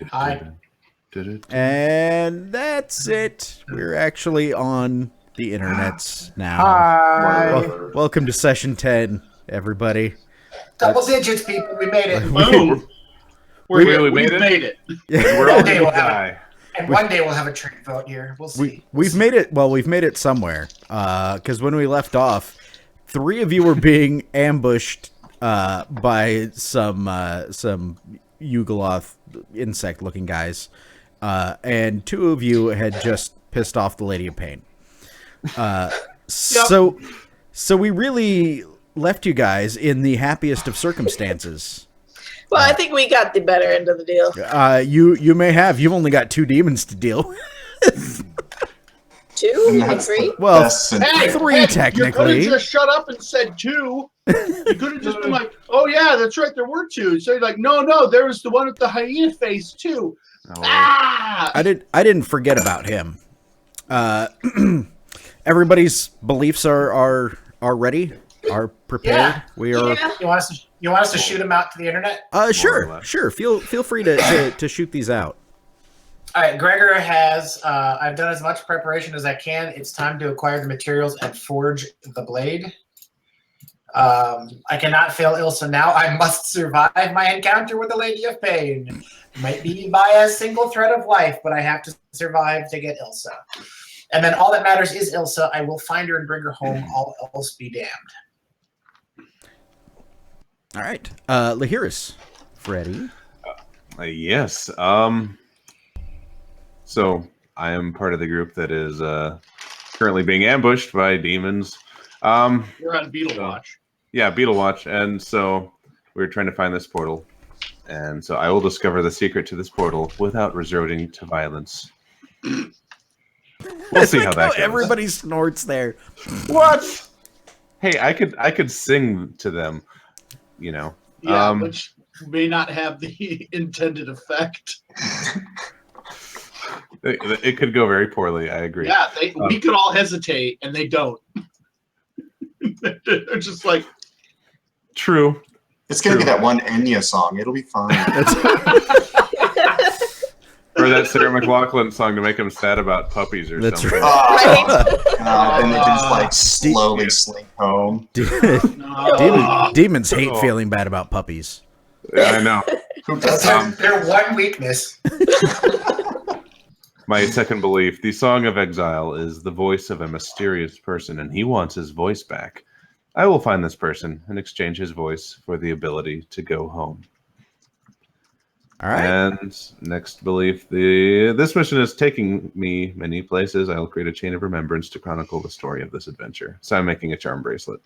Hi. And that's it. We're actually on the internets now. Hi. Welcome to session 10, everybody. Double digits, people. We made it. Boom. We made it. We're all going to die. And one day we'll have a trade vote here. We'll see. We've made it. Well, we've made it somewhere. Because when we left off, 3 of you were being ambushed by some Yugoloth insect-looking guys, and 2 of you had just pissed off the Lady of Pain. So we really left you guys in the happiest of circumstances. Well, I think we got the better end of the deal. You may have. You've only got 2 demons to deal with. 2? 3? Well, 3 technically. You could have just shut up and said 2. You could have just been like, "Oh yeah, that's right, there were 2." So you're like, "No, there was the one with the hyena face too." Oh. Ah! I didn't forget about him. Everybody's beliefs are ready, are prepared. Yeah. We are. Yeah. You want us to shoot them out to the internet? Sure. Feel free to shoot these out. All right. Gregor has. I've done as much preparation as I can. It's time to acquire the materials and forge the blade. I cannot fail Ilsa now. I must survive my encounter with the Lady of Pain. It might be by a single thread of life, but I have to survive to get Ilsa. And then all that matters is Ilsa. I will find her and bring her home. All else be damned. All right, Lihiris, Freddy. Yes. So I am part of the group that is currently being ambushed by demons. We're on Beetle Watch. Yeah, Beetle Watch, and so we're trying to find this portal, and so I will discover the secret to this portal without resorting to violence. We'll see how that goes. Everybody snorts there. What? Hey, I could sing to them, you know. Yeah, which may not have the intended effect. It could go very poorly. I agree. Yeah, we could all hesitate, and they don't. They're just like, true. It's gonna be that one Enya song. It'll be fine. Or that Sarah McLachlan song to make them sad about puppies or That's something. right. Then they just like slowly slink home. Demons hate feeling bad about puppies. Yeah, I know. Who does Their one weakness. My second belief, the Song of Exile is the voice of a mysterious person, and he wants his voice back. I will find this person and exchange his voice for the ability to go home. All right. And next belief, this mission is taking me many places. I will create a chain of remembrance to chronicle the story of this adventure. So I'm making a charm bracelet.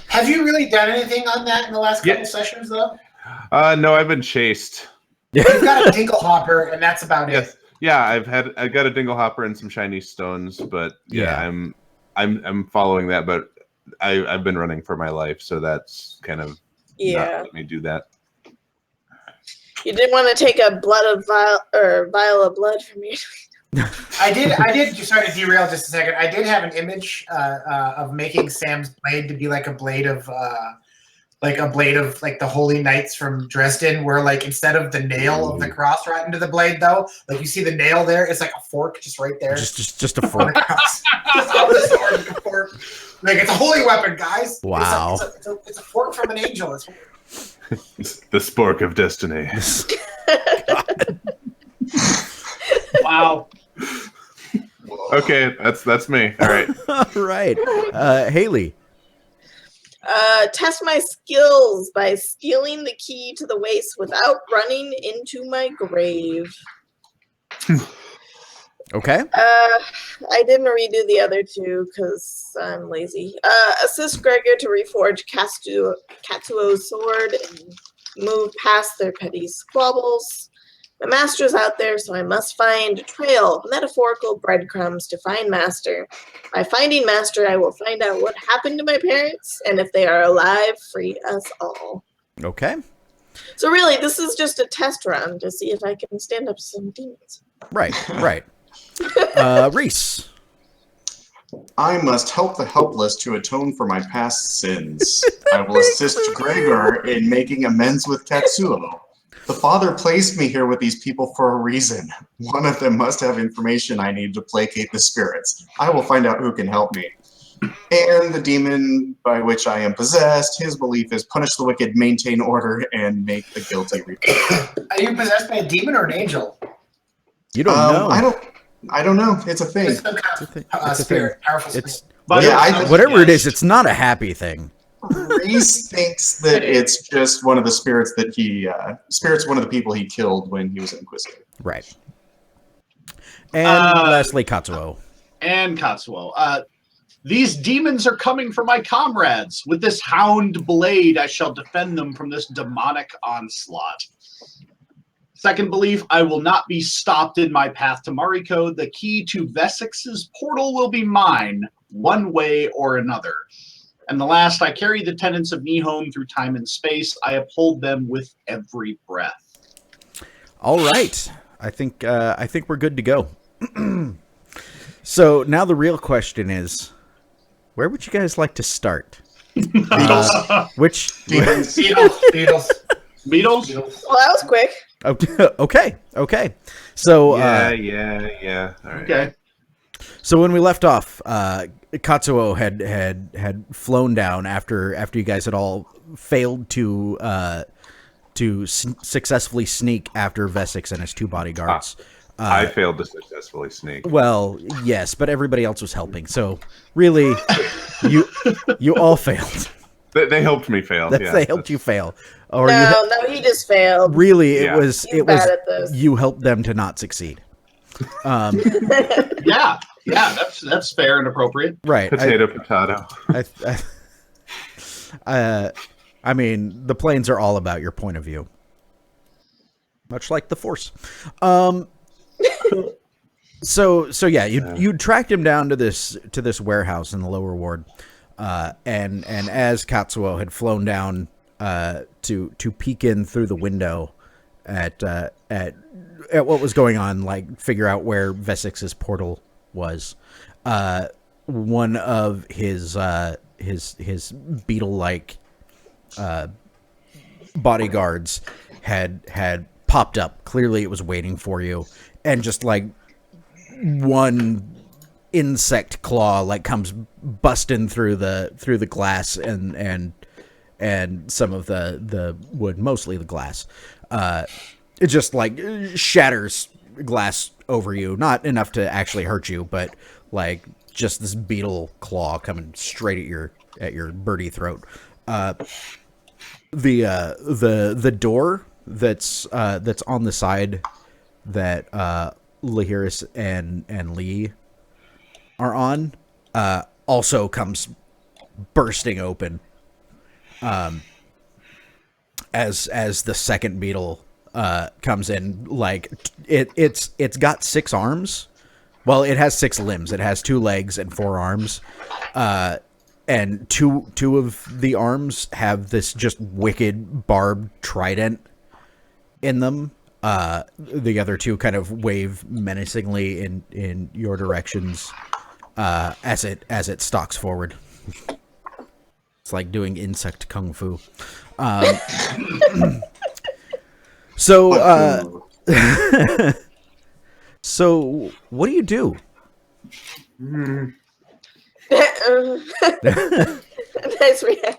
Have you really done anything on that in the last couple sessions, though? No, I've been chased. You've got a dingle hopper, and that's about Yes. it. Yeah, I got a dingle hopper and some shiny stones, but yeah. I'm following that, but I've been running for my life, so that's kind of not letting me do that. You didn't want to take a vial of blood from me. I did. Sorry to derail just a second. I did have an image of making Sam's blade to be like a blade of the Holy Knights from Dresden, where like instead of the nail of the cross right into the blade, though, like you see the nail there, it's like a fork just right there. Just a fork. Just on the sword, a fork. Like it's a holy weapon, guys. Wow. It's a fork from an angel. It's the spork of destiny. wow. Okay, that's me. All right. All right. Haley. Test my skills by stealing the key to the waste without running into my grave. Okay. I didn't redo the other 2 because I'm lazy. Assist Gregor to reforge Katsuo's sword and move past their petty squabbles. My master's out there, so I must find a trail, metaphorical breadcrumbs to find master. By finding master, I will find out what happened to my parents, and if they are alive, free us all. Okay. So really, this is just a test run to see if I can stand up to some demons. Right. Reese. I must help the helpless to atone for my past sins. I will assist Gregor in making amends with Katsuo. The Father placed me here with these people for a reason. One of them must have information I need to placate the spirits. I will find out who can help me. And the demon by which I am possessed, his belief is punish the wicked, maintain order, and make the guilty repent. Are you possessed by a demon or an angel? You don't know. I don't know. It's a thing. It's some kind of It's a spirit, thing. powerful It's spirit. But whatever it is, it's not a happy thing. Reese thinks that it's just one of the spirits that one of the people he killed when he was Inquisitor. Right. And lastly, Katsuo. And Katsuo. These demons are coming for my comrades. With this hound blade, I shall defend them from this demonic onslaught. Second belief, I will not be stopped in my path to Mariko. The key to Vessix's portal will be mine, one way or another. And the last, I carry the tenets of Nihon through time and space. I uphold them with every breath. All right. I think we're good to go. So now the real question is, where would you guys like to start? Which Demons. Beatles. Beatles? Well, that was quick. Okay. So Yeah. All right. Okay. So when we left off, Katsuo had flown down after you guys had all failed to successfully sneak after Vessix and his two bodyguards. I failed to successfully sneak. Well, yes, but everybody else was helping. So really, you all failed. They helped me fail. They helped you fail. Or No, he just failed. really, Yeah. it was bad at this. you helped them to not succeed. Yeah, that's fair and appropriate. Right. Potato. I mean, the planes are all about your point of view, much like the Force. So yeah, you tracked him down to this warehouse in the lower ward, and as Katsuo had flown down to peek in through the window at what was going on, like figure out where Vessix's portal was, one of his beetle-like bodyguards had popped up. Clearly it was waiting for you, and just like one insect claw like comes busting through the glass and some of the wood, mostly the glass. It just like shatters glass over you, not enough to actually hurt you, but like just this beetle claw coming straight at your birdie throat. The door that's on the side that Lihiris and Lee are on also comes bursting open as the second beetle comes in. Like it's got 6 arms. Well, it has 6 limbs. It has 2 legs and 4 arms. And two of the arms have this just wicked barbed trident in them. The other 2 kind of wave menacingly in your directions as it stalks forward. It's like doing insect kung fu. So so what do you do? Nice reaction.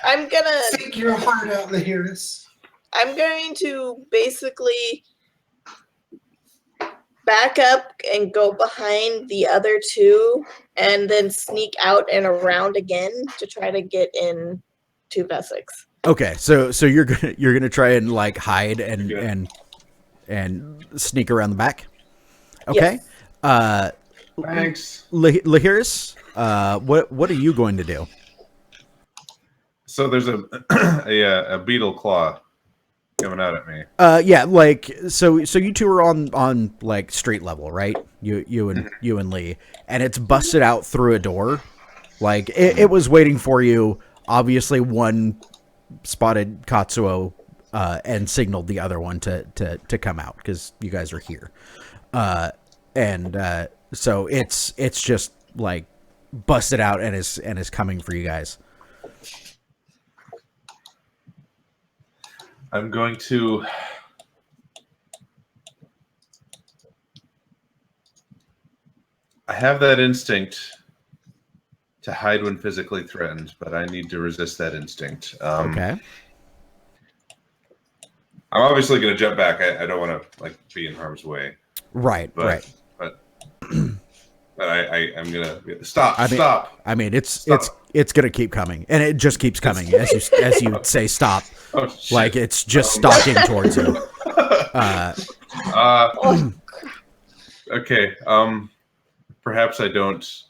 I'm gonna Take your heart out, Lihiris. I'm going to basically back up and go behind the other 2 and then sneak out and around again to try to get in to Vessix. Okay, so you're gonna try and like hide and sneak around the back. Okay. Yes. Thanks. Lihiris, what are you going to do? So there's a beetle claw coming out at me. Yeah, like so you 2 are on like street level, right? You and Lee, and it's busted out through a door. Like it was waiting for you. Obviously, one spotted Katsuo and signaled the other one to come out because you guys are here. So it's just like busted out and is coming for you guys. I'm going to. I have that instinct to hide when physically threatened, but I need to resist that instinct. Okay. I'm obviously going to jump back. I don't want to like be in harm's way. Right. But I'm gonna stop. I mean, it's gonna keep coming, and it just keeps coming as you say stop. Oh, shit. Like it's just stalking towards you. Okay. Perhaps I don't.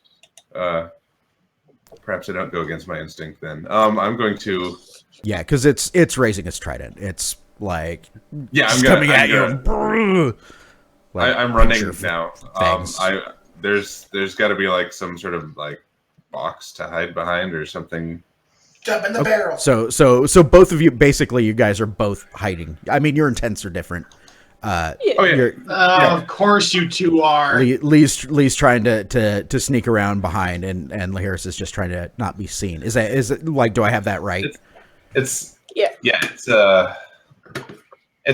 Perhaps I don't go against my instinct then. I'm going to. Yeah, because it's raising its trident. It's like I'm coming at you. Like, I'm running now. Things. There's got to be like some sort of like box to hide behind or something. Jump in the barrel. So both of you, basically, you guys are both hiding. I mean, your intents are different. Of course, you two are. Lee's trying to sneak around behind, and Lihiris is just trying to not be seen. Is it like? Do I have that right? It's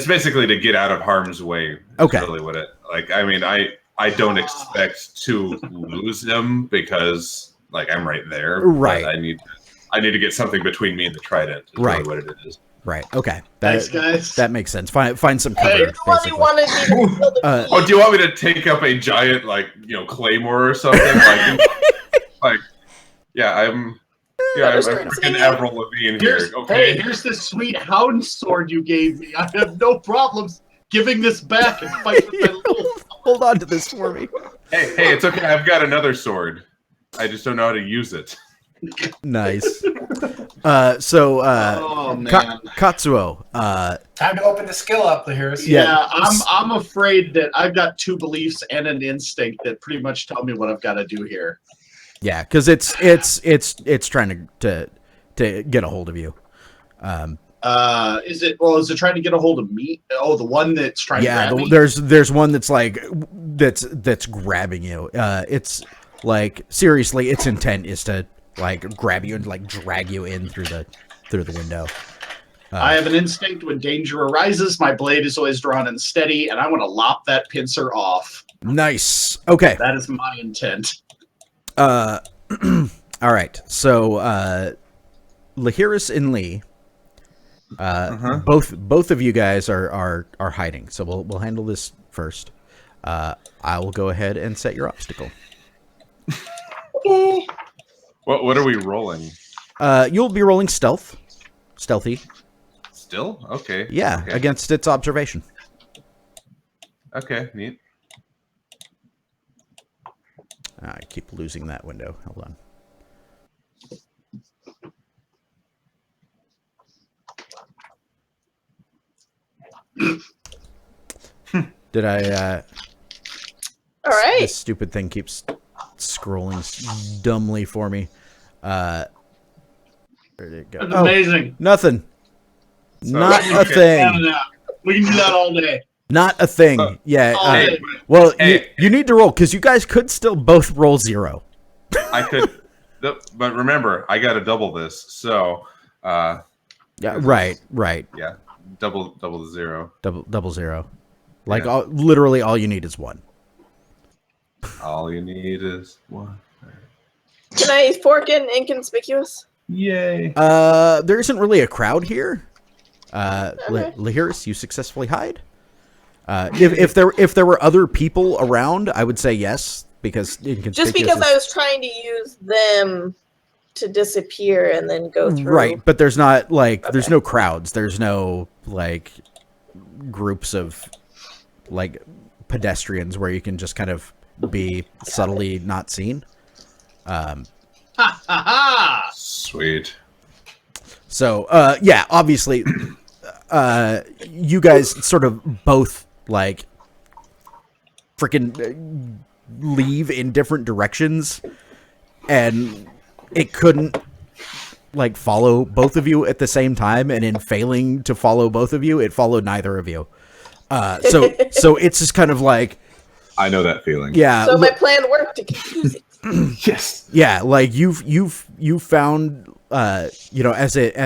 basically to get out of harm's way. Okay. Really what it like. I mean, I don't expect to lose him because like I'm right there. Right. I need to get something between me and the trident. Is right. Really what it is. Right. Okay. Thanks, guys. That makes sense. Find some cover. Hey, nobody wanted me to kill the Oh, do you want me to take up a giant claymore or something? I'm freaking Avril Lavigne here. Okay. Hey, here's this sweet hound sword you gave me. I have no problems giving this back and fight with my little. Hold on to this for me. Hey, it's okay. I've got another sword. I just don't know how to use it. Nice. Oh man, Katsuo. Time to open the skill up, Lihiris. Yeah, I'm afraid that I've got two beliefs and an instinct that pretty much tell me what I've got to do here. Yeah, because it's trying to get a hold of you. Is it trying to get a hold of me? Oh, the one that's trying to grab me? there's one that's like that's grabbing you. It's like seriously, its intent is to like grab you and like drag you in through the window. I have an instinct when danger arises. My blade is always drawn and steady, and I want to lop that pincer off. Nice. Okay. That is my intent. All right. So Lihiris and Lee, both of you guys are hiding. So we'll handle this first. I will go ahead and set your obstacle. Okay. What are we rolling? You'll be rolling stealthy. Still? Okay. Yeah, okay. Against its observation. Okay, neat. I keep losing that window. Hold on. Did I? All right. This stupid thing keeps scrolling dumbly for me. Where did it go? That's amazing. Nothing. Not a thing. We can do that all day. Not a thing. Yeah. Well, you need to roll because you guys could still both roll 0. I could, but remember, I got to double this. So. Yeah. Right. Yeah. Double the 0. Double 0. Like literally all you need is 1. All you need is 1. Can I fork in inconspicuous? Yay. There isn't really a crowd here. Okay. Lihiris, you successfully hide. If there were other people around, I would say yes because inconspicuous. Just because I was trying to use them to disappear and then go through. Right, but there's not like there's no crowds. There's no like groups of like pedestrians where you can just kind of be subtly not seen. Sweet. So, yeah, obviously, you guys sort of both like freaking leave in different directions, and it couldn't like follow both of you at the same time. And in failing to follow both of you, it followed neither of you. So it's just kind of like. I know that feeling. Yeah. So my plan worked to confuse it. Yes. Yeah, like you've found as it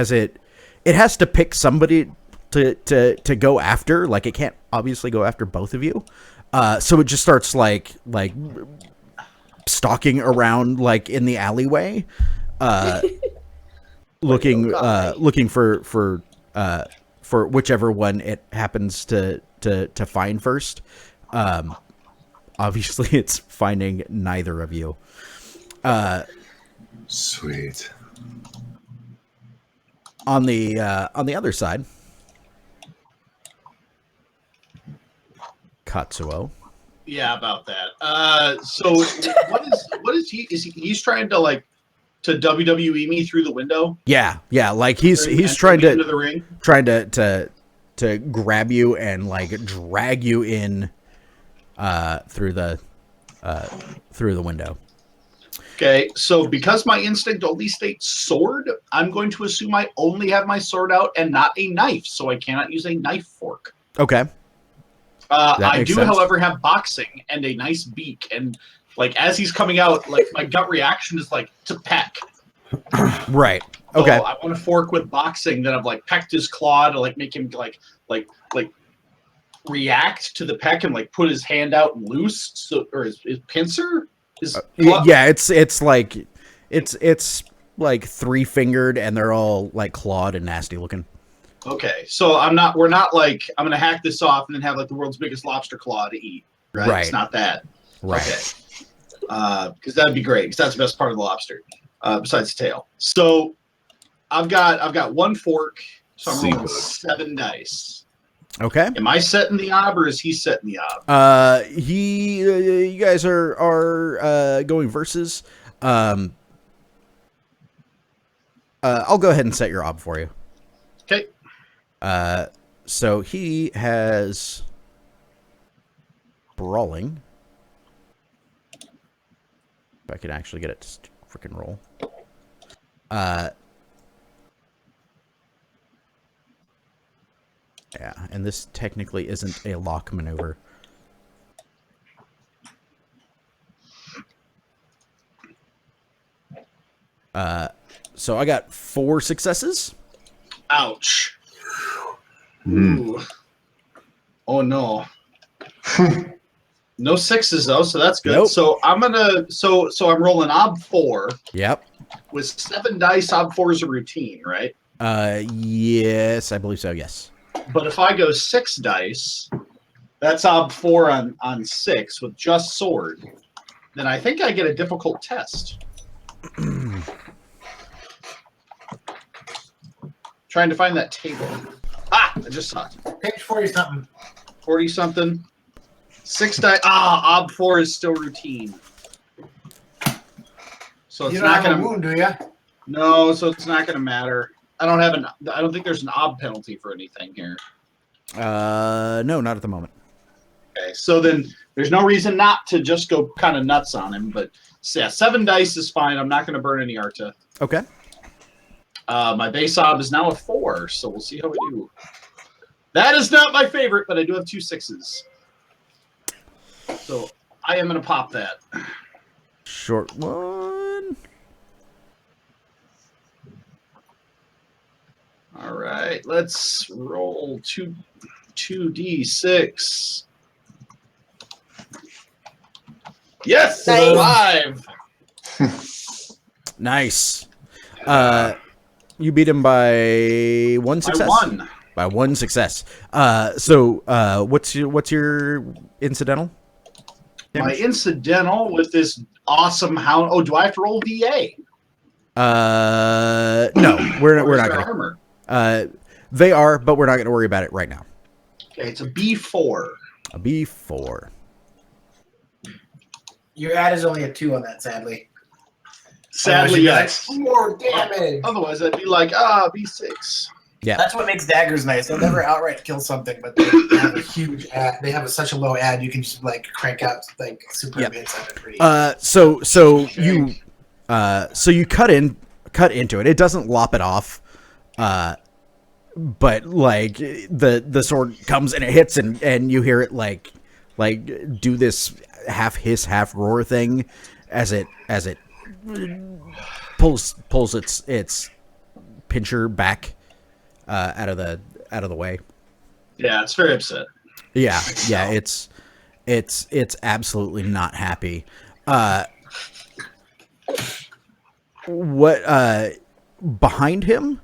has to pick somebody to go after. Like, it can't obviously go after both of you. So it just starts like stalking around like in the alleyway, looking for whichever one it happens to find first. Obviously, it's finding neither of you. Sweet. On the other side, Katsuo. Yeah, about that. So what is he? He's trying to like to WWE me through the window? Yeah. Like he's trying to into the ring, trying to grab you and like drag you in through the window. Okay, so because my instinct only states sword, I'm going to assume I only have my sword out and not a knife, so I cannot use a knife fork. Okay. I do, however, have boxing and a nice beak, and like as he's coming out, like my gut reaction is like to peck. Right. Okay. So I want to fork with boxing, then I've like pecked his claw to like make him like react to the peck and like put his hand out and loose, so or his pincer. Yeah, it's like three fingered and they're all like clawed and nasty looking. Okay, so we're not like I'm gonna hack this off and then have like the world's biggest lobster claw to eat. Right. It's not that. Right. Okay. Because that'd be great. Because that's the best part of the lobster, besides the tail. So I've got one fork. So I'm rolling 7 dice. Okay. Am I setting the ob or is he setting the ob? You guys are going versus. I'll go ahead and set your ob for you. Okay. So he has brawling. If I can actually get it to freaking roll. Yeah, and this technically isn't a lock maneuver. So I got 4 successes. Ouch. Ooh. Oh no. No 6s though, so that's good. Nope. So I'm gonna so I'm rolling ob 4. Yep. With 7 dice, ob 4 is a routine, right? Yes, I believe so, yes. But if I go 6 dice, that's ob 4 on 6 with just sword, then I think I get a difficult test. Trying to find that table. Ah, I just saw it. Page 40-something. 40-something. 6 dice. Ah, ob 4 is still routine. So it's you don't not have gonna a wound, do you? No, so it's not gonna matter. I don't think there's an ob penalty for anything here. No, not at the moment. Okay, so then there's no reason not to just go kind of nuts on him. But yeah, 7 dice is fine. I'm not going to burn any Arta. Okay. My base ob is now a 4, so we'll see how we do. That is not my favorite, but I do have 2 6s. So I am going to pop that. Short one. All right, let's roll 2d6. Yes, Nice. 5. Nice. You beat him by 1 success. By 1 success. So what's your incidental My damage? incidental with this awesome hound. Oh, do I have to roll VA? No, we're not going armor. They are, but we're not going to worry about it right now. Okay, it's a B4. A B4. Your ad is only a 2 on that, sadly. Sadly, yes. More damage. Otherwise, I'd be like, B6. Yeah, That's what makes daggers nice. They'll never outright kill something, but they have a huge ad. They have such a low ad, you can just like crank out like super hits at it pretty. So you cut into it. It doesn't lop it off. But like the sword comes and it hits and you hear it like do this half hiss, half roar thing as it pulls its pincher back out of the way. Yeah, it's very upset. Yeah, it's absolutely not happy. What behind him?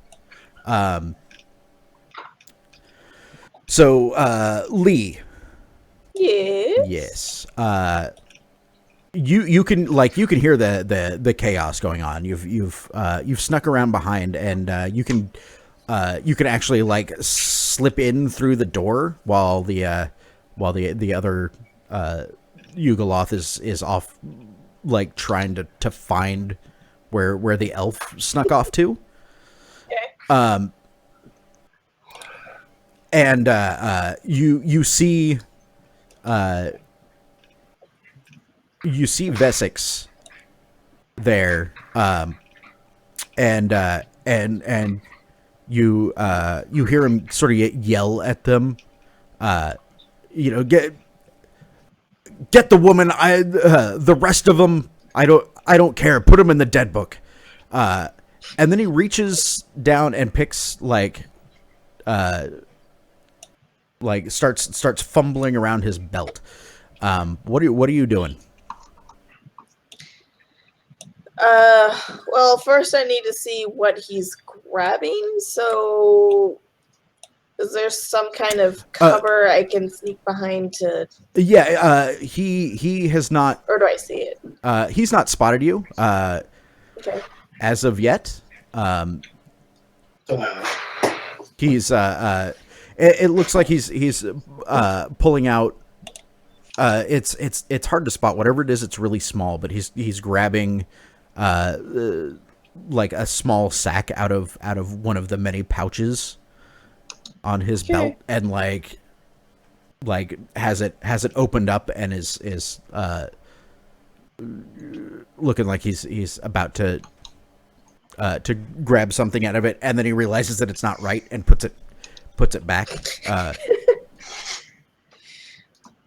So Lee. Yes. Yes. You can hear the chaos going on. You've snuck around behind, and you can actually like slip in through the door while the other Yugoloth is off, like trying to find where the elf snuck off to. Okay. And you see Vessix there, and you hear him sort of yell at them, get the woman, the rest of them, I don't care, put them in the dead book. And then he reaches down and picks starts fumbling around his belt. What are you doing? Well, first I need to see what he's grabbing. So, is there some kind of cover I can sneak behind to? Yeah, he has not. Or do I see it? He's not spotted you. Okay. As of yet. He's it looks like he's pulling out. It's hard to spot. Whatever it is, it's really small. But he's grabbing like a small sack out of one of the many pouches on his belt, and like has it opened up and is looking like he's about to grab something out of it, and then he realizes that it's not right and puts it back.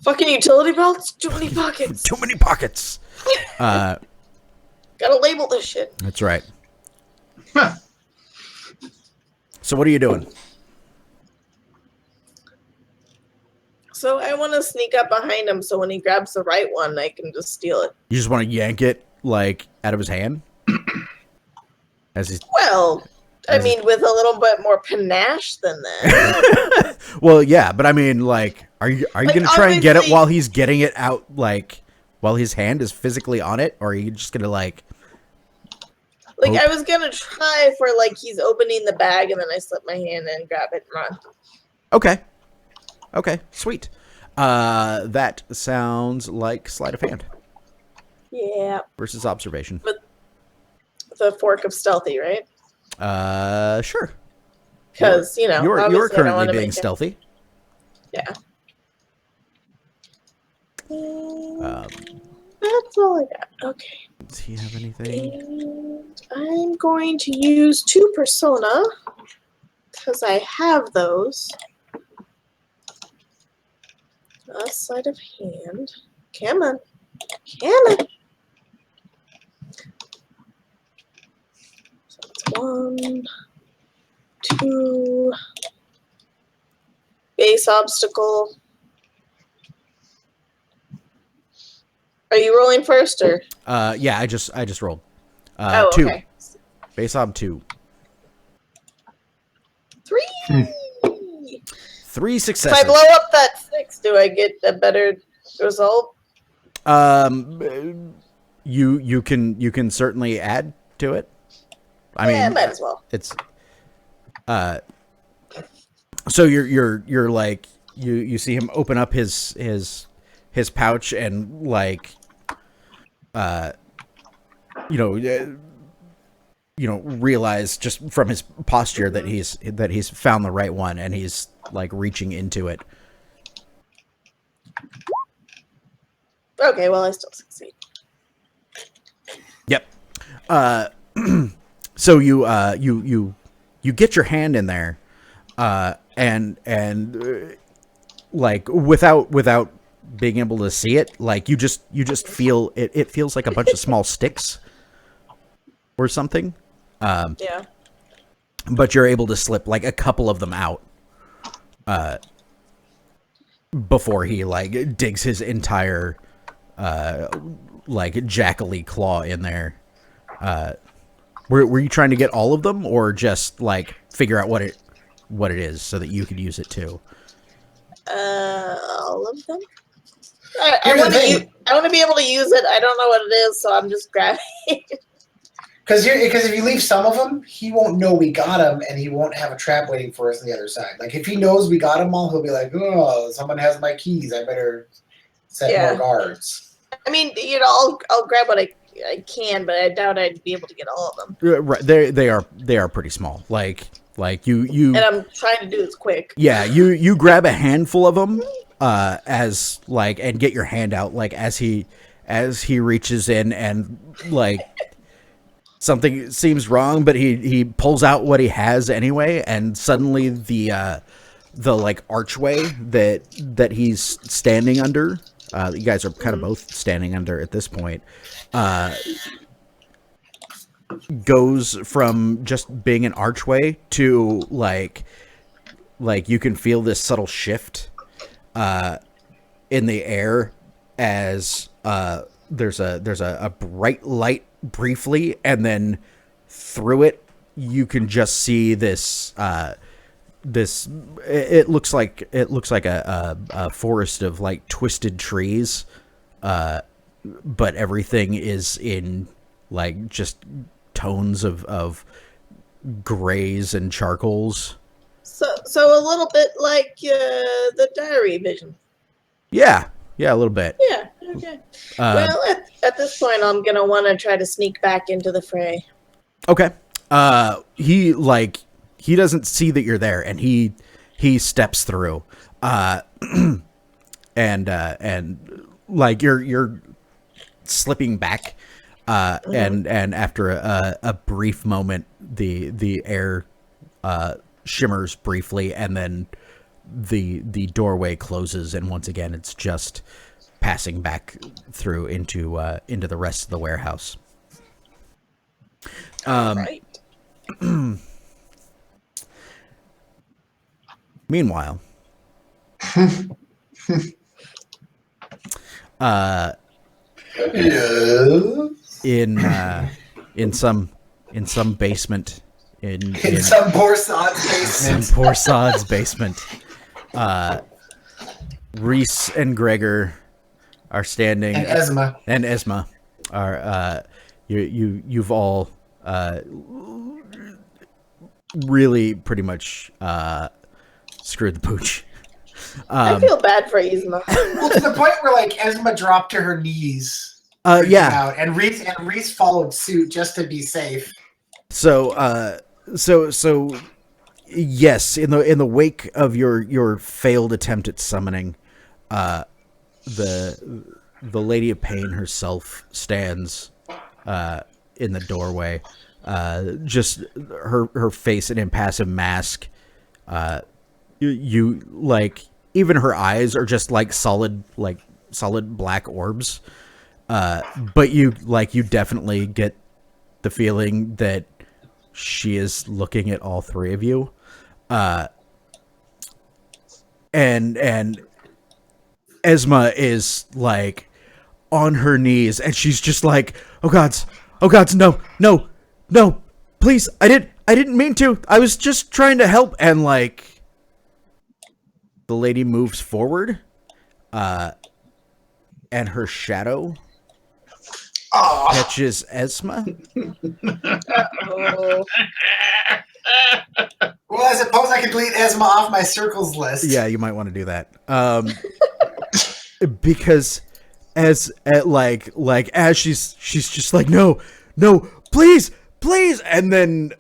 Fucking utility belts? Too many pockets. Too many pockets. Gotta label this shit. That's right. So what are you doing? So I want to sneak up behind him so when he grabs the right one, I can just steal it. You just want to yank it like out of his hand? I mean, with a little bit more panache than that. Well, yeah, but I mean, like, are you going to try and get it while he's getting it out, like, while his hand is physically on it, or are you just going to, like... I was going to try for, like, he's opening the bag, and then I slip my hand and grab it and run. Okay, sweet. That sounds like sleight of hand. Yeah. Versus observation. But the fork of stealthy, right? Sure. Because, you're currently being stealthy. Yeah. That's all I got. Okay. Does he have anything? And I'm going to use 2 persona because I have those. Sleight of hand. Come on. So it's 1, 2. Base obstacle. Are you rolling first, or? Yeah, I just rolled. 2. Okay. Base ob 2. 3. 3 successes. If I blow up that 6, do I get a better result? You can certainly add to it. I mean, might as well. It's so you're like you see him open up his pouch and like realize just from his posture that he's found the right one, and he's like reaching into it. Okay, well, I still succeed. Yep. So you get your hand in there, and like without being able to see it, like you just feel it. It feels like a bunch of small sticks or something. Yeah. But you're able to slip like a couple of them out. before he like digs his entire like jackally claw in there. Were you trying to get all of them, or just like figure out what it is so that you could use it too? All of them. I Here's the want thing. to be able to use it. I don't know what it is, so I'm just grabbing it. Because if you leave some of them, he won't know we got him, and he won't have a trap waiting for us on the other side. Like, if he knows we got them all, he'll be like, "Oh, someone has my keys. I better set more guards." I mean, I'll grab what I can, but I doubt I'd be able to get all of them. Right, they are pretty small. Like you. And I'm trying to do this quick. Yeah, you grab a handful of them, as like, and get your hand out like as he reaches in and like. Something seems wrong, but he pulls out what he has anyway, and suddenly the like archway that he's standing under, you guys are kind of both standing under at this point, goes from just being an archway to like you can feel this subtle shift in the air as there's a bright light briefly, and then through it you can just see this it looks like a forest of like twisted trees, but everything is in like just tones of grays and charcoals. So a little bit like the diary vision. Yeah, a little bit. Yeah. Okay. Well, at this point, I'm gonna want to try to sneak back into the fray. Okay. He doesn't see that you're there, and he steps through. And like you're slipping back. And after a brief moment, the air shimmers briefly, and then the doorway closes, and once again it's just passing back through into the rest of the warehouse. Right. Meanwhile, in some basement in some poor sod's basement. Some poor sod's basement. Riess and Gregor are standing, and Esma are you've all really pretty much screwed the pooch. I feel bad for Yzma. Well, to the point where like Esma dropped to her knees. Yeah, out, and Riess followed suit just to be safe. So yes, in the wake of your failed attempt at summoning, the Lady of Pain herself stands in the doorway, just her face an impassive mask. You like, even her eyes are just like solid black orbs. But you definitely get the feeling that she is looking at all three of you. And Esma is like on her knees, and she's just like, oh gods, no, please, I didn't mean to. I was just trying to help. And like, the lady moves forward, and her shadow catches Esma. Oh. Well, I suppose I could delete Esma off my circles list. Yeah, you might want to do that. Because as she's just like, no, please, and then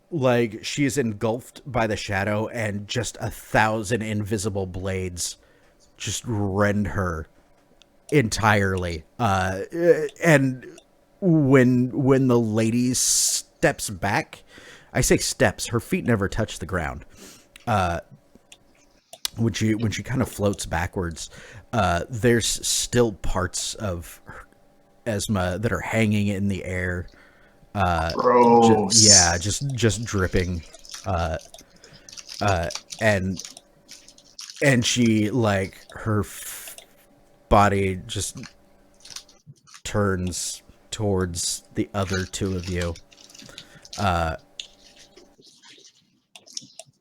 like she is engulfed by the shadow, and just 1,000 invisible blades just rend her entirely. And when the lady steps back, I say steps, her feet never touch the ground. When she kind of floats backwards, there's still parts of Esma that are hanging in the air. Gross. Just dripping. And And she, like, her body just turns towards the other two of you.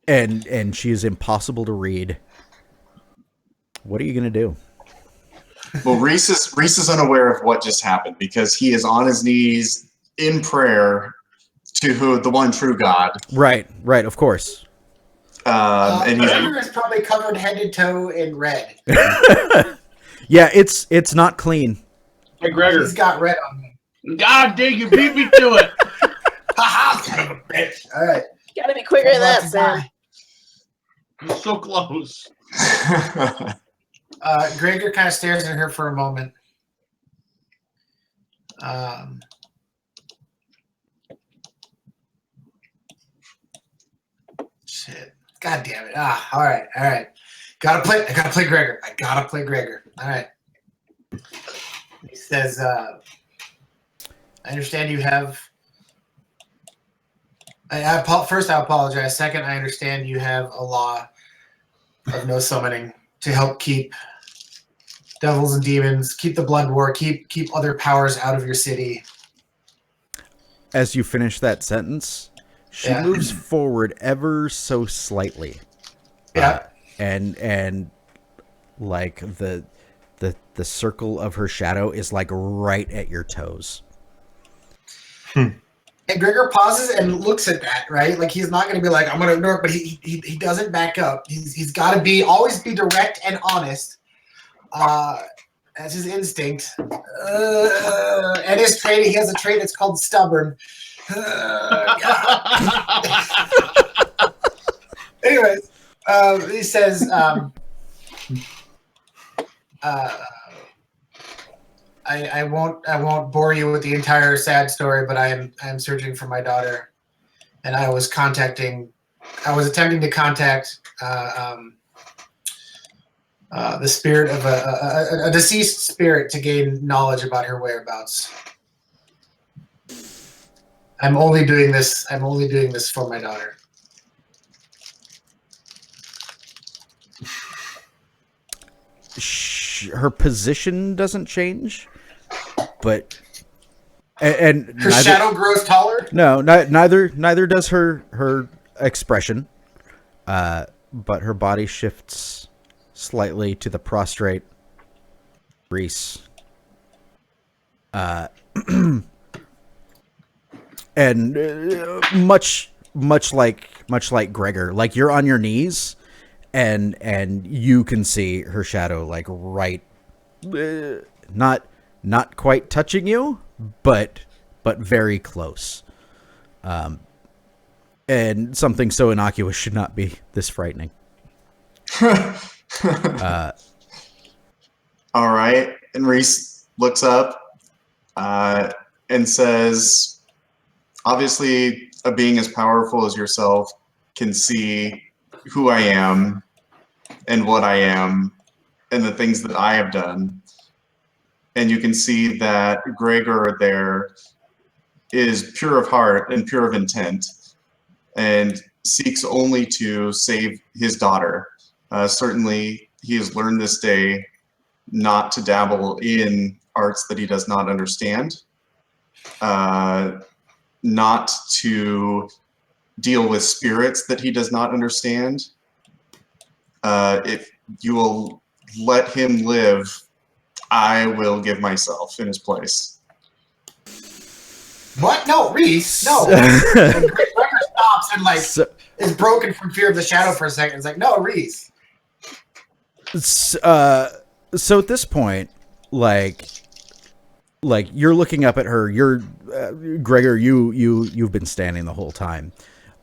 And she is impossible to read. What are you going to do? Well, Riess is unaware of what just happened because he is on his knees in prayer to the one true God. Right, of course. And Gregor is probably covered head to toe in red. Yeah, it's not clean. Hey, Gregor. He's got red on me. God dang, you beat me to it. Ha son of a bitch. All right. Gotta be quicker than that, Sam. I'm so close. Gregor kind of stares at her for a moment. Shit. God damn it. All right. I gotta play Gregor. All right. He says, I understand you have. First, I apologize. Second, I understand you have a law of no summoning to help keep devils and demons, keep the blood war, keep other powers out of your city. As you finish that sentence, she moves forward ever so slightly. Yeah. And like the circle of her shadow is like right at your toes. And Gregor pauses and looks at that, right? Like he's not going to be like, I'm going to ignore it, but he doesn't back up. He's got to always be direct and honest. That's his instinct. And his trait, he has a trait that's called stubborn. Anyways, he says, I won't bore you with the entire sad story, but I'm searching for my daughter, and I was attempting to contact the spirit of a deceased spirit to gain knowledge about her whereabouts. I'm only doing this for my daughter. Her position doesn't change, but and her shadow grows taller. No, neither does her expression. But her body shifts slightly to the prostrate Riess. And much like Gregor, like you're on your knees. And you can see her shadow like right, not quite touching you, but very close. And something so innocuous should not be this frightening. All right, and Riess looks up and says, "Obviously, a being as powerful as yourself can see who I am and what I am and the things that I have done. And you can see that Gregor there is pure of heart and pure of intent and seeks only to save his daughter. Certainly, he has learned this day not to dabble in arts that he does not understand, not to deal with spirits that he does not understand. If you will let him live, I will give myself in his place." What? No, Riess. No. And Gregor stops and is broken from fear of the shadow for a second. It's like, no, Riess. So at this point, like you're looking up at her. You're Gregor. You've been standing the whole time.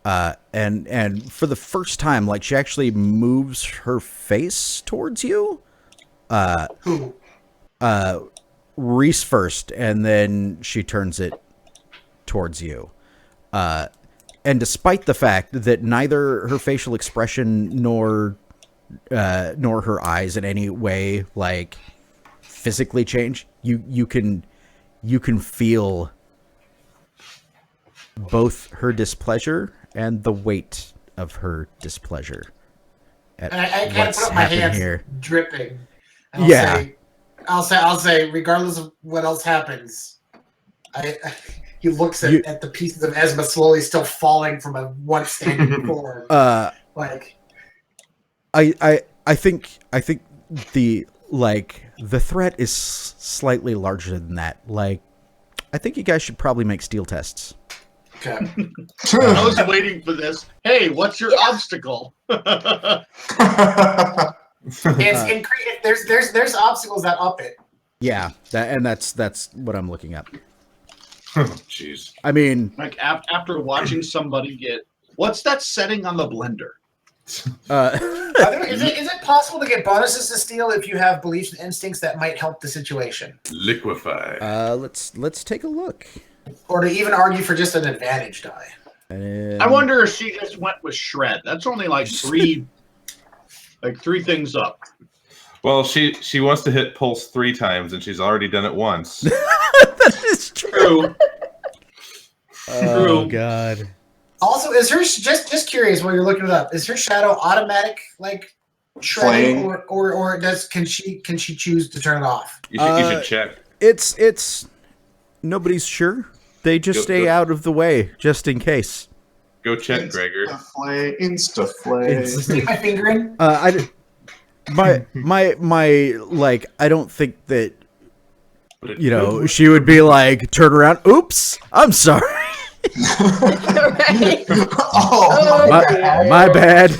And for the first time, like she actually moves her face towards you. Who? Riess first, and then she turns it towards you. And despite the fact that neither her facial expression nor her eyes in any way like physically change, you can feel both her displeasure and the weight of her displeasure at And I kind of what's put up my happened hands, here. dripping. And Yeah. I'll say, regardless of what else happens, he looks at the pieces of Esma slowly still falling from a once standing form. Like, I think the threat is slightly larger than that. Like, I think you guys should probably make steel tests. okay. I was waiting for this. Hey, what's your obstacle? There's obstacles that up it. Yeah, that's what I'm looking up. Jeez. I mean, Like after watching somebody get, what's that setting on the blender? Is it possible to get bonuses to steal if you have beliefs and instincts that might help the situation? Liquefy. let's take a look. Or to even argue for just an advantage die. I wonder if she just went with shred. That's only like three things up. Well, she wants to hit pulse 3 times, and she's already done it once. That is true. Oh God. Also, is her just curious while you're looking it up? Is her shadow automatic like shredding, or can she choose to turn it off? You should check. It's nobody's sure. They just stay out of the way just in case. Go check, Gregor. Insta-flay. Stick my finger in. My like, I don't think that, you know, she would be like, turn around. Oops, I'm sorry. Right? My bad.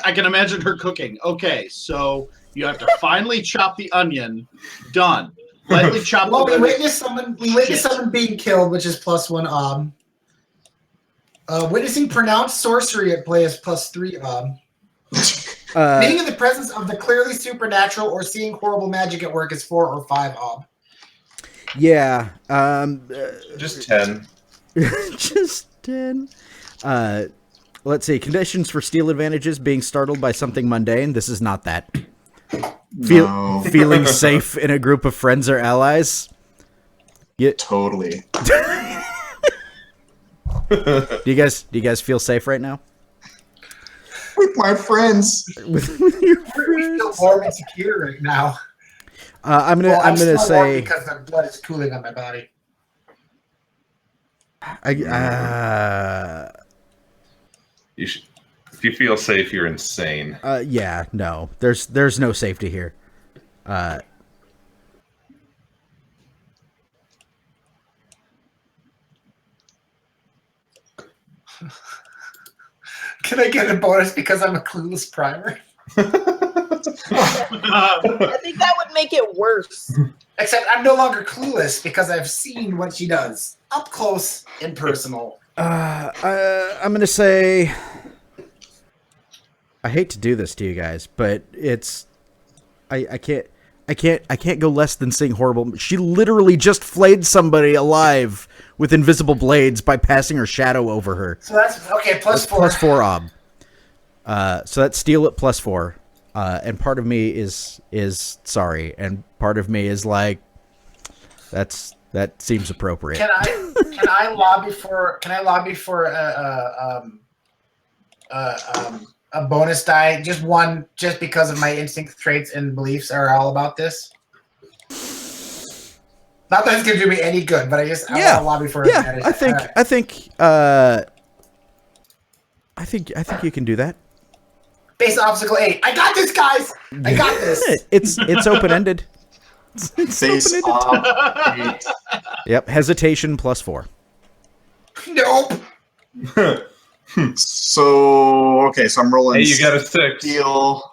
I can imagine her cooking. Okay, so you have to finely chop the onion. Done. Lightly chop Well, the we witnessed someone being killed, which is +1 witnessing pronounced sorcery at play is +3 being in the presence of the clearly supernatural or seeing horrible magic at work is 4 or 5 Yeah. Just 10. Just 10. Let's see. Conditions for steal advantages: being startled by something mundane. This is not that. No. Feeling safe in a group of friends or allies. Totally. Do you guys feel safe right now? With my friends. With your We friends? feel warm and secure right now. I'm gonna still warm say because the blood is cooling on my body. You should. If you feel safe, you're insane. yeah, no. There's no safety here. Can I get a bonus because I'm a clueless primer? I think that would make it worse. Except I'm no longer clueless because I've seen what she does up close and personal. I'm gonna say, I hate to do this to you guys, but it's I can't go less than seeing horrible. She literally just flayed somebody alive with invisible blades by passing her shadow over her. So that's okay. That's +4 ob. So that's steal at +4. And part of me is sorry, and part of me is like, that seems appropriate. Can I lobby for a bonus die? Just one, just because of my instinct traits and beliefs are all about this. Not that it's gonna do me any good, but I want to lobby for yeah. advantage. I think you can do that. Base obstacle 8. I got this, guys. I got this. It's open ended. Base op 8. Yep. Hesitation +4. Nope. So I'm rolling. Hey, you got a 6. Steel,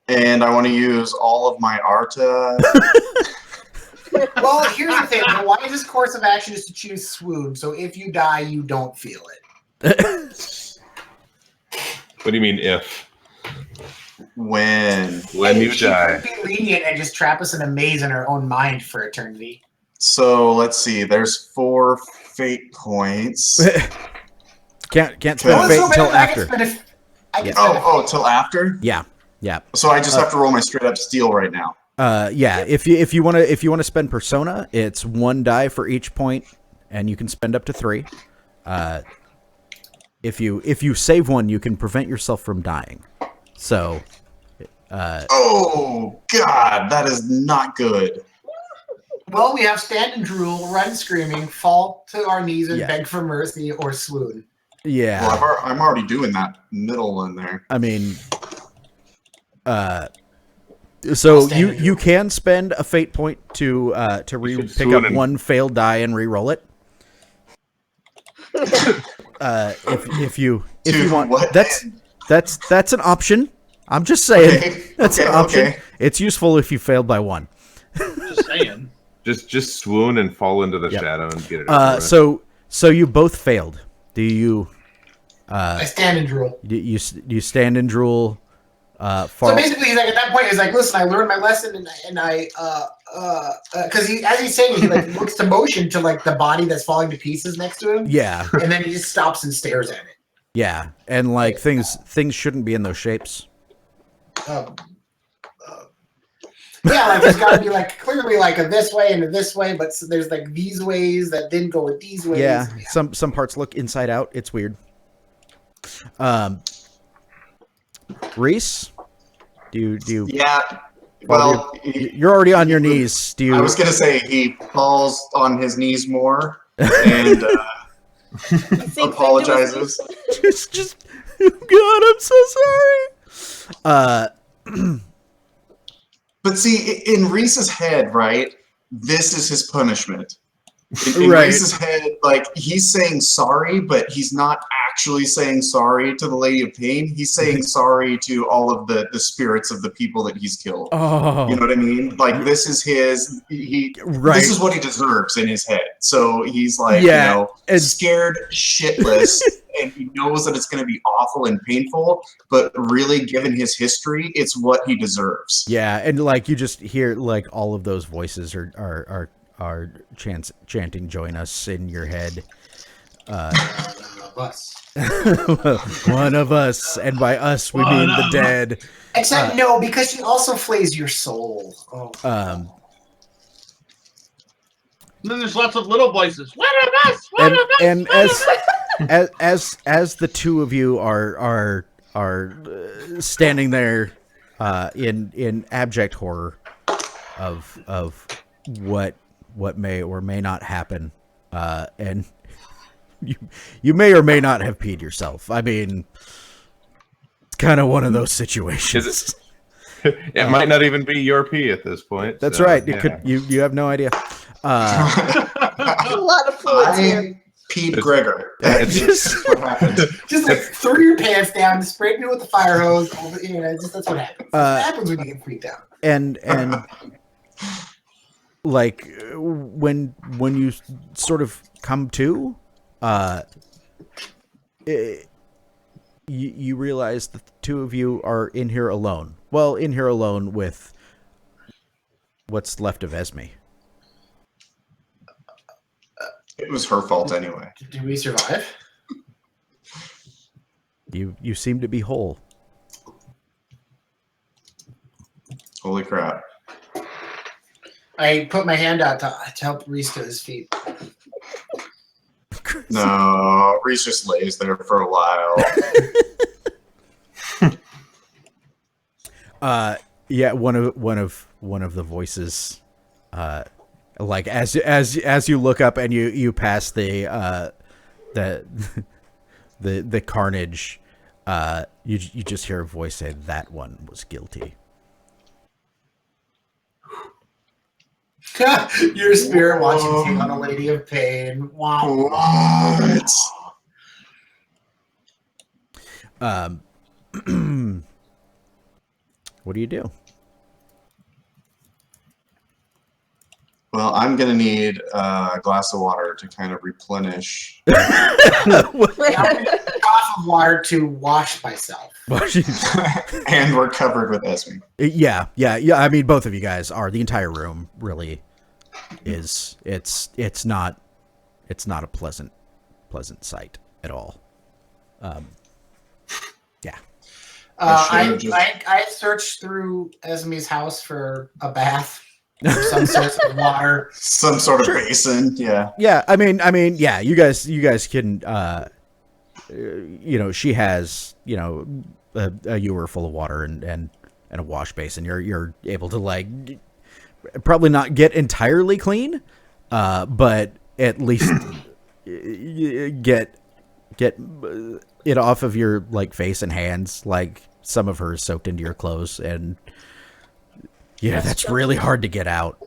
and I want to use all of my Arta. Well, here's the thing. The wisest course of action is to choose swoon. So if you die, you don't feel it. What do you mean if? When You die. Be lenient and just trap us in a maze in our own mind for eternity. So let's see. There's 4 fate points. Can't spend fate until after. Till after? Yeah. So I just have to roll my straight up steel right now. Yeah. If you want to spend persona, it's 1 die for each point, and you can spend up to 3. if you save one, you can prevent yourself from dying. So, oh God, that is not good. Well, we have stand and drool, run screaming, fall to our knees and Yeah. beg for mercy, or swoon. Yeah. Well, I'm already doing that middle one there. I mean, so you can spend a fate point to pick swoon up and- one failed die and re-roll it. If you want, what? that's an option. I'm just saying, Okay, that's an okay, option. okay. It's useful if you failed by one. Just saying. Just swoon and fall into the Yep. shadow and get it over with. So you both failed. Do you? I stand and drool. You stand and drool. So Far. basically, he's like at that point, he's like, "Listen, I learned my lesson, and I because as he's saying it, he like looks to motion to like the body that's falling to pieces next to him, Yeah, and then he just stops and stares at it. yeah, and like things shouldn't be in those shapes. Yeah, like there's got to be like clearly like a this way and a this way, but so there's like these ways that didn't go with these ways. Yeah, some parts look inside out. It's weird. Riess, do you? Yeah. Well, You're already on your knees. Do you? I was gonna say he falls on his knees more and apologizes. just God, I'm so sorry. But see, in Reese's head, right? This is his punishment. In Right. Reese's head, like he's saying sorry, but he's not actually saying sorry to the Lady of Pain. He's saying sorry to all of the spirits of the people that he's killed. Oh, You know what I mean? Like this is his right. this is what he deserves in his head. So he's like, Yeah, you know, and- scared shitless and he knows that it's gonna be awful and painful, but really given his history, it's what he deserves. Yeah, and like you just hear like all of those voices are chanting "Join us" in your head. Us. One of us, and by us we mean the dead. Except no, because she also flays your soul. Oh. And then there's lots of little voices. One of us. One And of us. and one of us!" as the two of you are standing there in abject horror of what may or may not happen, and you may or may not have peed yourself. I mean, it's kind of one of those situations. It might not even be your pee at this point. That's so, right. yeah. It could you have no idea. A lot of fluids here. I peed Gregor. It's That's what happened. Just like throw your pants down, spray it with the fire hose. You know, just, that's what happens. That's what happens when you get freaked out. And like when you sort of come to, you realize that the two of you are in here alone. Well, in here alone with what's left of Esme. It was her fault anyway. Did we survive? You seem to be whole. Holy crap. I put my hand out to help Reese to his feet. No, Reese just lays there for a while. Yeah, one of the voices, like as you look up and you pass the carnage, you just hear a voice say that one was guilty. Your spirit watching take on a Lady of Pain. Wow. What? What do you do? Well, I'm gonna need a glass of water to kind of replenish. I'm gonna get a glass of water to wash myself. And we're covered with Esme. Yeah. I mean, both of you guys are. The entire room really is. It's not a pleasant sight at all. Yeah. I searched through Esme's house for a bath, or some sort of water. Some sort of basin, yeah. Yeah, I mean, yeah. You guys can she has, a ewer full of water and a wash basin. You're able to like probably not get entirely clean, but at least get it off of your like face and hands. Like some of her is soaked into your clothes, and that's really hard to get out.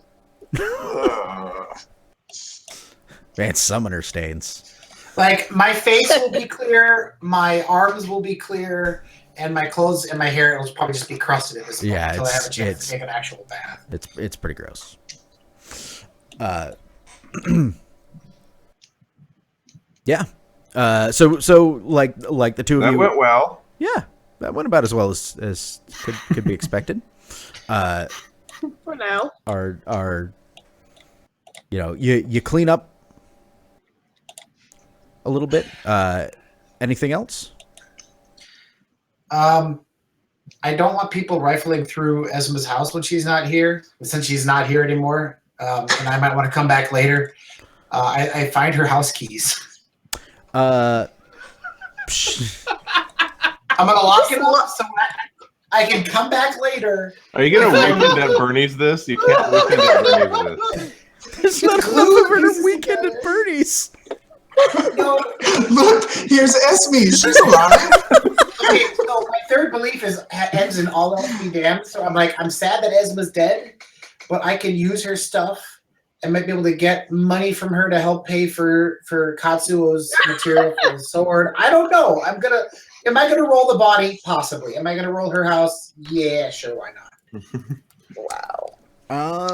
Man, summoner stains. Like, my face will be clear, my arms will be clear, and my clothes and my hair will probably just be crusted at this point until I have a chance to take an actual bath. It's pretty gross. Yeah. So like the two of you. That went well. Yeah, that went about as well as could be expected. For now. Are you clean up a little bit. Anything else? I don't want people rifling through Esma's house when she's not here. Since she's not here anymore, and I might want to come back later. I find her house keys. I'm gonna lock it up so I can come back later. Are you gonna weekend at Bernie's this? You can't weekend at Bernie's this. There's not enough of a weekend at Bernie's. No. Look, here's Esme. She's alive. Okay, so my third belief ends in all else be damned. So I'm sad that Esma's dead, but I can use her stuff and might be able to get money from her to help pay for Katsuo's material for the sword. I don't know. Am I gonna roll the body? Possibly. Am I gonna roll her house? Yeah, sure, why not? Wow.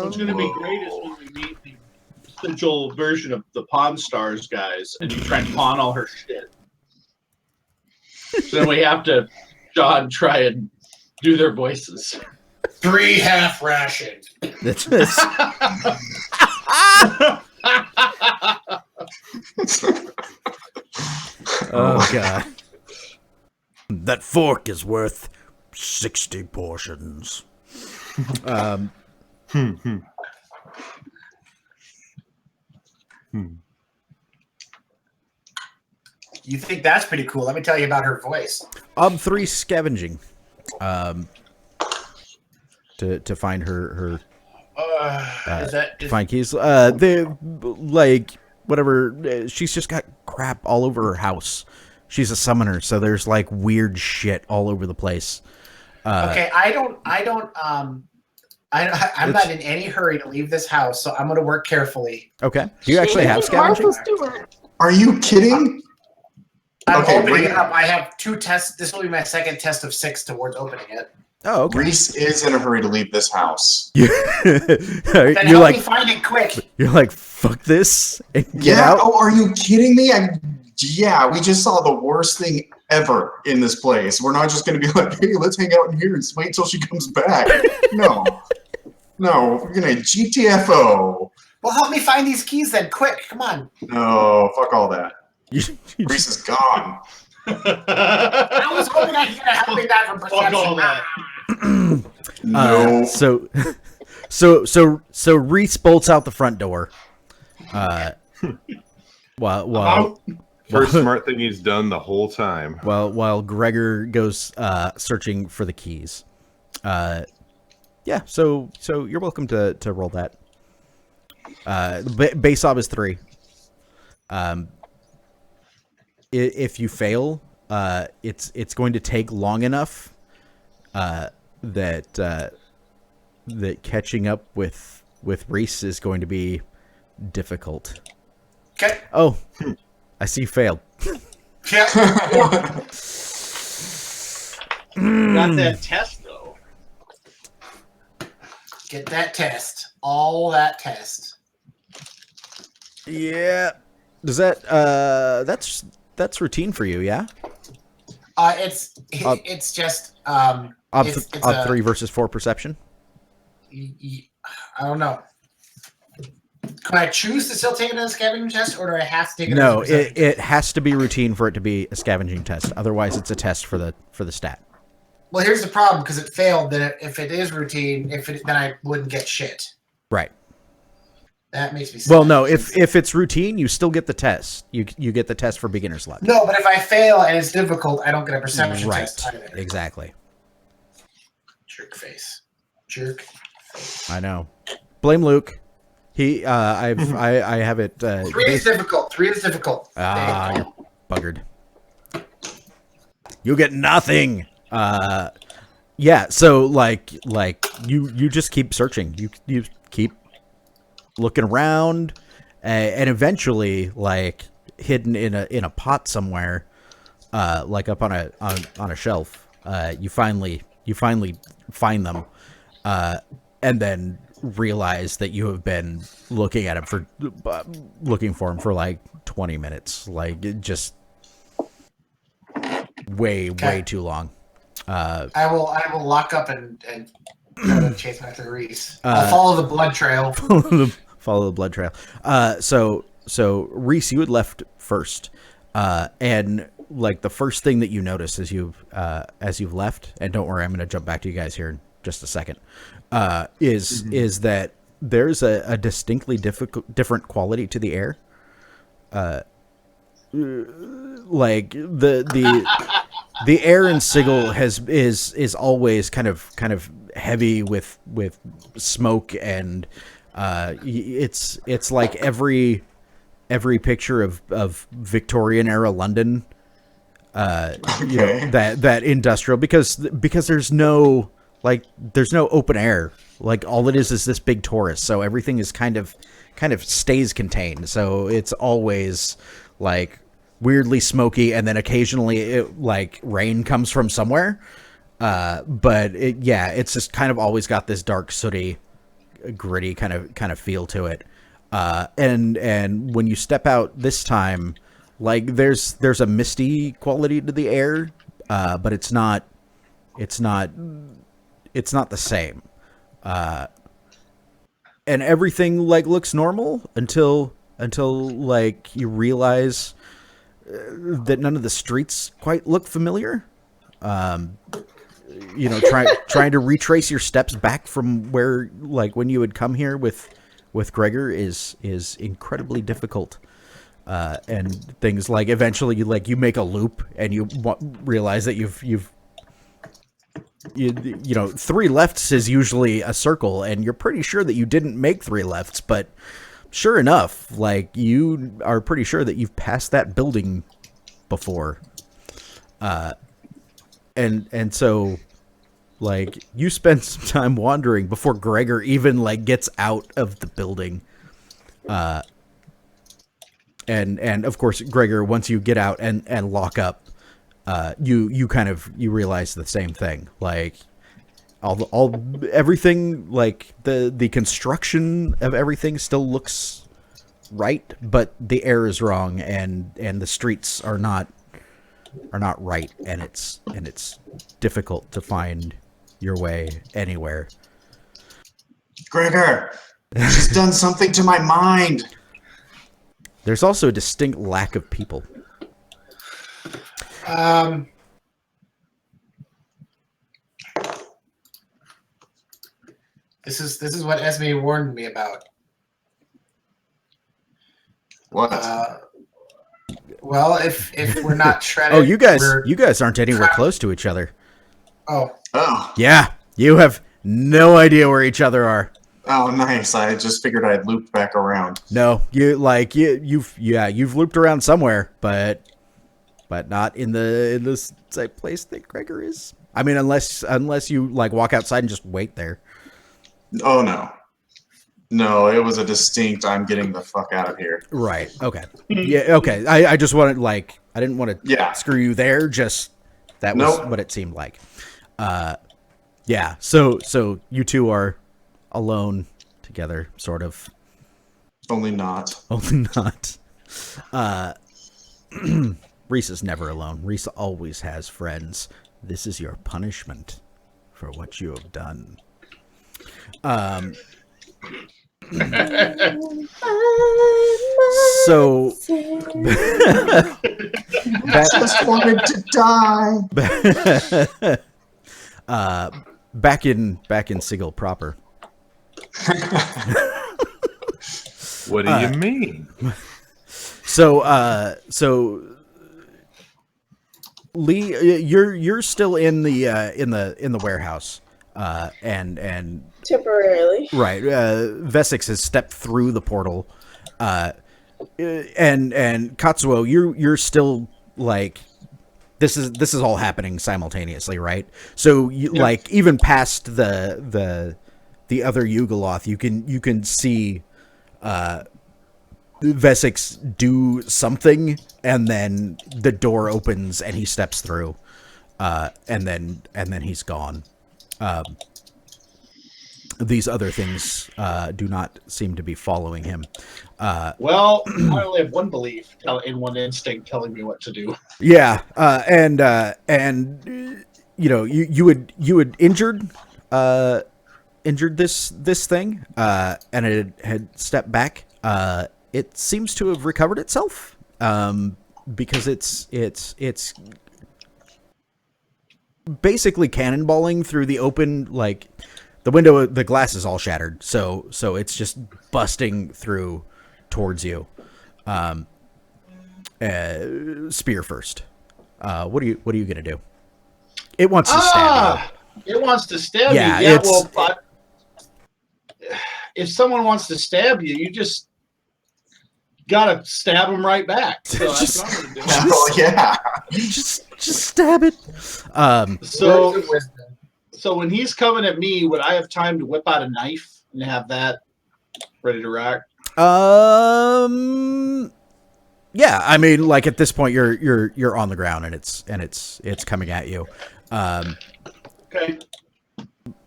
What's going to be great is when we meet the Sigil version of the Pawn Stars guys, and you try and pawn all her shit. So then we have to, John, try and do their voices. 3 half rations. That's oh god. That fork is worth 60 portions. You think that's pretty cool? Let me tell you about her voice. 3 scavenging. To find her find keys. They like whatever. She's just got crap all over her house. She's a summoner, so there's like weird shit all over the place. Okay, I'm not in any hurry to leave this house, so I'm going to work carefully. Okay. Do you actually have scavenging? Are you kidding? I'm Okay, opening it up. I have 2 tests. This will be my second test of 6 towards opening it. Oh, okay. Riess is in a hurry to leave this house. Then you're help like, me find it quick. you're like, fuck this and get Yeah. out. Oh, are you kidding me? Yeah, we just saw the worst thing ever in this place. We're not just going to be like, hey, let's hang out in here and wait till she comes back. No, we're going to GTFO. Well, help me find these keys then, quick. Come on. No, fuck all that. You Riess is gone. I was hoping I could help me that from Fuck all perception. that. No. So Riess bolts out the front door. While First smart thing he's done the whole time. while Gregor goes searching for the keys. Yeah, so you're welcome to roll that. Base ob is 3. If you fail, it's going to take long enough that catching up with Riess is going to be difficult. Okay. Oh, I see you failed. Yeah. Got that test, though. Get that test. All that test. Yeah. Does that that's routine for you, yeah? It's just it's 3 versus 4 perception. I don't know. Can I choose to still take it as a scavenging test, or do I have to take it? No, as a perception? it has to be routine for it to be a scavenging test. Otherwise, it's a test for the stat. Well, here's the problem, because it failed. Then if it is routine, then I wouldn't get shit. Right. That makes me sad. Well, no, if it's routine, you still get the test. You get the test for beginner's luck. No, but if I fail and it's difficult, I don't get a perception test either. Exactly. Jerk face. Jerk. I know. Blame Luke. He I have it 3 is difficult. 3 is difficult. You're buggered. You get nothing. Yeah, so like you just keep searching. You keep looking around, and eventually, like hidden in a pot somewhere, like up on a shelf, you finally find them, and then realize that you have been looking for them for like 20 minutes, like it just way too long. I will lock up and try to chase after Riess. I'll follow the blood trail. Follow the blood trail. So Riess, you had left first, and like the first thing that you notice as you've left, and don't worry, I'm going to jump back to you guys here in just a second, is that there's a distinctly different quality to the air. Like the air in Sigil is always kind of heavy with smoke, and it's like every picture of Victorian era London, you know, that industrial, because there's no open air. Like all it is this big torus, so everything is kind of stays contained. So it's always like weirdly smoky, and then occasionally like rain comes from somewhere. But it's just kind of always got this dark, sooty, gritty kind of feel to it. And when you step out this time, like there's a misty quality to the air, but it's not the same. And everything like looks normal until like you realize that none of the streets quite look familiar. You know, trying to retrace your steps back from where, like, when you had come here with Gregor is incredibly difficult. And things like eventually you make a loop and you realize that you know 3 lefts is usually a circle, and you're pretty sure that you didn't make 3 lefts, but sure enough, like you are pretty sure that you've passed that building before. And so like you spend some time wandering before Gregor even like gets out of the building. And of course Gregor, once you get out and lock up, you realize the same thing. Like everything, like the construction of everything still looks right, but the air is wrong, and the streets are not right, and it's difficult to find your way anywhere. Gregor, she's done something to my mind. There's also a distinct lack of people. This is what Esme warned me about. What? Well, if we're not shredded. Oh, you guys aren't anywhere close to each other. Oh. Yeah, you have no idea where each other are. Oh, nice. I just figured I'd loop back around. No, you've looped around somewhere, but not in the same place that Gregor is. I mean, unless you like walk outside and just wait there. Oh no, it was a distinct I'm getting the fuck out of here. Right. Okay. Yeah. Okay. I just wanted, like, I didn't want to screw you there. Just that was what it seemed like. Yeah. So you two are alone together, sort of. Only not. Only not. Riess is never alone. Riess always has friends. This is your punishment for what you have done. So I just wanted to die. Back in Sigil proper. What do you mean? So Lee, you're still in the warehouse, and Temporarily. right. Vessix has stepped through the portal, and Katsuo, you're still like this is all happening simultaneously, right? So like even past the other Yugoloth, you can see Vessix do something, and then the door opens and he steps through, and then he's gone. These other things do not seem to be following him. Well, I only have one belief in one instinct telling me what to do. Yeah, and you had injured this thing, and it had stepped back. It seems to have recovered itself, because it's basically cannonballing through the open, like the window. The glass is all shattered, so it's just busting through towards you. Spear first. What are you gonna do? It wants to stab you. It wants to stab Yeah, me. Yeah, well, but if someone wants to stab you, you just gotta stab them right back. So that's what I'm gonna do. Oh yeah. Just stab it. So when he's coming at me, would I have time to whip out a knife and have that ready to rock? Yeah, I mean, like at this point, you're on the ground and it's coming at you. Okay.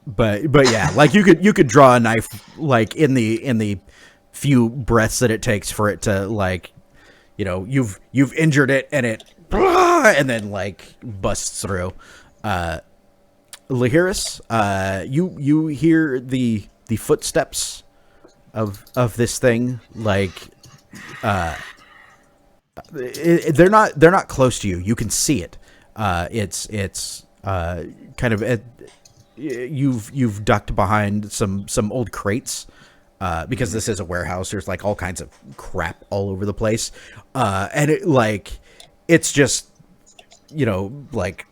But yeah, like you could draw a knife like in the few breaths that it takes for it to, like, you've injured it and then like busts through. Lihiris, you hear the footsteps of this thing, like they're not close to you. You can see it. It's kind of you've ducked behind some old crates, because this is a warehouse. There's like all kinds of crap all over the place, and it's just like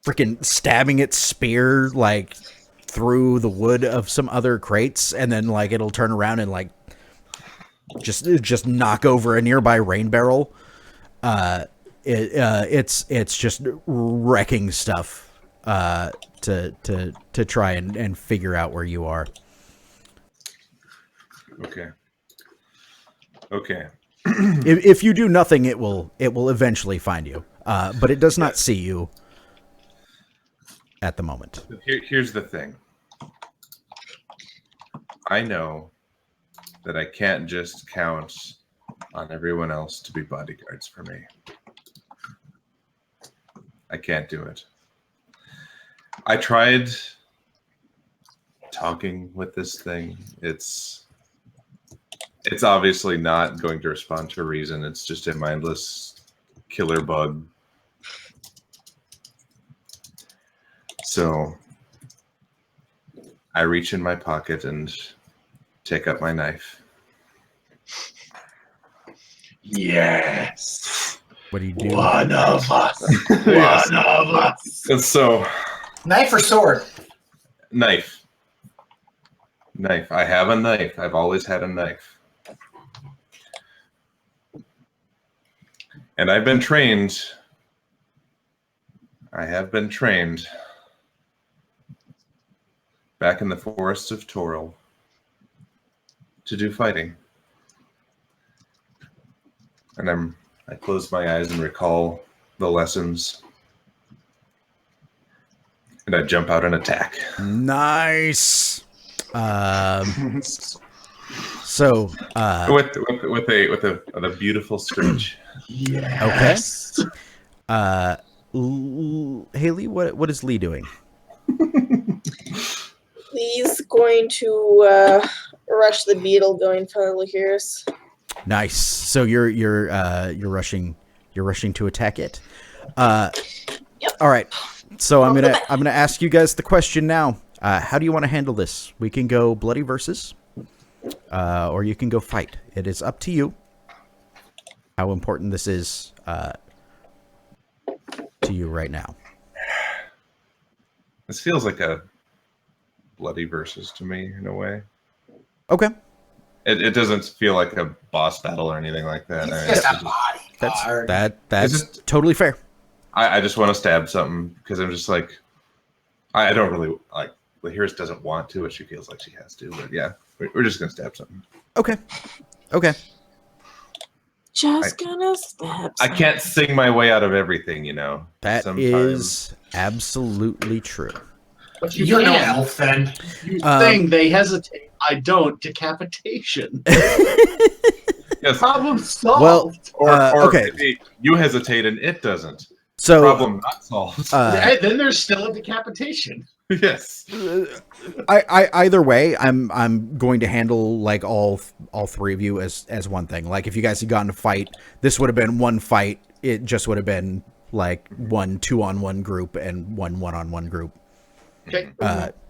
freaking stabbing its spear like through the wood of some other crates, and then like it'll turn around and like just knock over a nearby rain barrel. It's just wrecking stuff to try and figure out where you are. Okay. If you do nothing, it will eventually find you, but it does not see you at the moment. Here's the thing. I know that I can't just count on everyone else to be bodyguards for me. I can't do it. I tried talking with this thing. It's obviously not going to respond to reason. It's just a mindless killer bug. So I reach in my pocket and take up my knife. Yes. What do you do? One of us. Yes. One of us. And so, Knife or sword? knife. I have a knife. I've always had a knife. And I've been trained. I have been trained back in the forests of Toril to do fighting. And I close my eyes and recall the lessons. And I jump out and attack. Nice. So with a beautiful screech. Yes. okay. Haley, what is Lee doing? He's going to rush the beetle going for Lihiris. Nice. So you're rushing to attack it. Yep. All right. So I'm gonna ask you guys the question now. How do you want to handle this? We can go bloody versus. or you can go fight. It is up to you how important this is to you right now. This feels like a bloody versus to me in a way. Okay. It doesn't feel like a boss battle or anything like that. It's just a body part. That's totally fair. I just want to stab something because I'm just like, I don't really like. Lihiris doesn't want to, but she feels like she has to. But yeah, we're just gonna stab something. Okay. Just gonna stab. I can't sing my way out of everything, you know. That is absolutely true. But You're no elf, then. You sing, they hesitate. I don't. Decapitation. Yes. Problem solved. Well, Or okay. maybe you hesitate and it doesn't. So Problem not solved. Then there's still a decapitation. Yes. I either way, I'm going to handle like all three of you as one thing. Like if you guys had gotten a fight, this would have been one fight. It just would have been like 1 2-on-1 group and 1 1-on-1 group. Okay.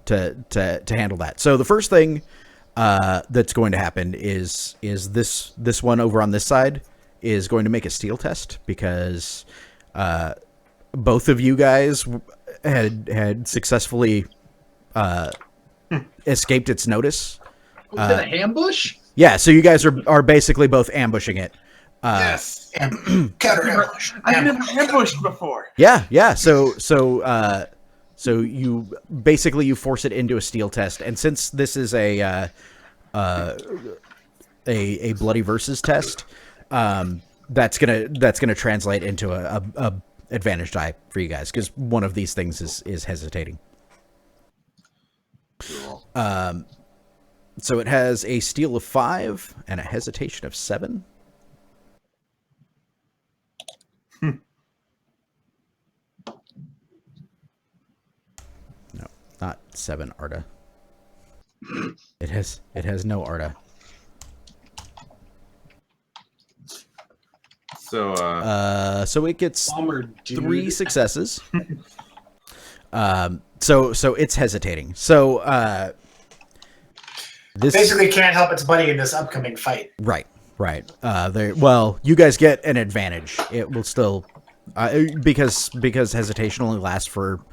To handle that. So the first thing that's going to happen is this one over on this side is going to make a steel test because both of you guys had successfully escaped its notice. Was it an ambush? Yeah, so you guys are basically both ambushing it. Yes. Counter ambush. I've never ambushed before. Yeah. So you basically you force it into a steel test, and since this is a bloody versus test, that's gonna translate into a advantage die for you guys because one of these things is hesitating. So it has a steel of 5 and a hesitation of 7. No, not 7 Arda. It has no Arda. So it gets Bummer, dude. 3 successes. So it's hesitating. So this Basically can't help its buddy in this upcoming fight. right. Well, you guys get an advantage. It will still because hesitation only lasts for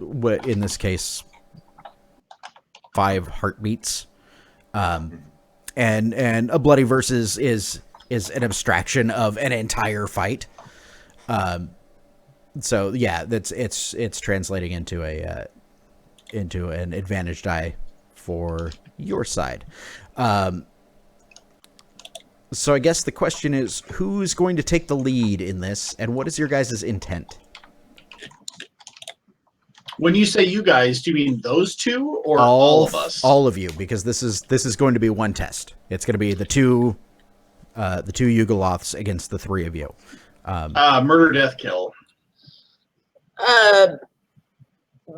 what in this case 5 heartbeats. And a bloody versus is an abstraction of an entire fight. So yeah, it's translating into an advantage die for your side. So I guess the question is, who's going to take the lead in this, and what is your guys' intent? When you say you guys, do you mean those two or all of us? All of you, because this is going to be one test. It's going to be the two Yugoloths against the 3 of you. Murder, death, kill.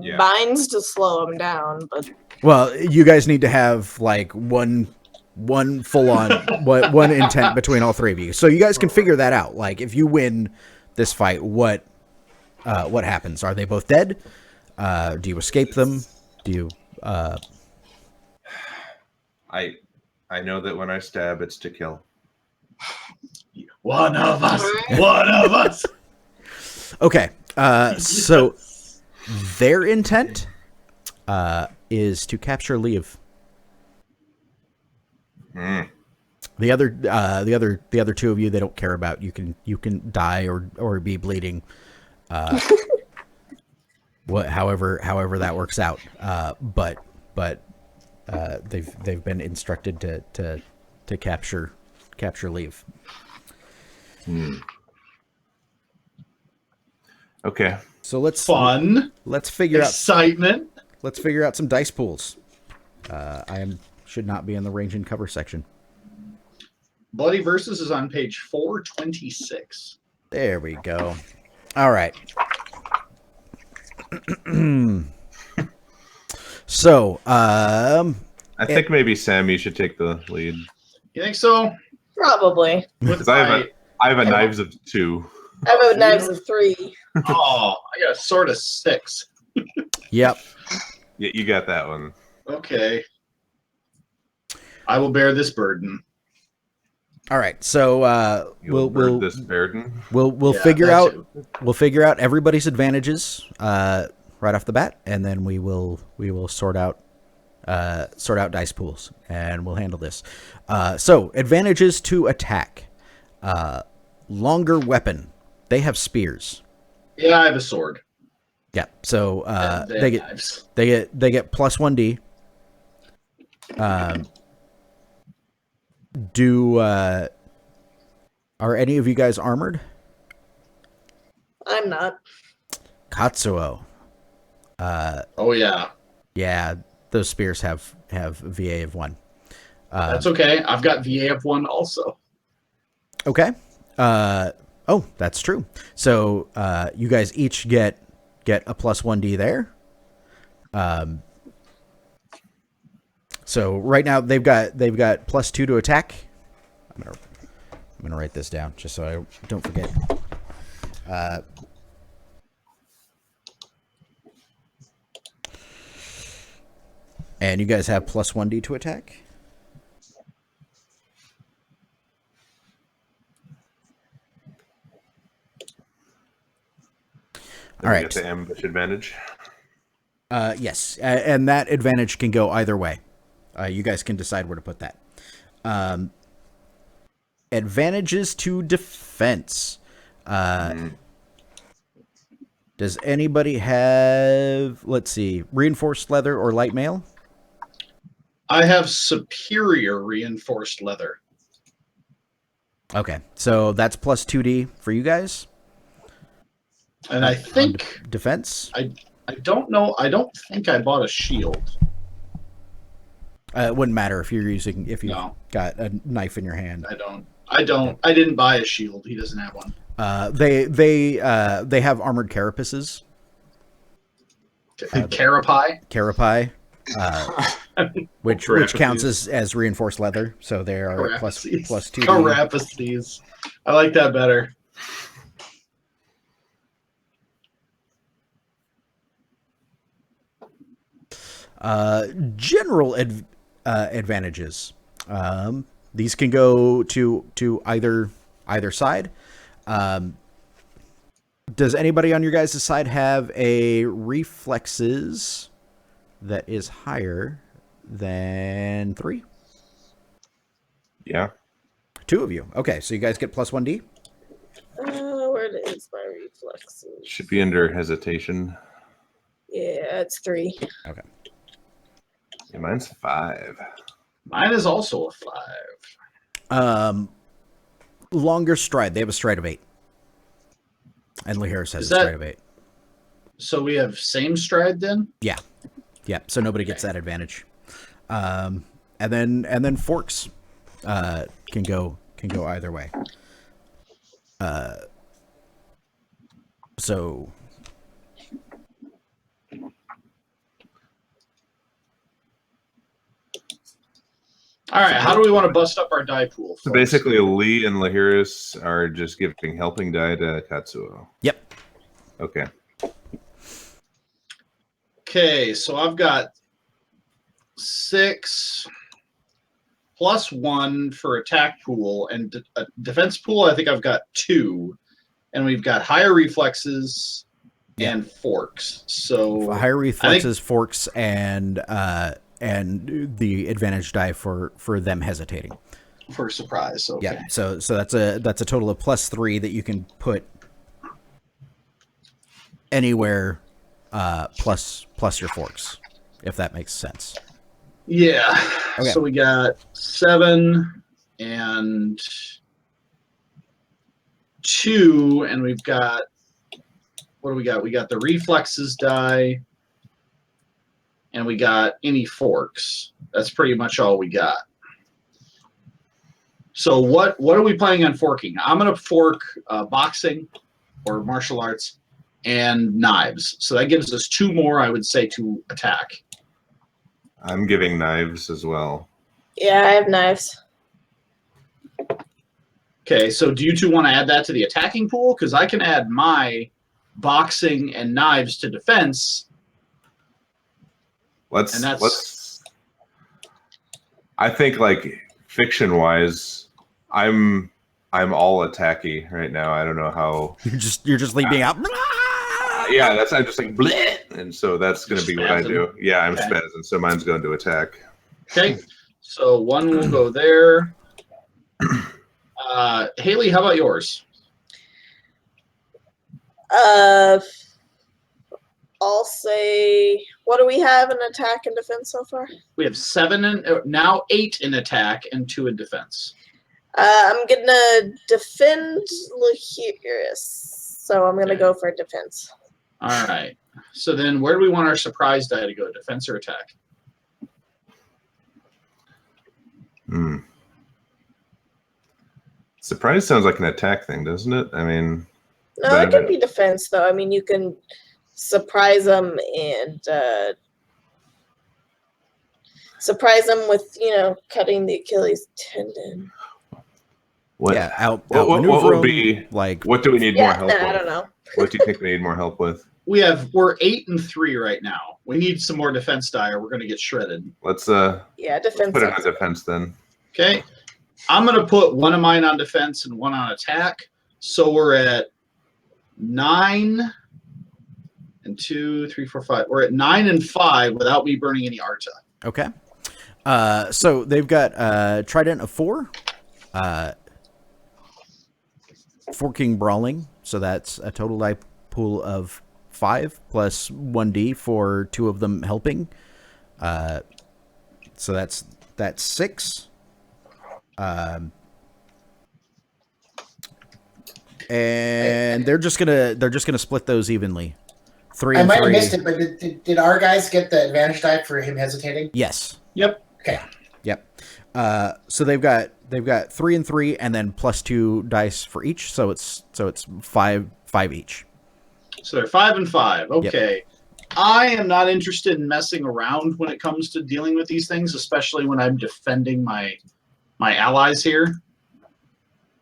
Yeah. Binds to slow him down, but Well, you guys need to have like one full on one intent between all 3 of you, so you guys can figure that out. Like if you win this fight, what happens? Are they both dead? Do you escape them? Do you? I know that when I stab, it's to kill. One of us. One of us. Okay. So their intent is to capture Lieve. The other 2 of you they don't care about. You can die or be bleeding. However that works out. But they've been instructed to capture Lieve. Okay. So let's figure Excitement. Let's figure out some dice pools. Should not be in the range and cover section. Bloody Versus is on page 426. There we go. All right. So, I think maybe Sam, you should take the lead. You think so? probably. Because I have a knives of 2. I have a knives of 3. Oh, I got a sword of 6. Yep. Yeah, you got that one. Okay. I will bear this burden. All right, so we'll this burden. We'll Yeah, figure that out too. everybody's advantages right off the bat, and then we will sort out dice pools, and we'll handle this. So advantages to attack: longer weapon. They have spears. Yeah, I have a sword. Yeah, so And they get knives. they get plus 1d. Are any of you guys armored? I'm not. Katsuo. Oh yeah, Yeah, those spears have VA of 1. that's okay. I've got VA of 1 also. Okay. Oh, that's true. So you guys each get a plus 1d there. So right now they've got plus 2 to attack. I'm gonna write this down just so I don't forget. And you guys have plus 1d to attack. All right. Get the ambush advantage. Yes, and that advantage can go either way. You guys can decide where to put that. Advantages to defense. Does anybody have, let's see, reinforced leather or light mail? I have superior reinforced leather. Okay, so that's plus 2d for you guys. And I think defense. I don't know. I don't think I bought a shield. It wouldn't matter if you're using if you No. got a knife in your hand. I didn't buy a shield. He doesn't have one. They have armored carapaces. Carapai. Which counts as reinforced leather, so they are plus 2. Carapaces. I like that better. General advantages. These can go to either side. Does anybody on your guys' side have a reflexes that is higher than 3? Yeah. 2 of you. Okay, so you guys get plus 1d. Where is my reflexes? Should be under hesitation. Yeah, it's 3. Okay. Yeah, mine's 5. Mine is also a 5. Longer stride. They have a stride of 8. And Lihiris has a stride of 8. So we have same stride then? Yeah. Yeah. So nobody gets that advantage. And then forks can go either way. So All right, how do we want to bust up our die pool? So basically, Lee and Lihiris are just giving helping die to Katsuo. Yep. Okay. Okay, so I've got 6 plus 1 for attack pool, and defense pool, I think I've got 2. And we've got higher reflexes and forks. So higher reflexes, forks, and the advantage die for them hesitating. For surprise. Okay. Yeah. So that's a total of plus 3 that you can put anywhere plus your forks, if that makes sense. Yeah. Okay. So we got 7 and 2, and we've got, what do we got? We got the reflexes die, and we got any forks. That's pretty much all we got. So what are we planning on forking? I'm going to fork boxing or martial arts and knives. So that gives us 2 more, I would say, to attack. I'm giving knives as well. Yeah, I have knives. Okay, so do you 2 want to add that to the attacking pool? Because I can add my boxing and knives to defense. Let's I think like fiction-wise, I'm all attacky right now. I don't know how. You're just leaping out. Yeah, I'm just like bleh, and so that's going to be what I do. Yeah, I'm Okay. spazzing, so mine's going to attack. Okay, so one will go there. Haley, how about yours? I'll say, what do we have in attack and defense so far? We have 7 and now 8 in attack and 2 in defense. I'm gonna defend Lihiris, so I'm gonna go for defense. All right. So then, where do we want our surprise die to go? Defense or attack? Surprise sounds like an attack thing, doesn't it? I mean, No, it could be defense though. I mean, you can surprise them and surprise them with, cutting the Achilles tendon. what? Yeah, What would be like? What do we need more help with? I don't know. What do you think we need more help with? We're 8 and 3 right now. We need some more defense die, or we're going to get shredded. Let's Defense. put it on defense then. Okay, I'm going to put one of mine on defense and one on attack. So we're at 9 and 2, 3, 4, 5. We're at 9 and 5 without me burning any Arta. Okay. So they've got Trident of 4, Forking Brawling. So that's a total die pool of 5 plus 1d for 2 of them helping. So that's 6. And they're just gonna split those evenly. 3 I and might have 3. missed it, but did our guys get the advantage die for him hesitating? Yes. Yep. Okay. Yep. So they've got 3 and 3, and then plus 2 dice for each. So it's 5 each. So they're 5 and 5. Okay. Yep. I am not interested in messing around when it comes to dealing with these things, especially when I'm defending my allies here.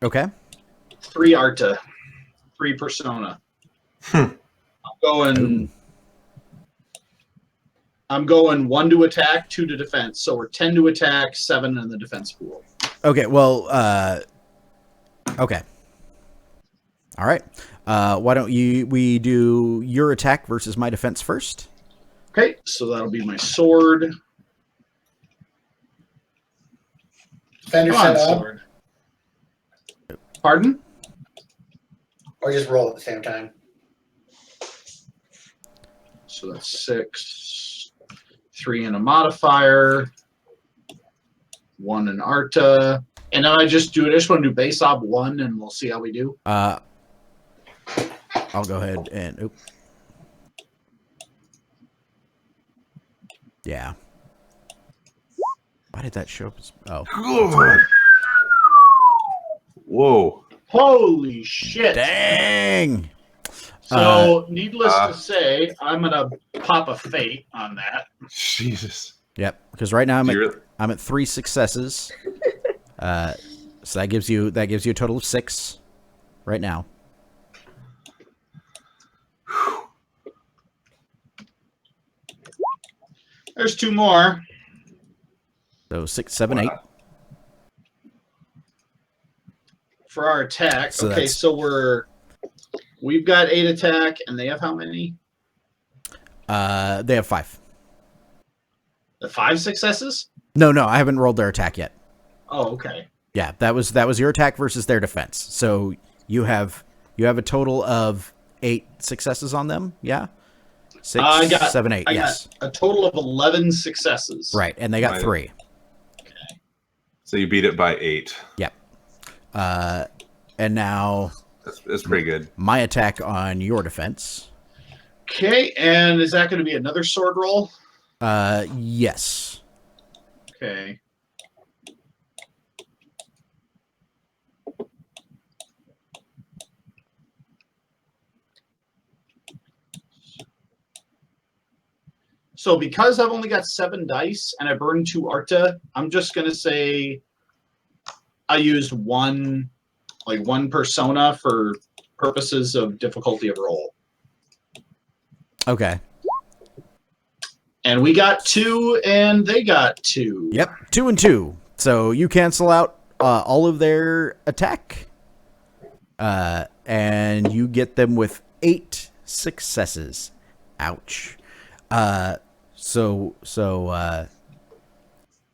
Okay. 3 Arta, 3 Persona. I'm going 1 to attack, 2 to defense. So we're 10 to attack, 7 in the defense pool. Okay. Well. Okay. All right. Why don't we do your attack versus my defense first? Okay, so that'll be my sword. Defender set up, Sword. Pardon? or just roll at the same time. So that's 6. 3 in a modifier. 1 in Arta. And then I just want to do base op 1 and we'll see how we do. I'll go ahead and yeah. Why did that show up as Whoa. Holy shit. Dang. So needless to say, I'm gonna pop a fate on that. Jesus. Yep, because right now I'm at 3 successes. So that gives you a total of 6 right now. There's 2 more. So 6, 7, 8. For our attack. So okay, so we've got 8 attack, and they have how many? They have 5. The 5 successes? No, I haven't rolled their attack yet. Oh, okay. Yeah, that was your attack versus their defense. So you have a total of 8 successes on them. Yeah, 6, 7, 8. Yes, got a total of 11 successes. Right, and they got 3. Okay. So you beat it by 8. Yep. And now that's pretty good. My attack on your defense. Okay, and is that going to be another sword roll? Yes. Okay. So because I've only got 7 dice and I burned 2 Arta, I'm just going to say I used one persona for purposes of difficulty of roll. Okay. And we got 2, and they got 2. Yep, 2 and 2. So you cancel out all of their attack, and you get them with 8 successes. Ouch. So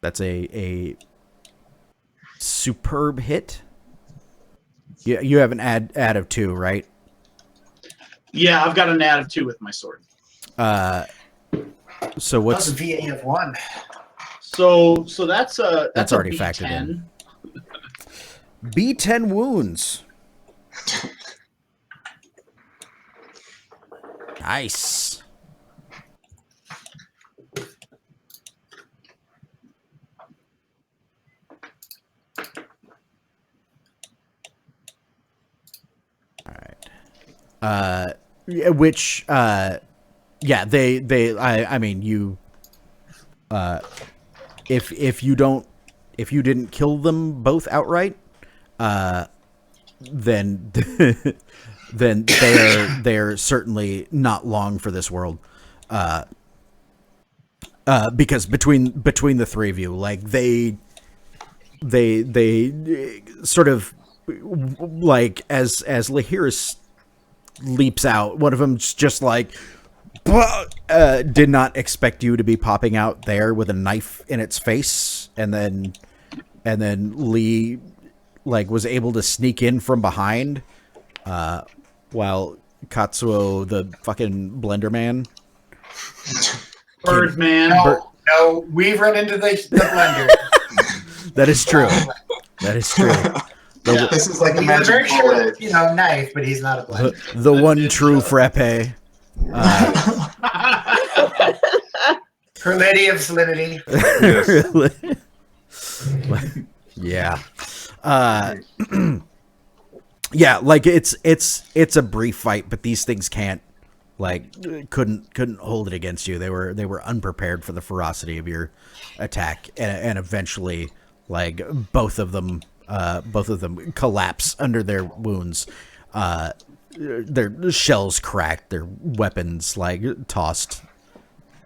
that's a superb hit. You have an add of 2, right? Yeah, I've got an add of 2 with my sword. So what's That's a VA of 1? So that's already B10. factored in. B10 wounds. Nice. All right. Which yeah, I mean, you if you didn't kill them both outright, then then they're certainly not long for this world. Because between the three of you, like they sort of, like as Lihiris leaps out, one of them's just like, did not expect you to be popping out there with a knife in its face, and then Lee like was able to sneak in from behind, while Katsuo, the fucking blender man, Birdman. No, we've run into the blender. That is true. That is true. Yeah. This is like a He's a very magic sure, bullet. knife, but he's not a blender. The one true frappe. Her Lady of Salinity. Yeah. Yeah, like it's a brief fight, but these things couldn't hold it against you. They were unprepared for the ferocity of your attack, and eventually, like both of them collapse under their wounds. Their shells cracked, their weapons like tossed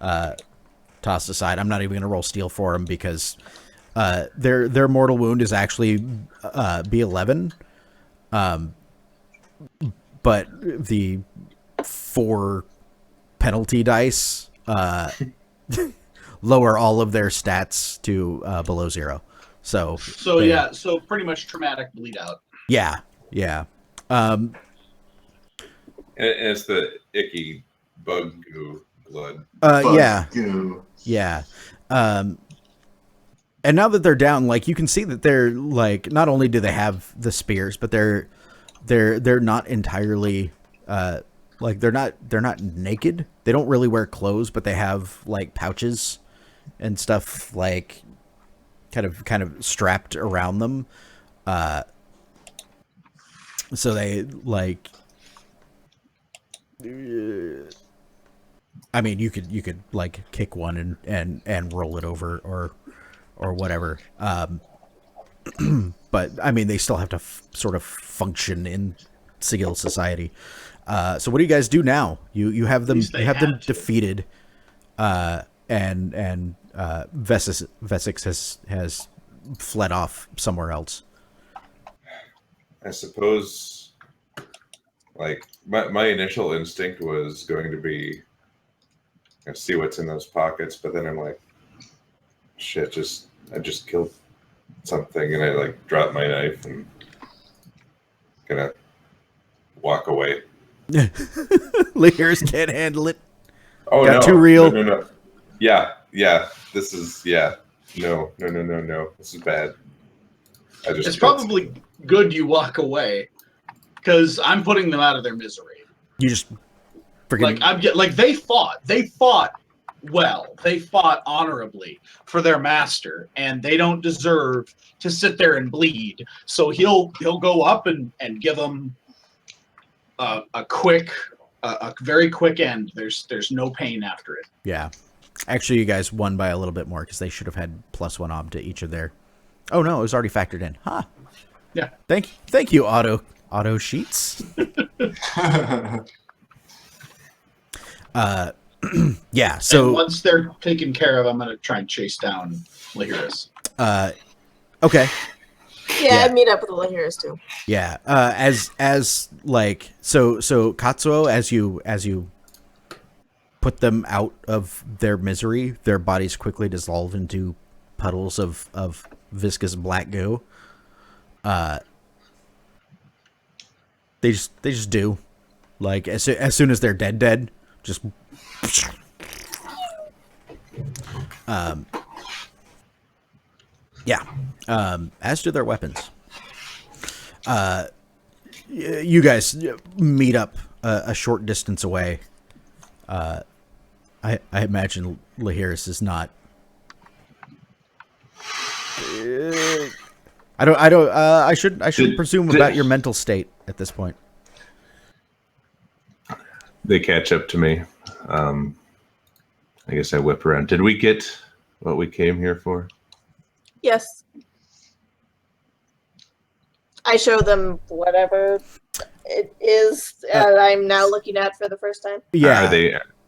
aside. I'm not even gonna roll steel for them because their mortal wound is actually B11, but the 4 penalty dice lower all of their stats to below 0. So pretty much traumatic bleed out. Yeah. And it's the icky bug goo blood. Yeah. Goo. Yeah. And now that they're down, like you can see that they're like, not only do they have the spears, but they're not entirely like they're not naked. They don't really wear clothes, but they have like pouches and stuff like kind of strapped around them. So they like, I mean, you could like kick one and roll it over or whatever. But I mean, they still have to sort of function in Sigil society. So what do you guys do now? You have them defeated, and Vessix has fled off somewhere else. I suppose, like my initial instinct was going to be see what's in those pockets, but then I'm like, shit, I just killed something, and I like dropped my knife and gonna walk away. Lihiris can't handle it. Oh, Got no. too real. No. Yeah. This is No. This is bad. It's probably good you walk away, because I'm putting them out of their misery. You just freaking They fought well. They fought honorably for their master, and they don't deserve to sit there and bleed. So he'll go up and give them a very quick end. There's no pain after it. Yeah. Actually, you guys won by a little bit more because they should have had +1 ob to each of their. Oh no, it was already factored in. Huh. Yeah. Thank you, auto sheets. Yeah. And So once they're taken care of, I'm going to try and chase down Lihiris. okay. Yeah, Yeah. I'd meet up with the Lihiris too. Yeah. As like so Katsuo, as you put them out of their misery, their bodies quickly dissolve into puddles of viscous black goo. They just do. Like as soon as they're dead, just yeah. As do their weapons. You guys meet up a short distance away. I imagine Lihiris is not. I shouldn't presume about your mental state at this point. They catch up to me. I guess I whip around. Did we get what we came here for? Yes. I show them whatever it is that I'm now looking at for the first time. Yeah.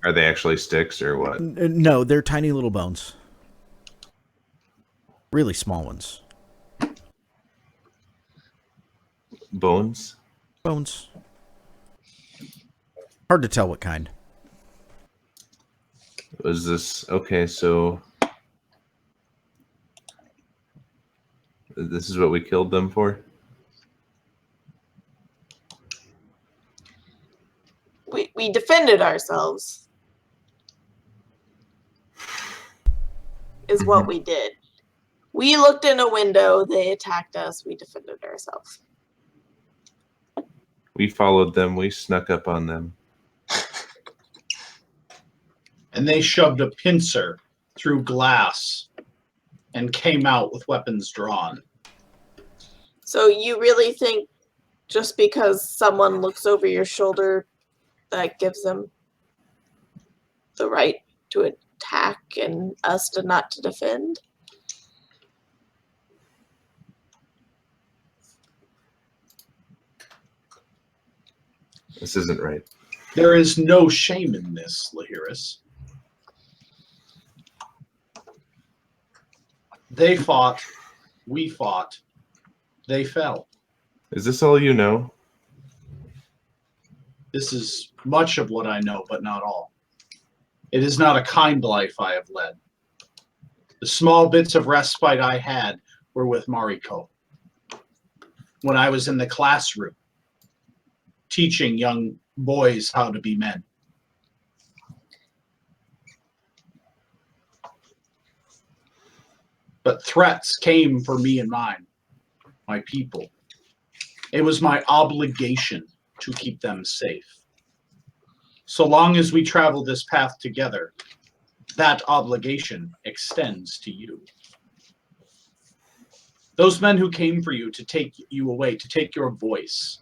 Are they actually sticks or what? No, they're tiny little bones. Really small ones. Bones? Bones. Hard to tell what kind. Was this okay? So this is what we killed them for? We defended ourselves. Is what we did. We looked in a window, they attacked us, we defended ourselves. We followed them. We snuck up on them. And they shoved a pincer through glass and came out with weapons drawn. So you really think just because someone looks over your shoulder that gives them the right to attack and us to not to defend? This isn't right. There is no shame in this, Lihiris. They fought, we fought, they fell. Is this all you know? This is much of what I know, but not all. It is not a kind life I have led. The small bits of respite I had were with Mariko. When I was in the classroom, teaching young boys how to be men. But threats came for me and mine, my people. It was my obligation to keep them safe. So long as we travel this path together, that obligation extends to you. Those men who came for you to take you away, to take your voice,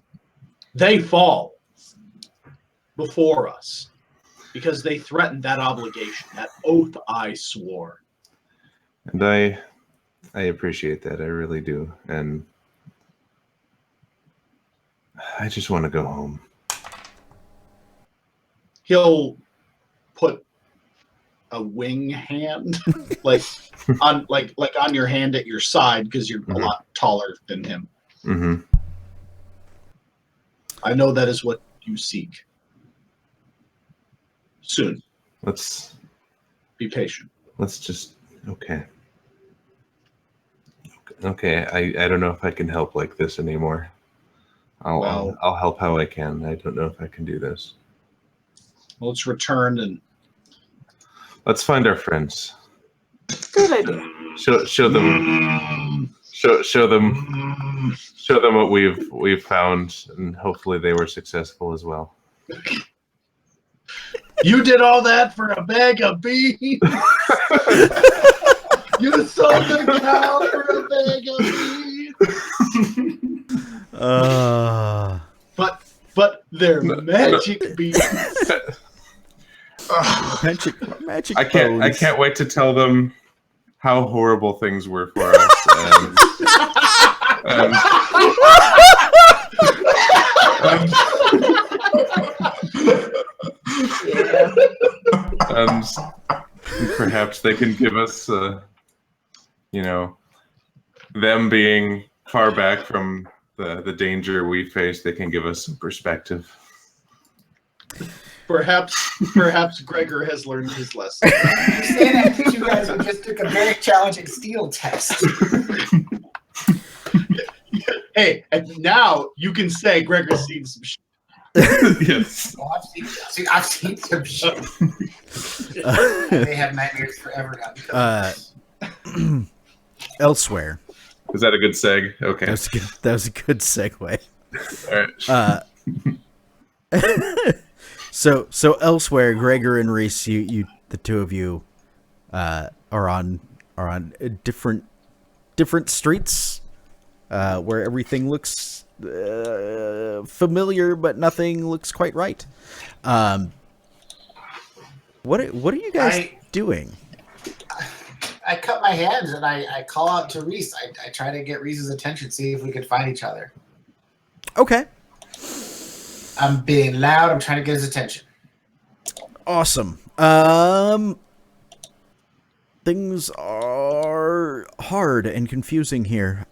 they fall before us because they threatened that obligation, that oath I swore. And I appreciate that. I really do. And I just want to go home. He'll put a wing hand on your hand at your side because you're a lot taller than him. Mm-hmm. I know that is what you seek. Soon. Let's be patient. Let's just okay. Okay, I don't know if I can help like this anymore. I'll help how I can. I don't know if I can do this. Well, let's return and let's find our friends. Good idea. Show them what we've found, and hopefully they were successful as well. You did all that for a bag of beans? You sold the cow for a bag of beans? But they're magic beans. Magic I can't wait to tell them how horrible things were for us. And perhaps they can give us, them being far back from the danger we face, they can give us some perspective. Perhaps Gregor has learned his lesson. You say that to you guys who just took a very challenging steel test. Hey, and now you can say Gregor's seen some shit. Yes. Oh, I've seen some shit. They have nightmares forever now. Elsewhere. Is that a good seg? Okay. That was a good segue. All right. So elsewhere, Gregor and Riess, you the two of you are on different streets where everything looks familiar, but nothing looks quite right. What are you guys doing? I cut my hands and I call out to Riess. I try to get Riess's attention, see if we could find each other. Okay. I'm being loud. I'm trying to get his attention. Awesome. Things are hard and confusing here.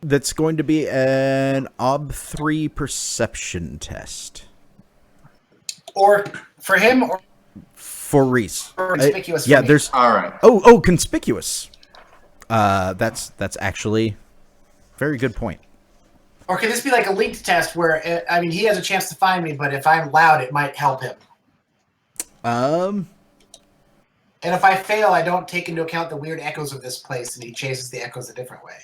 That's going to be an OB3 perception test. Or for him, or For Riess. conspicuous for yeah, me. there's... All right. Oh, conspicuous. That's actually very good point. Or could this be like a linked test where, he has a chance to find me, but if I'm loud, it might help him. And if I fail, I don't take into account the weird echoes of this place, and he chases the echoes a different way.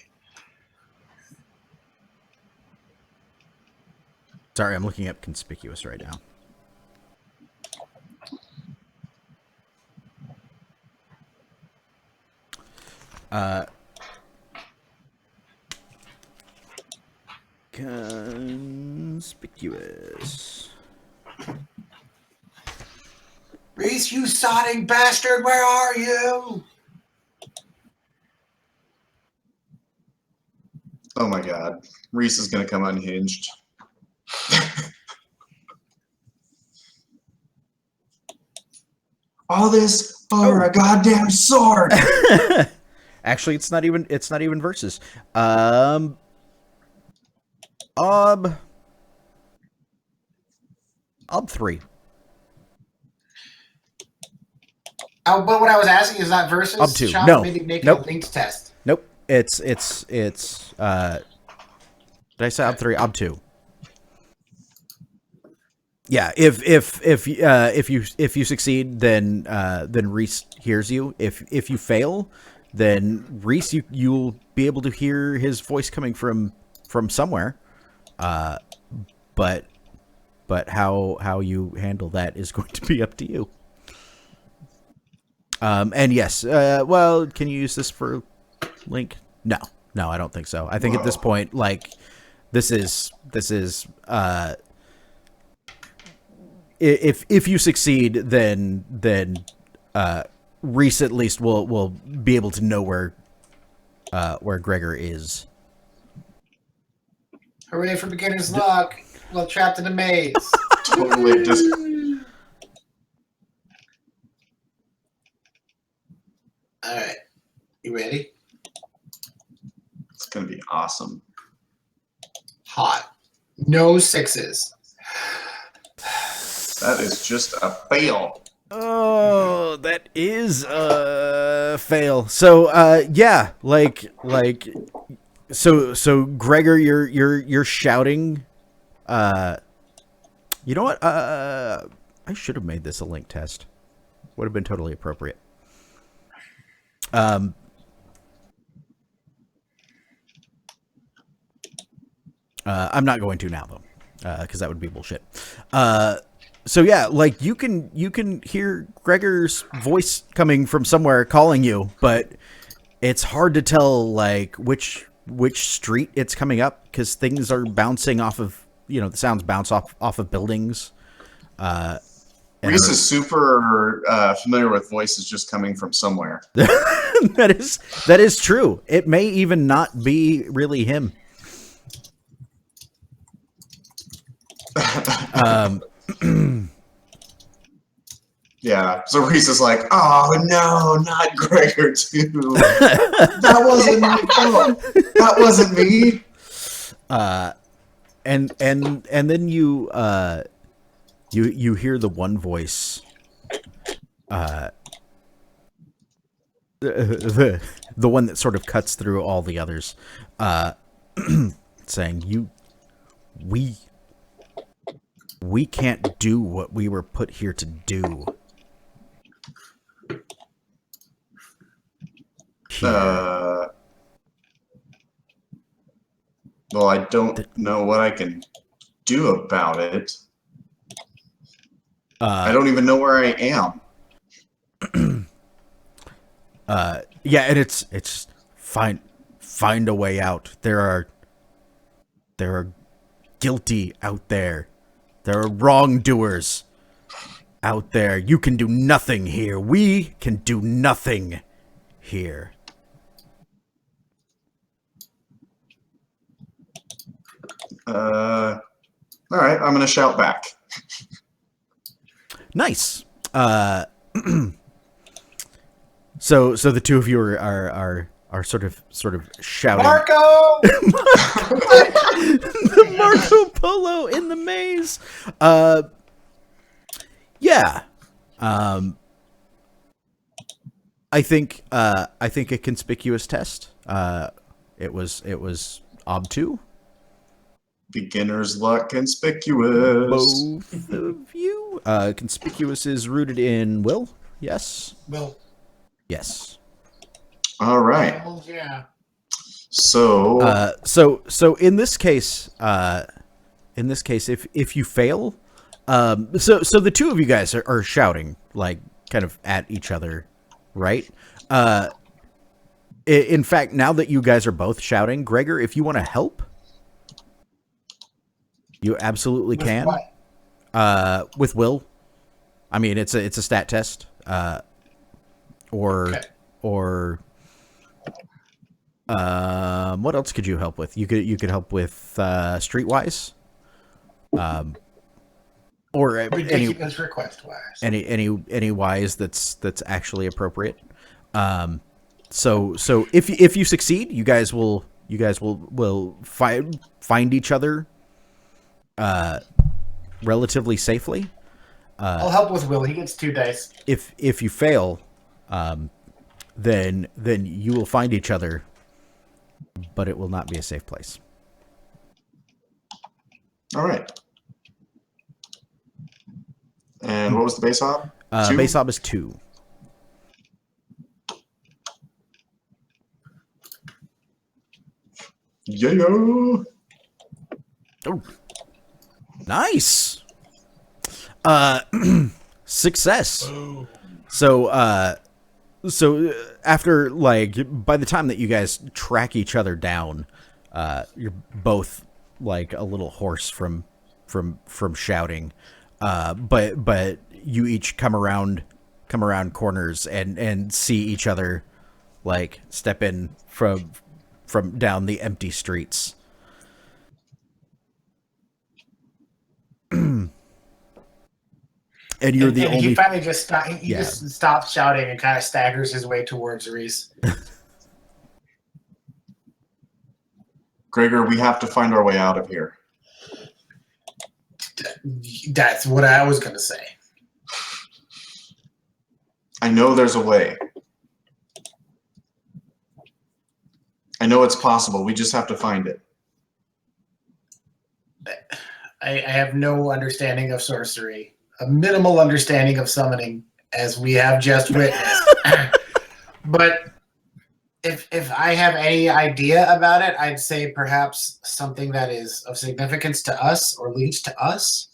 Sorry, I'm looking up conspicuous right now. Conspicuous. Riess, you sodding bastard, where are you? Oh my God. Riess is going to come unhinged. All this over a goddamn sword. Actually, it's not even versus. OB3. But what I was asking is not versus. OB2. Sean, No. maybe make Nope. a linked test. Nope. It's did I say OB3? OB2. Yeah, if you succeed, then Riess hears you. If you fail, then Riess you'll be able to hear his voice coming from somewhere. But how you handle that is going to be up to you. And yes, well, can you use this for link? No, I don't think so. I think at this point, like, this is if you succeed, then Riess at least will be able to know where Gregor is. Hooray for beginner's luck. Well, trapped in a maze. Totally just. All right. You ready? It's going to be awesome. Hot. No sixes. That is just a fail. Oh, that is a fail. So, yeah, so Gregor, you're shouting. You know what? I should have made this a link test. Would have been totally appropriate. I'm not going to now though, because that would be bullshit. So yeah, like you can hear Gregor's voice coming from somewhere calling you, but it's hard to tell like which street it's coming up because things are bouncing off of, the sounds bounce off of buildings. Riess is super familiar with voices just coming from somewhere. that is true. It may even not be really him. Yeah, so Reese is like, oh no, not Gregor too. That wasn't my fault. That wasn't me. And then you hear the one voice, the one that sort of cuts through all the others, saying, we can't do what we were put here to do. Well, I don't know what I can do about it. I don't even know where I am. Yeah, and it's find a way out. There are guilty out there. There are wrongdoers out there. You can do nothing here. We can do nothing here. All right, I'm gonna shout back. Nice. So the two of you are sort of shouting. Marco! The Marco Polo in the maze. Yeah. I think a conspicuous test. It was ob2. Beginner's luck conspicuous. Both of you. Conspicuous is rooted in will. Yes. Well, Yes. All right. well, yeah. So So in this case, if you fail, so the two of you guys are shouting like kind of at each other, right? In fact, now that you guys are both shouting, Gregor, if you want to help, you absolutely With can. what? With will, I mean it's a stat test, or Okay. or what else could you help with? You could help with streetwise, or Ridiculous request wise. any wise that's actually appropriate. So if you succeed, you guys will find each other relatively safely. I'll help with Will. He gets 2 dice. If you fail, then you will find each other, but it will not be a safe place. all right. And what was the base op? Base ob is 2. Yeah. Oh, nice. Success. So after, like, by the time that you guys track each other down, you're both like a little hoarse from shouting, but you each come around corners and see each other like step in from down the empty streets. And you're the only. He finally just stopped. He Yeah. just stops shouting and kind of staggers his way towards Reese. Gregor, we have to find our way out of here. That's what I was gonna say. I know there's a way. I know it's possible. We just have to find it. I have no understanding of sorcery. A minimal understanding of summoning, as we have just witnessed. But if I have any idea about it, I'd say perhaps something that is of significance to us or leads to us.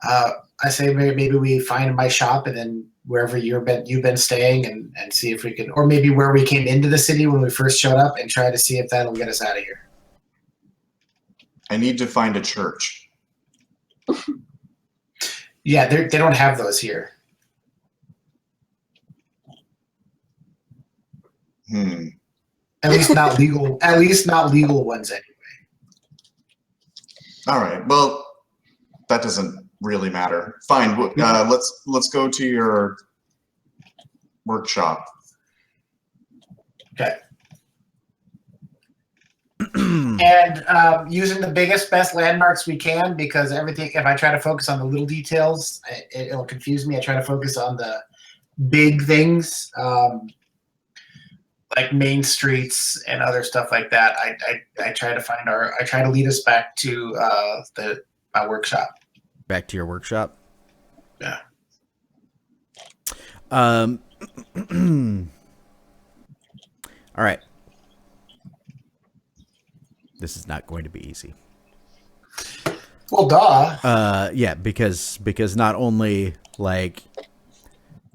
I say maybe we find my shop and then wherever you've been staying and see if we can, or maybe where we came into the city when we first showed up and try to see if that'll get us out of here. I need to find a church. Yeah, they don't have those here. At least not legal. At least not legal ones anyway. All right. Well, that doesn't really matter. Fine. Let's go to your workshop. Okay. And using the biggest, best landmarks we can, because everything, if I try to focus on the little details, it'll confuse me. I try to focus on the big things, like main streets and other stuff like that. I try to lead us back to my workshop. Back to your workshop. Yeah. All right. This is not going to be easy. Well, duh. Yeah, because not only like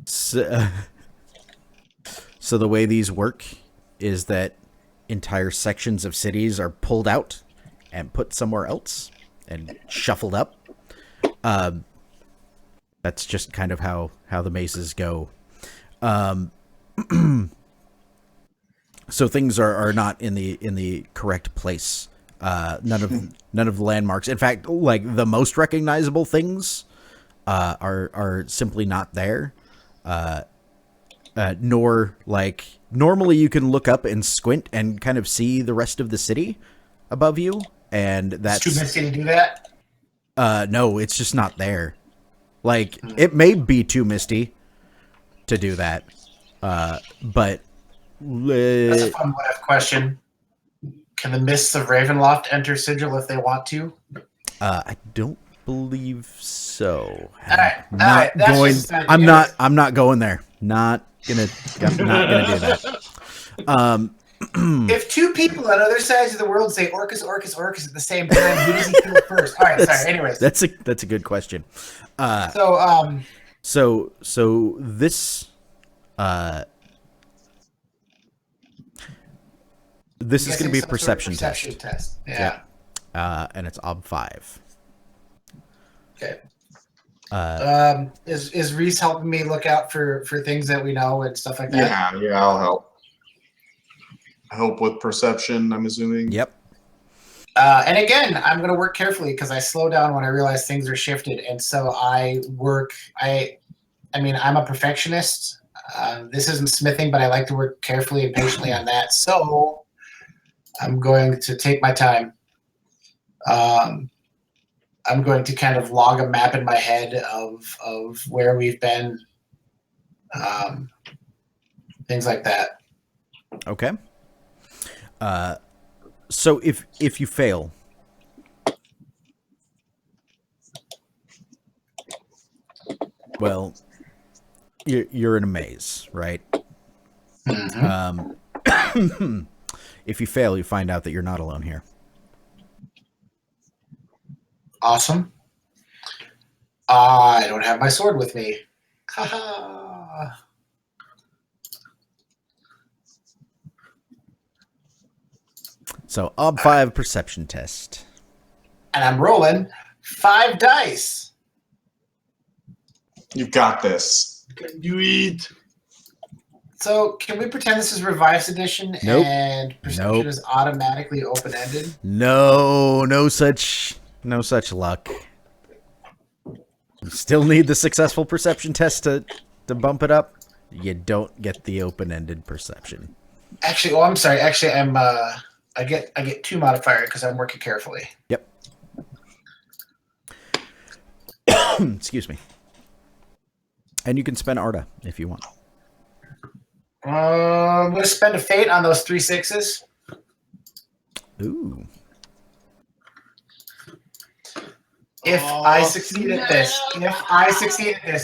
so the way these work is that entire sections of cities are pulled out and put somewhere else and shuffled up. That's just kind of how the mazes go. So things are not in the correct place. None of the landmarks. In fact, like the most recognizable things are simply not there. Nor like normally you can look up and squint and kind of see the rest of the city above you, and that's It's too misty to do that. no, it's just not there. Like it may be too misty to do that, but That's a fun what if question. Can the mists of Ravenloft enter Sigil if they want to? I don't believe so. All right. I'm not going. Just an I'm idea. not going there. I'm not gonna do that. If two people on other sides of the world say Orcus, Orcus, Orcus at the same time, who does he kill first? All right, sorry. Anyways, That's a good question. so So this this is going to be a perception test. Yeah. And it's ob 5. Okay. Is Reese helping me look out for things that we know and stuff like that? Yeah, I'll help. Help with perception, I'm assuming. Yep. And again, I'm going to work carefully because I slow down when I realize things are shifted, and so I work. I mean, I'm a perfectionist. This isn't smithing, but I like to work carefully and patiently on that. So I'm going to take my time. I'm going to kind of log a map in my head of where we've been, things like that. Okay. So if you fail, well, you're in a maze, right? Mm-hmm. If you fail, you find out that you're not alone here. Awesome. I don't have my sword with me. Haha. So ob 5 perception test. And I'm rolling 5 dice. You've got this. Can do it. So can we pretend this is Revised Edition Nope. and perception Nope. is automatically open-ended? No such luck. You still need the successful perception test to bump it up. You don't get the open-ended perception. Actually, I'm sorry. Actually, I get 2 modifier because I'm working carefully. Yep. Excuse me. And you can spend Arda if you want. I'm going to spend a fate on those 3 6s. Ooh. If I succeed at this,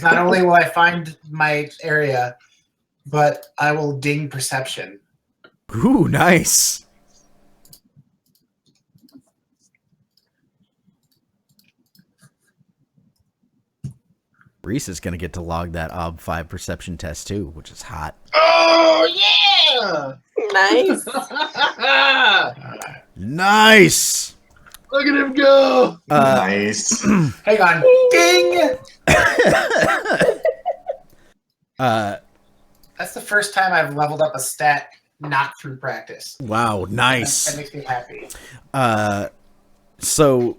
not only will I find my area, but I will ding perception. Ooh, nice. Reese is going to get to log that ob 5 perception test too, which is hot. Oh yeah! Nice. Nice. Look at him go! Nice. Hang on. Ding! That's the first time I've leveled up a stat not through practice. Wow, nice. That makes me happy. So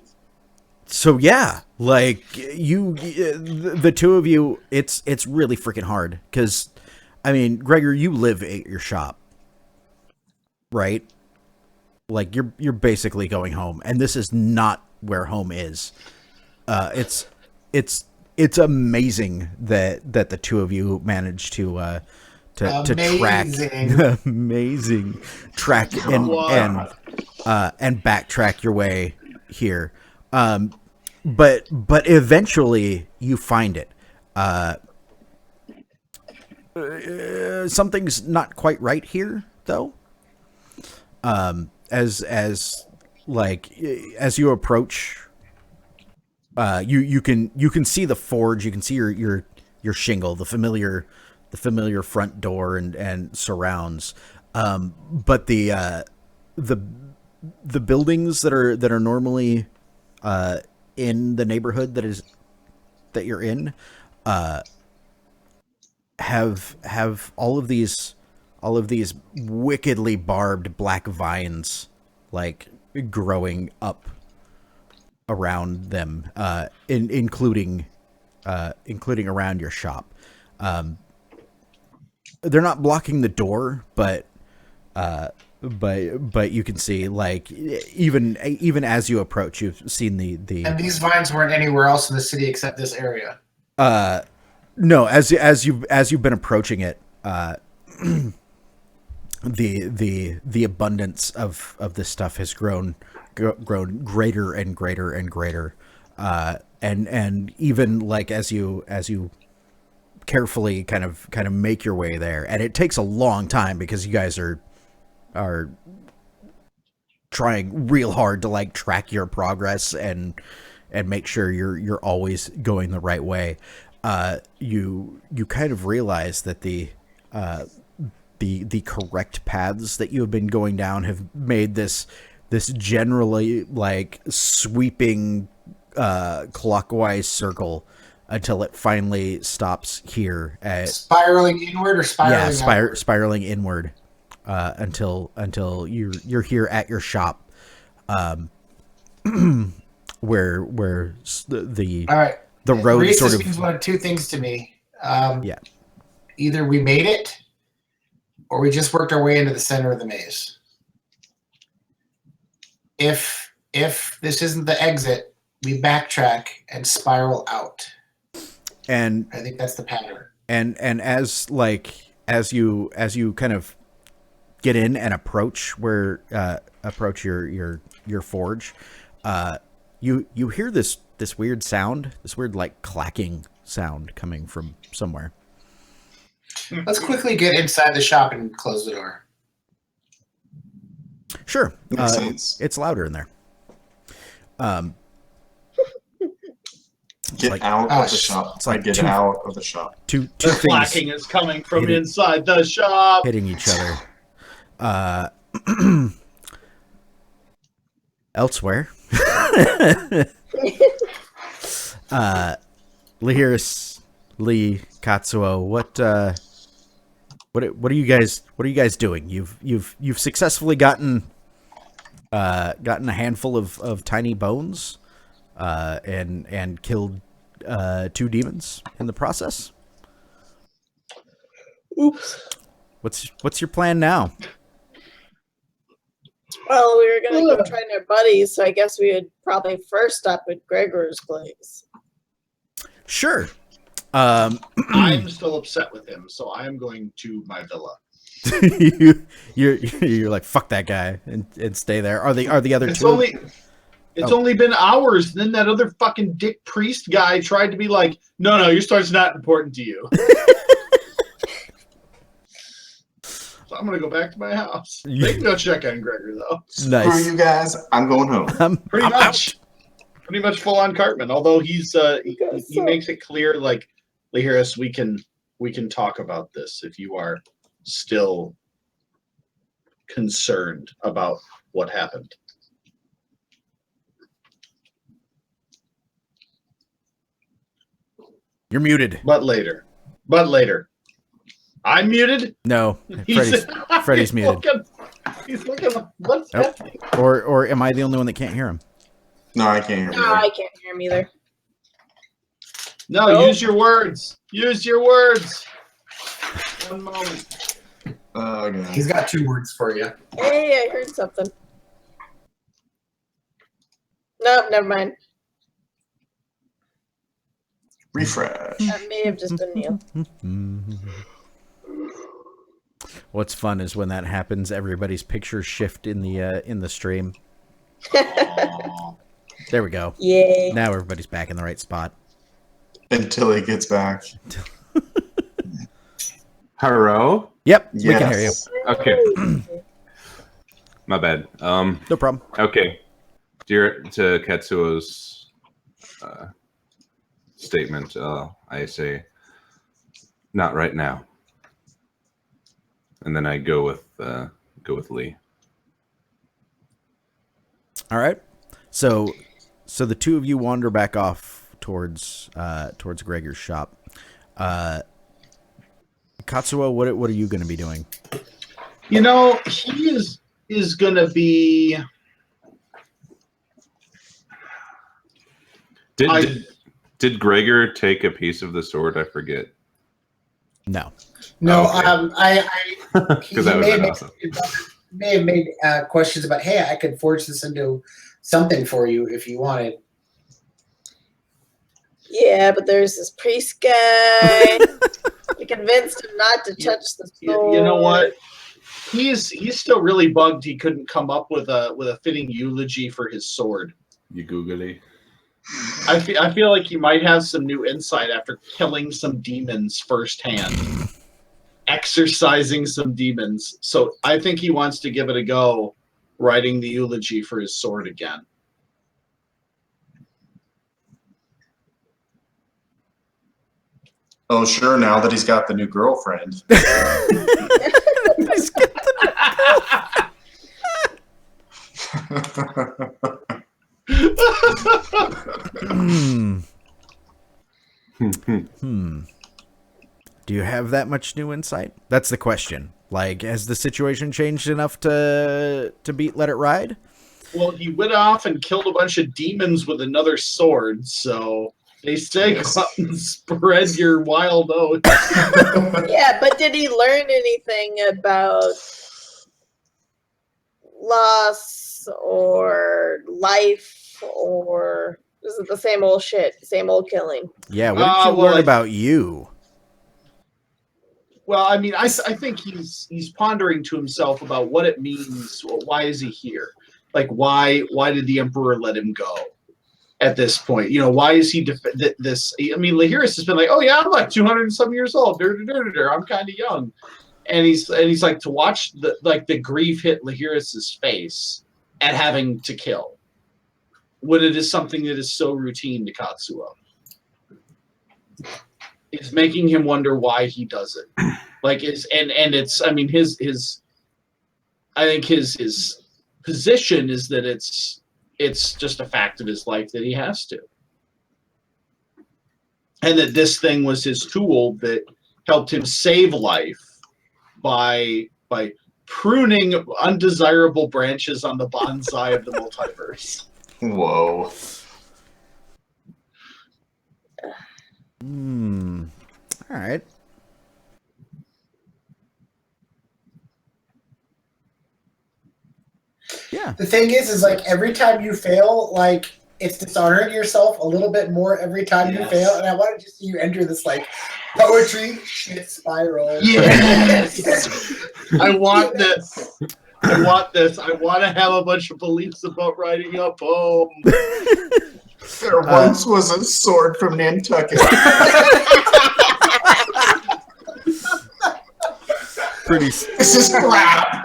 So yeah, like the two of you, it's really freaking hard because, I mean, Gregor, you live at your shop, right? Like you're basically going home, and this is not where home is. It's amazing that the two of you managed to track amazing track and backtrack your way here. But eventually you find it. Something's not quite right here, though. As you approach, you can see the forge. You can see your shingle, the familiar front door and surrounds. But the buildings that are normally in the neighborhood that you're in have all of these wickedly barbed black vines like growing up around them, including around your shop. They're not blocking the door, but you can see, like, even as you approach, you've seen the And these vines weren't anywhere else in the city except this area. No, as you've been approaching it, the abundance of this stuff has grown greater and greater and greater, and even like as you carefully kind of make your way there, and it takes a long time because you guys are trying real hard to like track your progress and make sure you're always going the right way. You kind of realize that the correct paths that you have been going down have made this generally like sweeping clockwise circle until it finally stops here at spiraling inward or spiraling outward? Spiraling inward until you're here at your shop, where the all right. The road Riess sort of means one of two things to me. Yeah. Either we made it, or we just worked our way into the center of the maze. If this isn't the exit, we backtrack and spiral out. And I think that's the pattern. And as you kind of get in and approach your forge, you hear this weird sound, this weird like clacking sound coming from somewhere. Let's quickly get inside the shop and close the door. Sure. Makes sense. It's louder in there. Get out of the shop. It's like get out of the shop. Two The things clacking is coming from inside the shop. hitting each other. Elsewhere. Lihiris, Lee, Katsuo, what are you guys doing? You've successfully gotten a handful of tiny bones, and killed 2 demons in the process. Oops. What's your plan now? Well, we were going to go try our buddies, so I guess we would probably first stop at Gregor's place. Sure. I'm still upset with him, so I am going to my villa. you're like, fuck that guy and stay there. Are the other two? It's only been hours. Then that other fucking dick priest guy tried to be like, no, your story's not important to you. So I'm gonna go back to my house. They can go check on Gregor though. Nice. Screw you guys. I'm going home. Pretty much full on Cartman. Although he makes it clear, like, Lihiris, we can talk about this if you are still concerned about what happened. You're muted. But later. I'm muted? No, Freddy's muted. He's looking. What's happening? Or am I the only one that can't hear him? No, I can't hear No, I can't hear him either. No, Nope. use your words. Use your words. One moment. Okay. He's got 2 words for you. Hey, I heard something. Nope, never mind. Refresh. That may have just been you. What's fun is when that happens, everybody's pictures shift in the stream. There we go. Yay. Now everybody's back in the right spot. Until he gets back. Hello? Yep, we can hear you. Okay. My bad. No problem. Okay. Dear to Katsuo's statement, I say, not right now. And then I go with Lee. All right. So the 2 of you wander back off towards Gregor's shop. Katsuo, what are you going to be doing? You know, he is gonna be. Did Gregor take a piece of the sword? I forget. No. No, Okay. Because that would have been awesome. May have made questions about, hey, I could forge this into something for you if you wanted. Yeah, but there's this priest guy. I convinced him not to touch the sword. You know what? He's still really bugged. He couldn't come up with a fitting eulogy for his sword. You googly. I feel like he might have some new insight after killing some demons firsthand, exorcising some demons. So I think he wants to give it a go, writing the eulogy for his sword again. Oh, sure, now that he's got the new girlfriend. Do you have that much new insight? That's the question. Like, has the situation changed enough to let it ride? Well, he went off and killed a bunch of demons with another sword, so they say go out and spread your wild oats. Yeah, but did he learn anything about loss or life, or is it the same old shit, same old killing? Yeah, what did you learn about you? Well, I mean, I think he's pondering to himself about what it means. Why is he here? Like, why did the Emperor let him go at this point? You know, why is he this? I mean, Lihiris has been like, oh yeah, I'm like 200 and some years old. I'm kind of young, and he's like, to watch the grief hit Lihiris's face at having to kill, when it is something that is so routine to Katsuo. It's making him wonder why he does it. Like, it's I mean, his I think his position is that it's just a fact of his life that he has to, and that this thing was his tool that helped him save life by pruning undesirable branches on the bonsai of the multiverse. Whoa. All right. Yeah. The thing is like every time you fail, like it's dishonoring yourself a little bit more every time you fail. And I wanted to see you enter this like poetry shit spiral. Yes. I want this. I want this. I want to have a bunch of beliefs about writing a poem. There once was a sword from Nantucket. Pretty. This is crap.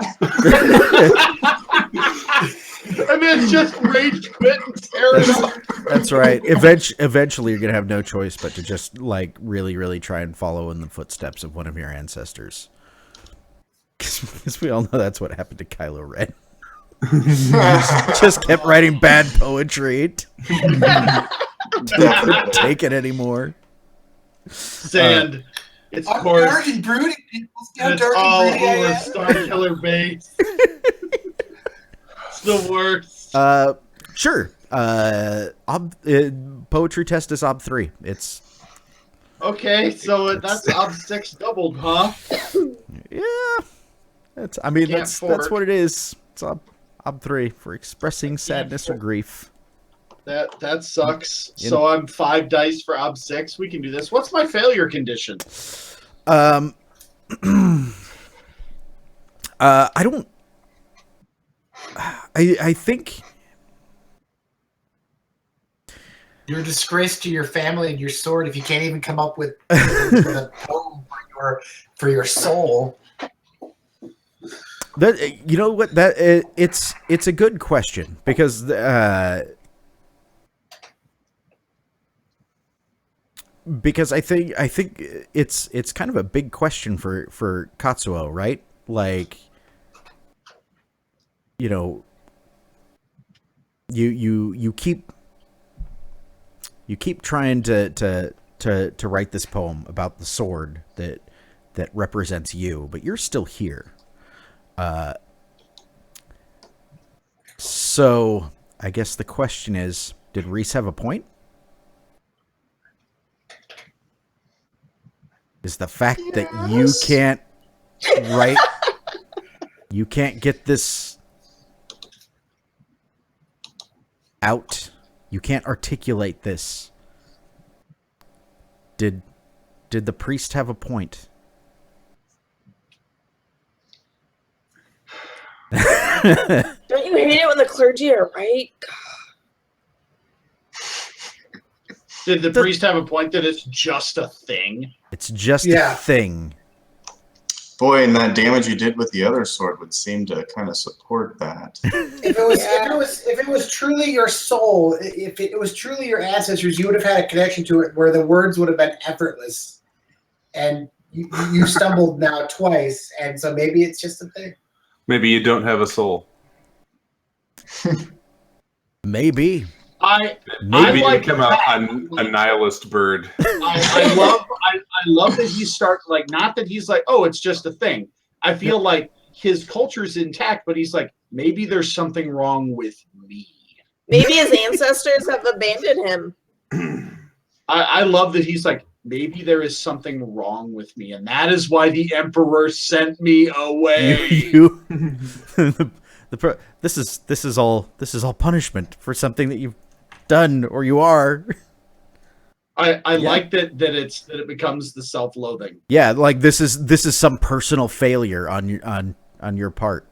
And then just rage quit and tear it up. That's right. Eventually, you're gonna have no choice but to just like really, really try and follow in the footsteps of one of your ancestors. Because we all know that's what happened to Kylo Ren. Just kept writing bad poetry. Couldn't take it anymore. Sand. It's I'm coarse. dark and brooding, people. And it's all over Starkiller Base. It's the worst. Sure. Poetry test is ob 3. It's Okay, so that's ob 6 doubled, huh? yeah. That's what it is. It's ob 3 for expressing sadness or grief. That sucks. So I'm 5 dice for ob 6. We can do this. What's my failure condition? I don't. I think You're a disgrace to your family and your sword if you can't even come up with a poem for your soul. that you know what that it's a good question because I think it's kind of a big question for Katsuo, right? Like, you know, you keep trying to write this poem about the sword that represents you, but you're still here. So I guess the question is, did Riess have a point? Is the fact that you can't write, you can't get this out, you can't articulate this. Did the priest have a point? Don't you hate it when the clergy are right? Did the priest have a point that it's just a thing? It's just a thing. Boy, and that damage you did with the other sword would seem to kind of support that. If it was truly your soul, if it was truly your ancestors, you would have had a connection to it where the words would have been effortless, and you stumbled now twice, and so maybe it's just a thing. Maybe you don't have a soul. Maybe. Maybe you like become a nihilist bird. I love that he starts like, not that he's like, oh, it's just a thing. I feel like his culture's intact, but he's like, maybe there's something wrong with me. Maybe his ancestors have abandoned him. I love that he's like, maybe there is something wrong with me, and that is why the emperor sent me away. This is all punishment for something that you've done or you are. I like that it becomes the self-loathing. Yeah, like this is some personal failure on your part.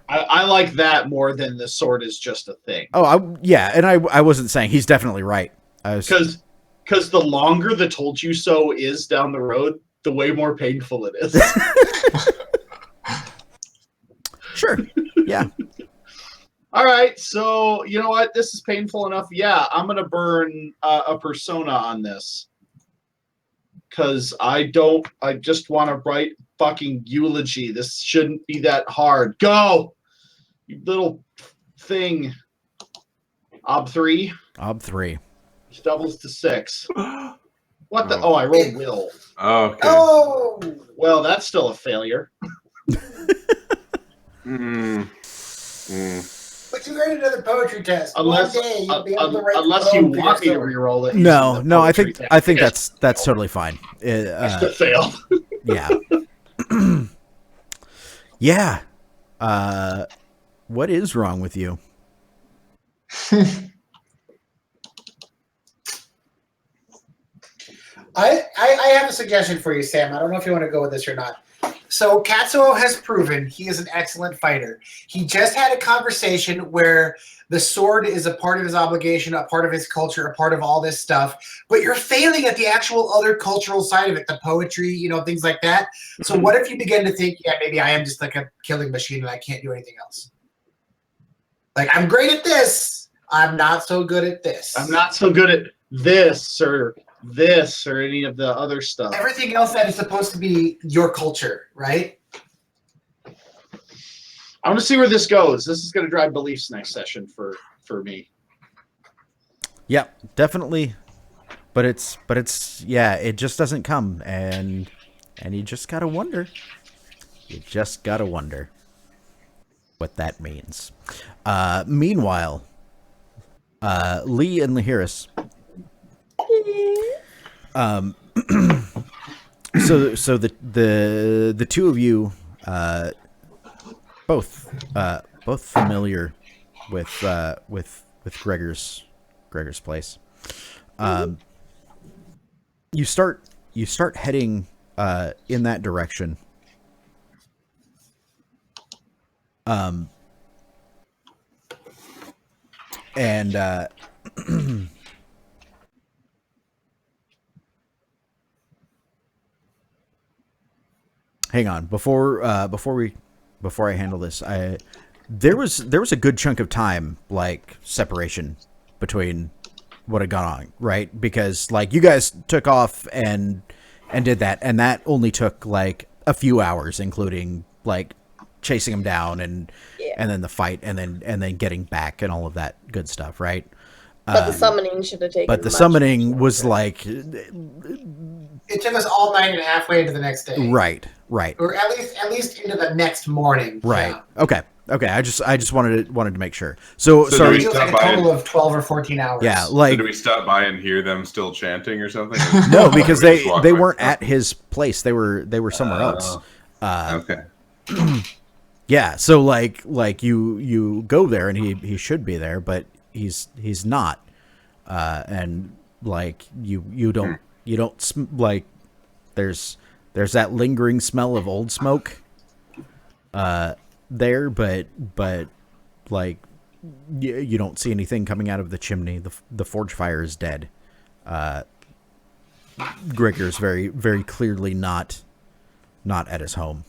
I like that more than the sword is just a thing. Oh, and I wasn't saying he's definitely right. Because the longer the told you so is down the road, the way more painful it is. Sure. Yeah. All right, so you know what? This is painful enough. Yeah, I'm gonna burn a persona on this because I just want to write fucking eulogy. This shouldn't be that hard. Go, you little thing. Ob 3. Ob 3. Which doubles to 6. What the? Oh, I rolled will. Oh, okay. Oh, Well, that's still a failure. but you read another poetry test. Unless One day you'll be able to write unless the you poem for want me to yourself. re-roll it. No, I think Yes. that's totally fine. That's a fail. Yeah. Yeah. What is wrong with you? I have a suggestion for you, Sam. I don't know if you want to go with this or not. So Katsuo has proven he is an excellent fighter. He just had a conversation where the sword is a part of his obligation, a part of his culture, a part of all this stuff. But you're failing at the actual other cultural side of it, the poetry, things like that. So what if you begin to think, yeah, maybe I am just like a killing machine and I can't do anything else? Like, I'm great at this. I'm not so good at this. I'm not so good at this or any of the other stuff. Everything else that is supposed to be your culture, right? I want to see where this goes. This is going to drive beliefs next session for me. Yeah, definitely. But it's it just doesn't come, and you just gotta wonder. You just gotta wonder what that means. Meanwhile, Lee and Lihiris. So the two of you, both familiar with Gregor's place. You start heading in that direction. And hang on, before I handle this, there was a good chunk of time, like, separation between what had gone on, right? Because, like, you guys took off and did that, and that only took like a few hours, including like chasing him down and then the fight and then getting back and all of that good stuff, right? But the summoning should have taken. But the summoning was like, it took us all night and halfway into the next day. Right. Or at least into the next morning. Right. Yeah. Okay. I just wanted to make sure. So It feels like a total of 12 or 14 hours. Yeah, like, so do we stop by and hear them still chanting or something? no, because they weren't at his place. They were somewhere else. Okay. Yeah, so like you go there and he should be there, but he's not. And like you don't like there's that lingering smell of old smoke there, but like you don't see anything coming out of the chimney. The forge fire is dead. Gregor's very, very clearly not at his home.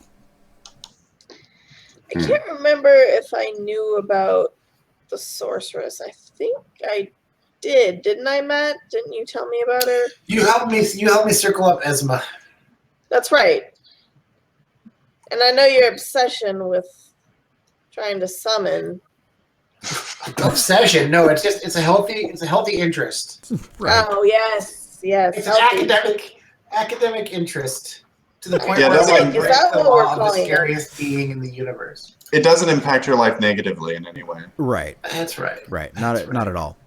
I can't remember if I knew about the sorceress. I think I did. Didn't I, Matt? Didn't you tell me about her? You helped me circle up Esma. That's right. And I know your obsession with trying to summon. Obsession? No, it's a healthy interest. Right. Oh yes. It's an academic interest. To the point where that's it's like- is that the what we're law of the calling it? scariest being in the universe. It doesn't impact your life negatively in any way. Right. That's right. Not at all.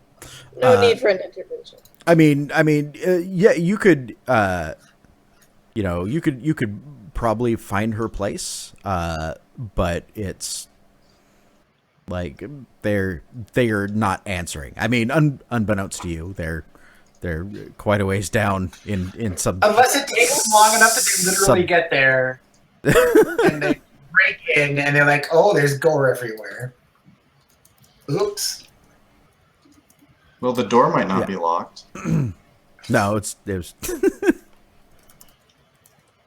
No need for an intervention. I mean, yeah, you could, you could probably find her place, but it's like they are not answering. I mean, unbeknownst to you, they're quite a ways down in some. Unless it takes them long enough that they literally get there, and they break in, and they're like, "Oh, there's gore everywhere." Oops. Well, the door might not be locked. No, it was.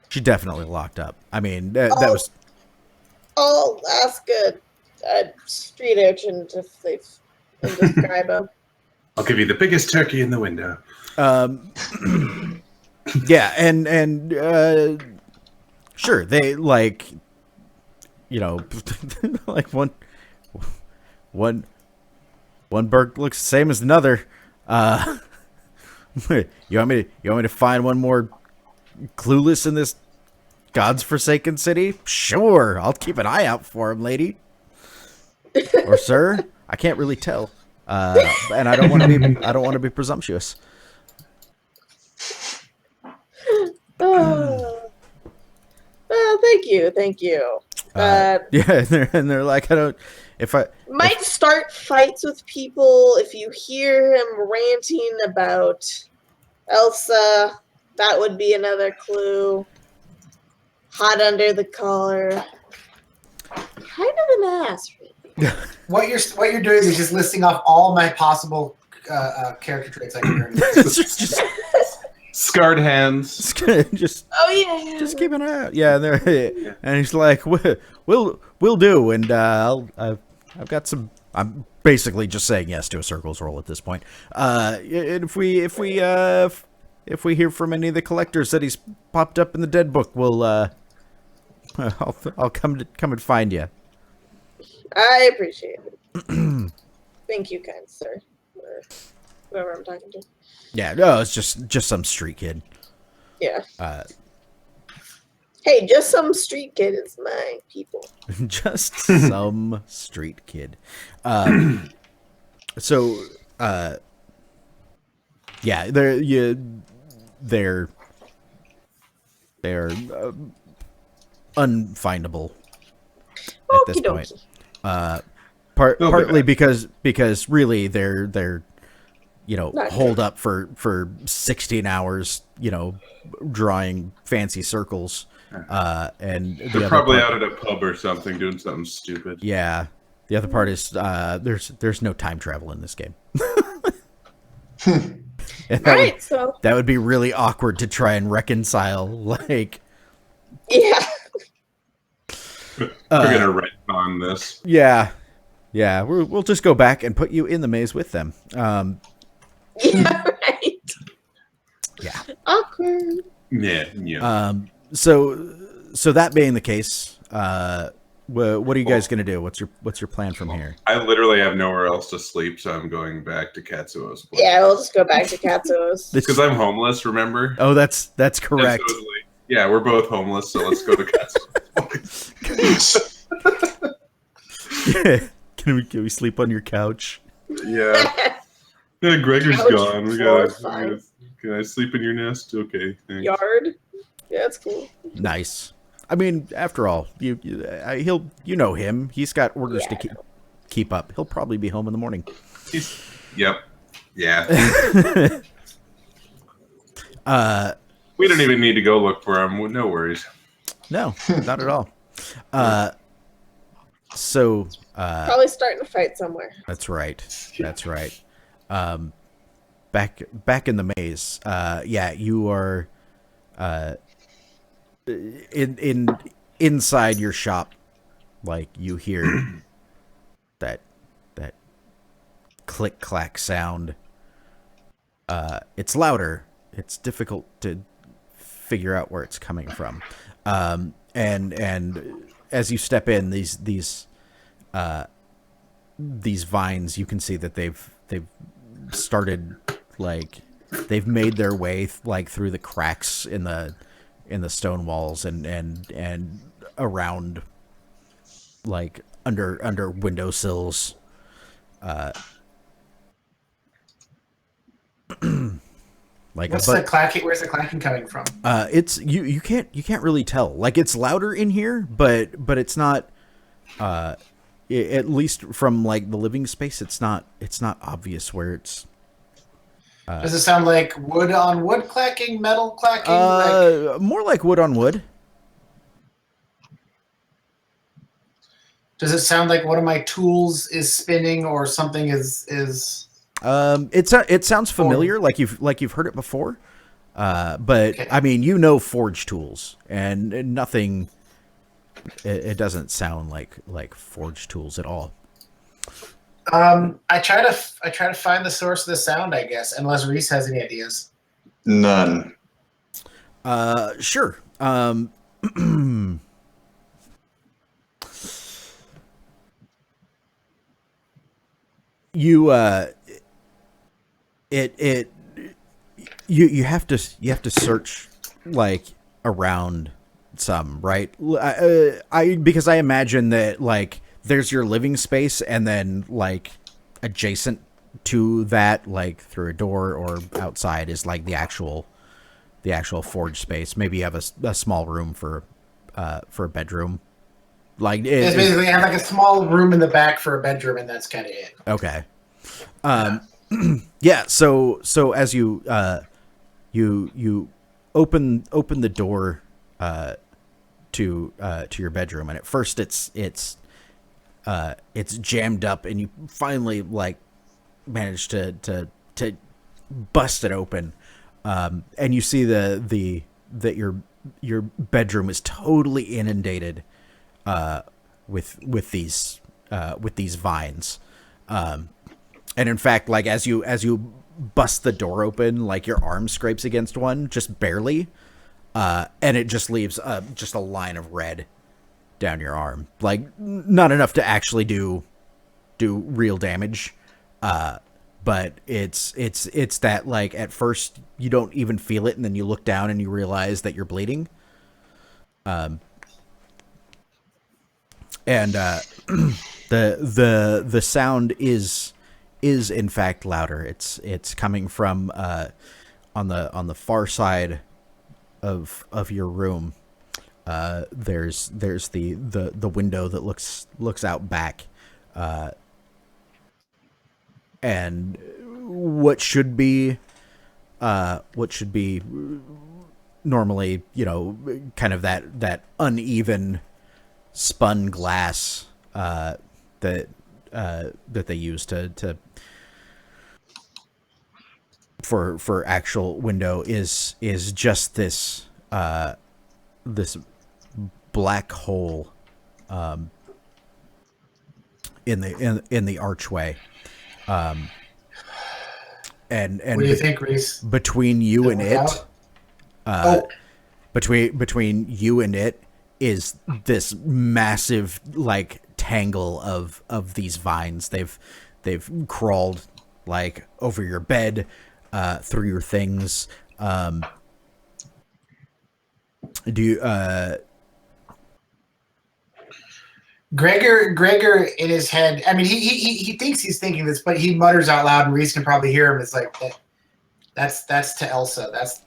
She definitely locked up. I mean, that was. I'll ask a street urchin if they can describe him. I'll give you the biggest turkey in the window. Yeah, and sure, they like, like one bird looks the same as another. You want me to find one more clueless in this God's forsaken city? Sure, I'll keep an eye out for him, lady or sir. I can't really tell. And I don't want to be presumptuous. Oh, thank you. Yeah, and they're like, Might start fights with people if you hear him ranting about Elsa. That would be another clue. Hot under the collar. Kind of an ass. What you're doing is just listing off all my possible character traits I can learn. just Scarred hands. just Oh yeah. just keep an eye out. Yeah, and he's like, we'll do, and I've got some. I'm basically just saying yes to a circles roll at this point. And if we hear from any of the collectors that he's popped up in the dead book, we'll I'll come and find you. I appreciate it. Thank you, kind sir. Or whoever I'm talking to. Yeah, no, it's just some street kid. Yeah. Hey, just some street kid is my people. Just some street kid. So Yeah, they're unfindable at this Okie point. dokie. They'll be Partly back. because really they're Not holed good. up for 16 hours, drawing fancy circles. And the They're other probably part, out at a pub or something doing something stupid. yeah, the other part is there's no time travel in this game. And All right, so that would be really awkward to try and reconcile. Like, yeah. We're gonna retcon this. yeah, we'll just go back and put you in the maze with them. Yeah, right. Yeah. Awkward. Yeah. So that being the case, what are you guys gonna do? What's your plan from here? I literally have nowhere else to sleep, so I'm going back to Katsuo's place. Yeah, we'll just go back to Katsuo's. Because I'm homeless, remember? Oh, that's And correct. so it's like, yeah, we're both homeless, so let's go to Katsuo's place. Can we sleep on your couch? Yeah. Yeah, Gregor's Couch gone. We floor gotta, fine. can I sleep in your nest? Okay, thanks. Yard. Yeah, that's cool. Nice. I mean, after all, he'll know him. He's got orders Yeah. to keep up. He'll probably be home in the morning. Yep. Yeah. We don't even need to go look for him. No worries. No, not at all. So Probably starting a fight somewhere. that's right. That's right. Back in the maze. Yeah, you are inside your shop. Like, you hear that click clack sound. It's louder. It's difficult to figure out where it's coming from. And as you step in, these vines, you can see that they've started, like, they've made their way like through the cracks in the stone walls and around, like, under windowsills. Like, What's the clacking? Where's the clacking coming from? it's you can't really tell. Like, it's louder in here, but it's not. At least from, like, the living space, it's not obvious where it's. Does it sound like wood on wood clacking, metal clacking? More like wood on wood. Does it sound like one of my tools is spinning or something is? It sounds familiar, like you've heard it before. But Okay. I mean, forge tools, and nothing. It doesn't sound like forge tools at all. I try to find the source of the sound, I guess, unless Reese has any ideas. None. Sure. You you have to search, like, around some, right? Because I imagine that, like, there's your living space, and then, like, adjacent to that, like, through a door or outside, is, like, the actual forge space. Maybe you have a small room for a bedroom. Like, It's basically I have like a small room in the back for a bedroom, and that's kind of it. okay. Yeah. So as you you open the door to your bedroom, and at first it's jammed up, and you finally, like, manage to bust it open, and you see that your bedroom is totally inundated with these vines, and in fact, like, as you bust the door open, like, your arm scrapes against one, just barely, and it just leaves just a line of red down your arm, like, not enough to actually do real damage, but it's that, like, at first you don't even feel it, and then you look down and you realize that you're bleeding. And the sound is is in fact louder. It's coming from on the far side of your room. There's the window that looks out back, and what should be normally, kind of that uneven spun glass that they use to for actual window is just this this black hole in the archway. And What do you think, Reese? between you and it, Out? between you and it is this massive like tangle of these vines. They've crawled like over your bed, through your things. Do you Gregor in his head, I mean, he thinks he's thinking this, but he mutters out loud, and Reese can probably hear him. It's like, that's to Elsa. That's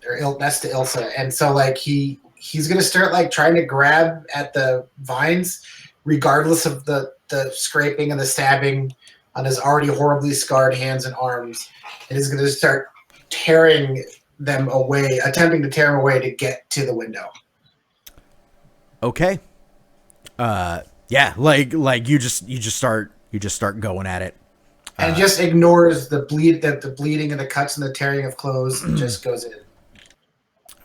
to Elsa. And so like he's gonna start like trying to grab at the vines, regardless of the scraping and the stabbing on his already horribly scarred hands and arms, and he's gonna start tearing them away, attempting to tear them away to get to the window. okay? Yeah, like you just start going at it, And just ignores the bleeding and the cuts and the tearing of clothes. Just goes in.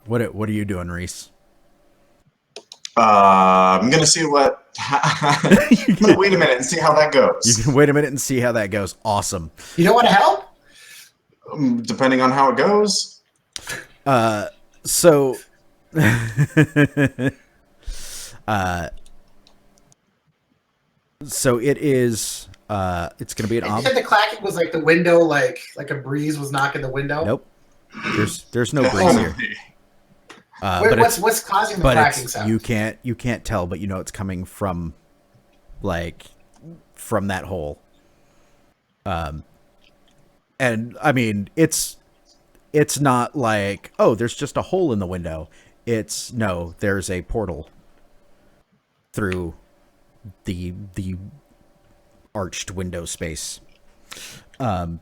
What are you doing, Reese? I'm gonna see what. Wait a minute and see how that goes. You can wait a minute and see how that goes. Awesome. You don't want to help? Depending on how it goes. So so it is. It's gonna be an You said the clacking was like the window, like a breeze was knocking the window. Nope. There's no breeze here. But what's causing the clacking sound? you can't tell, but it's coming from from that hole. And I mean it's not like, oh, there's just a hole in the window. There's a portal through the arched window space. So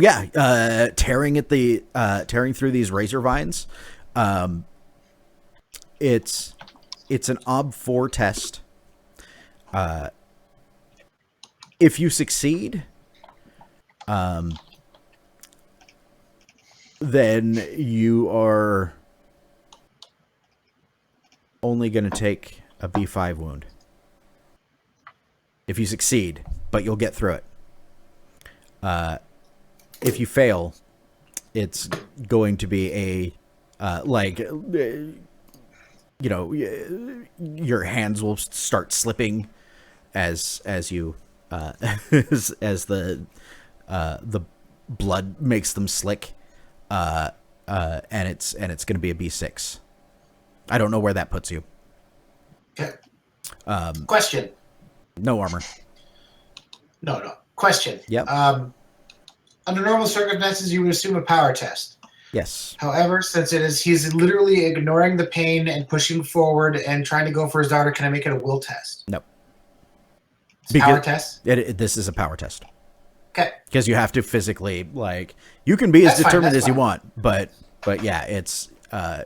yeah, tearing through these razor vines. It's an OB4 test. If you succeed, then you are only going to take a B5 wound. If you succeed, but you'll get through it. If you fail, it's going to be a your hands will start slipping as you as the blood makes them slick, and it's going to be a B6. I don't know where that puts you. Okay. Question. No armor. No. Question. Yep. Under normal circumstances, you would assume a power test. Yes. However, since he's literally ignoring the pain and pushing forward and trying to go for his daughter, can I make it a will test? No. It's a power test? This is a power test. Okay. Because you have to physically, you can be as determined as you want, but yeah, it's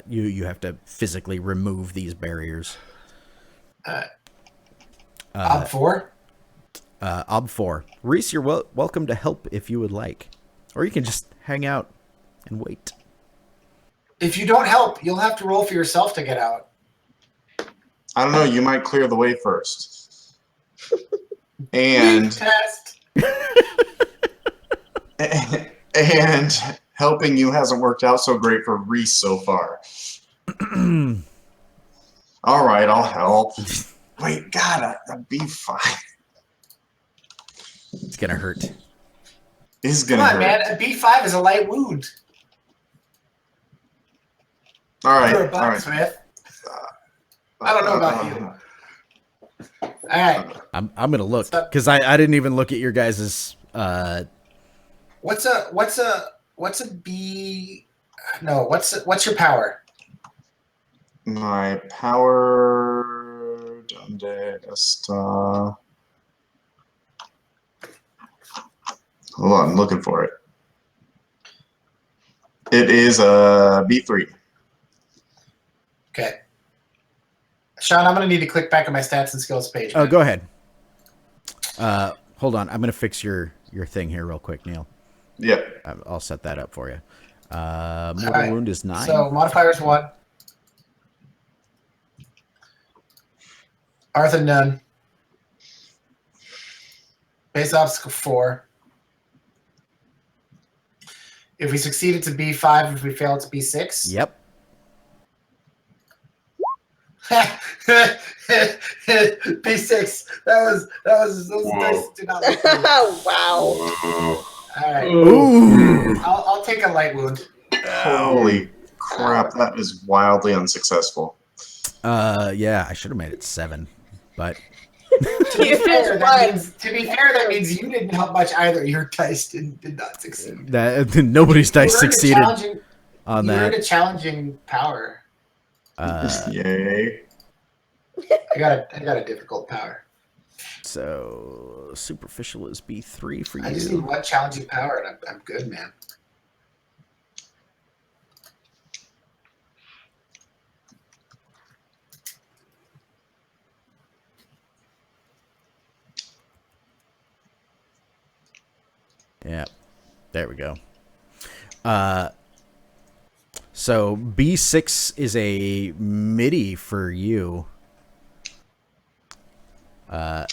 you have to physically remove these barriers. OB4? OB4. Reese, you're welcome to help if you would like. Or you can just hang out and wait. If you don't help, you'll have to roll for yourself to get out. I don't know. You might clear the way first. And Test. and helping you hasn't worked out so great for Reese so far. All right, I'll help. Wait, God, a B5. It's gonna hurt. It's gonna Come on, hurt. man. A B5 is a light wound. All right, You're a all right. blacksmith. I don't know about you. All right. I'm gonna look What's up? because I didn't even look at your guys's. What's a B? No. What's your power? My power. Donde está? Hold on, I'm looking for it. It is a B3. Okay. Sean, I'm gonna need to click back on my stats and skills page. Oh, man. go ahead. Hold on. I'm gonna fix your thing here real quick, Neil. Yep. I'll set that up for you. Mortal right. wound is 9. So modifier's 1. Arthur none. Base obstacle 4. If we succeed, it's a B5. If we fail, it's a B6. Yep. B6. Those dice do not look good. Wow. Whoa. All right. Ooh. I'll take a light wound. Holy crap, that is wildly unsuccessful. Yeah, I should have made it 7, but To be fair, that means you didn't help much either. Your dice did not succeed. that nobody's dice You earned a succeeded challenging- on You earned that. a challenging power. Yay. I got a difficult power. So superficial is B3 for I just need you. one challenging power, and I'm good, man. Yeah, there we go. So B6 is a MIDI for you. If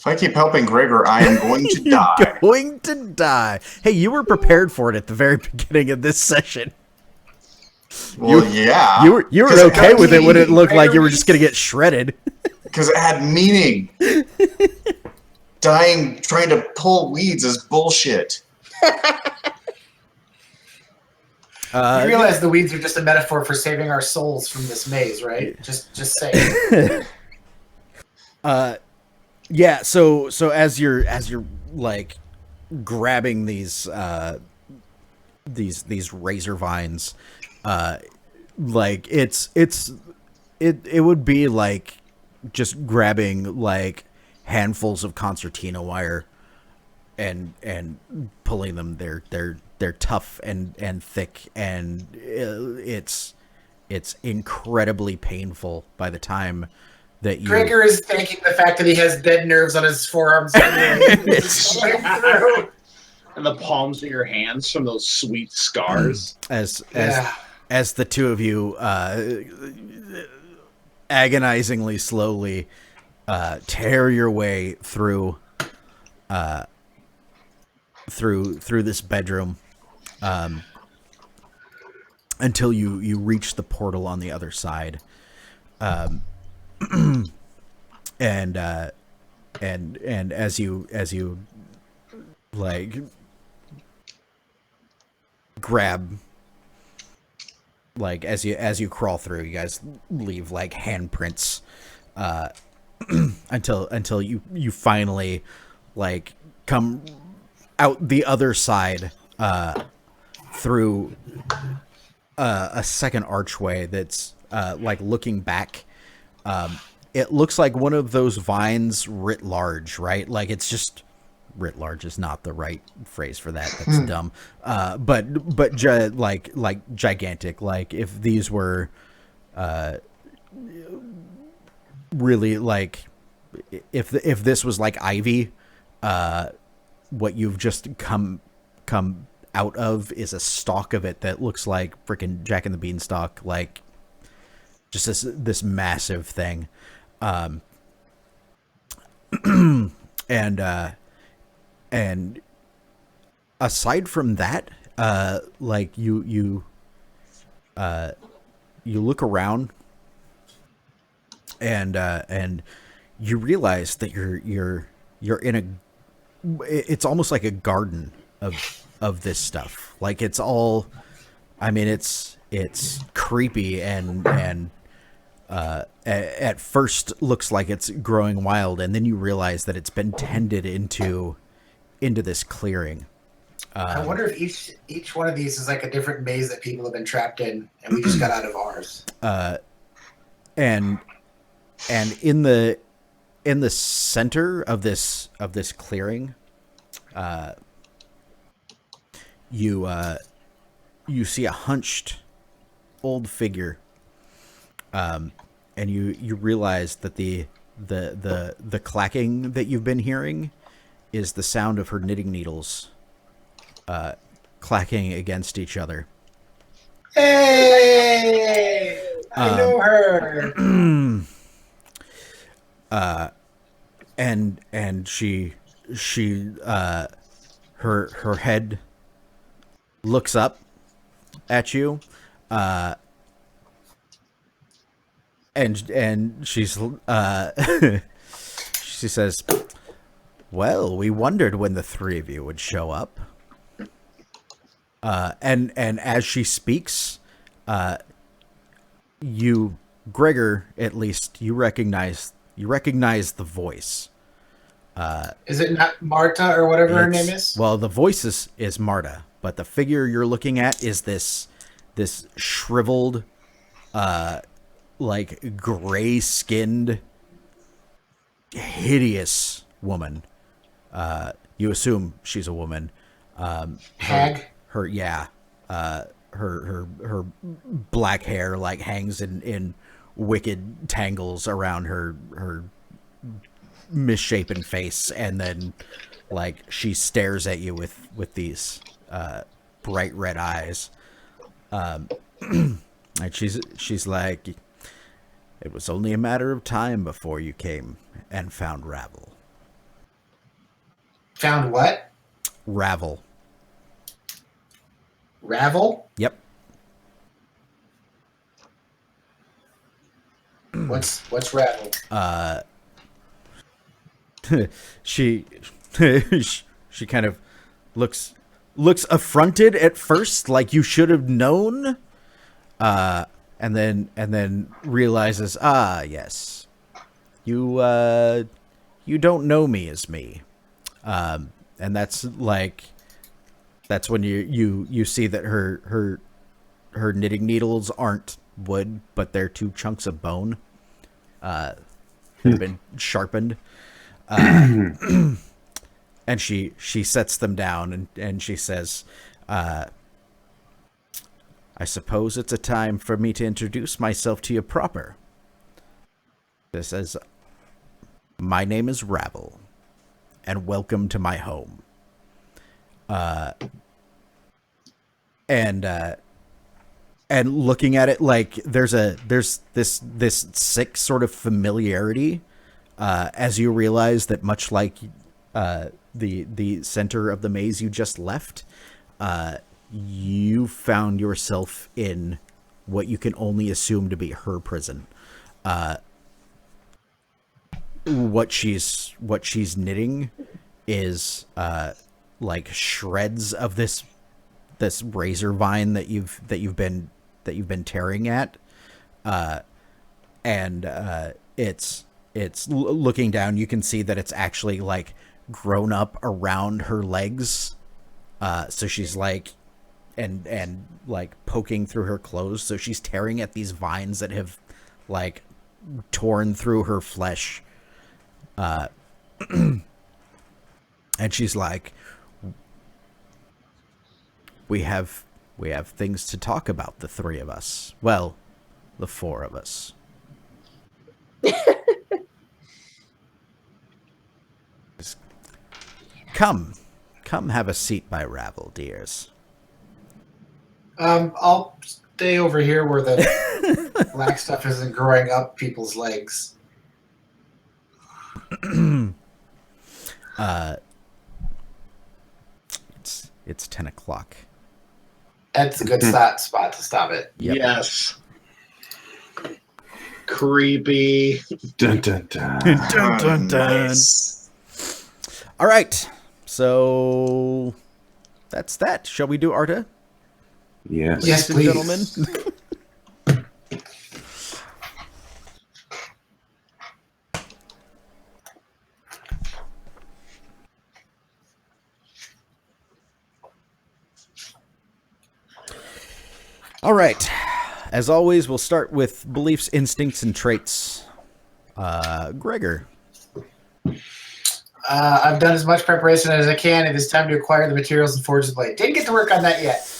I keep helping Gregor, I am going to die. You're going to die. Hey, you were prepared for it at the very beginning of this session. Well, yeah. You were 'Cause it okay got with it when it meaning. looked like you were just gonna get shredded. Because it had meaning. Dying trying to pull weeds is bullshit. You realize the weeds are just a metaphor for saving our souls from this maze, right? Just say. Yeah, so as you're like grabbing these razor vines, like it would be like just grabbing like handfuls of concertina wire and pulling them. They're tough and thick, and it's incredibly painful by the time that you. Gregor is thanking the fact that he has dead nerves on his forearms. It's going through. And the palms of your hands from those sweet scars. as Yeah. as the two of you agonizingly slowly tear your way through through this bedroom until you reach the portal on the other side, and as you like grab, like as you crawl through, you guys leave like handprints until you finally like come out the other side through a second archway that's like looking back. It looks like one of those vines writ large, right? Like it's just writ large is not the right phrase for that. That's dumb. But like gigantic. Like if these were really like if this was like ivy, what you've just come out of is a stalk of it that looks like freaking Jack and the Beanstalk, like just this massive thing. And aside from that, like you look around and you realize that you're in a, it's almost like a garden of this stuff. Like it's all, I mean, it's creepy and at first looks like it's growing wild, and then you realize that it's been tended into this clearing. I wonder if each one of these is like a different maze that people have been trapped in, and we just got out of ours. And in the center of this clearing, you see a hunched old figure, and you realize that the clacking that you've been hearing is the sound of her knitting needles clacking against each other. Hey, I know her. And she her head looks up at you, and she's she says, "Well, we wondered when the three of you would show up." And as she speaks, you, Gregor, at least you recognize the voice. Is it not Marta or whatever her name is? Well, the voice is Marta, but the figure you're looking at is this shriveled, like gray-skinned, hideous woman. You assume she's a woman. Hag. Her black hair like hangs in wicked tangles around her misshapen face, and then like she stares at you with these bright red eyes, and she's like, "It was only a matter of time before you came and found Ravel." Found what? Ravel. Ravel? Yep. What's Ravel? She kind of looks affronted at first, like you should have known, and then realizes, yes, you don't know me as me, and that's when you see that her knitting needles aren't wood, but they're two chunks of bone that have been sharpened. And she sets them down and she says, I suppose it's a time for me to introduce myself to you proper. This says, my name is Ravel, and welcome to my home. And looking at it, like there's this sick sort of familiarity, as you realize that much like the center of the maze you just left, you found yourself in what you can only assume to be her prison. What she's knitting is like shreds of this razor vine that you've been tearing at, and it's looking down. You can see that it's actually like grown up around her legs, so she's like and like poking through her clothes. So she's tearing at these vines that have like torn through her flesh, and she's like, we have things to talk about, the three of us. Well, the four of us. Come have a seat by Ravel, dears. I'll stay over here where the black stuff isn't growing up people's legs. It's 10 o'clock. That's a good spot to stop it. Yep. Yes. Creepy. Dun dun dun. Dun, dun, dun. Nice. All right. So that's that. Shall we do Arta? Yes. Yes, Ladies and please. gentlemen. All right. As always, we'll start with beliefs, instincts, and traits. Gregor. I've done as much preparation as I can. It is time to acquire the materials and forge the blade. Didn't get to work on that yet.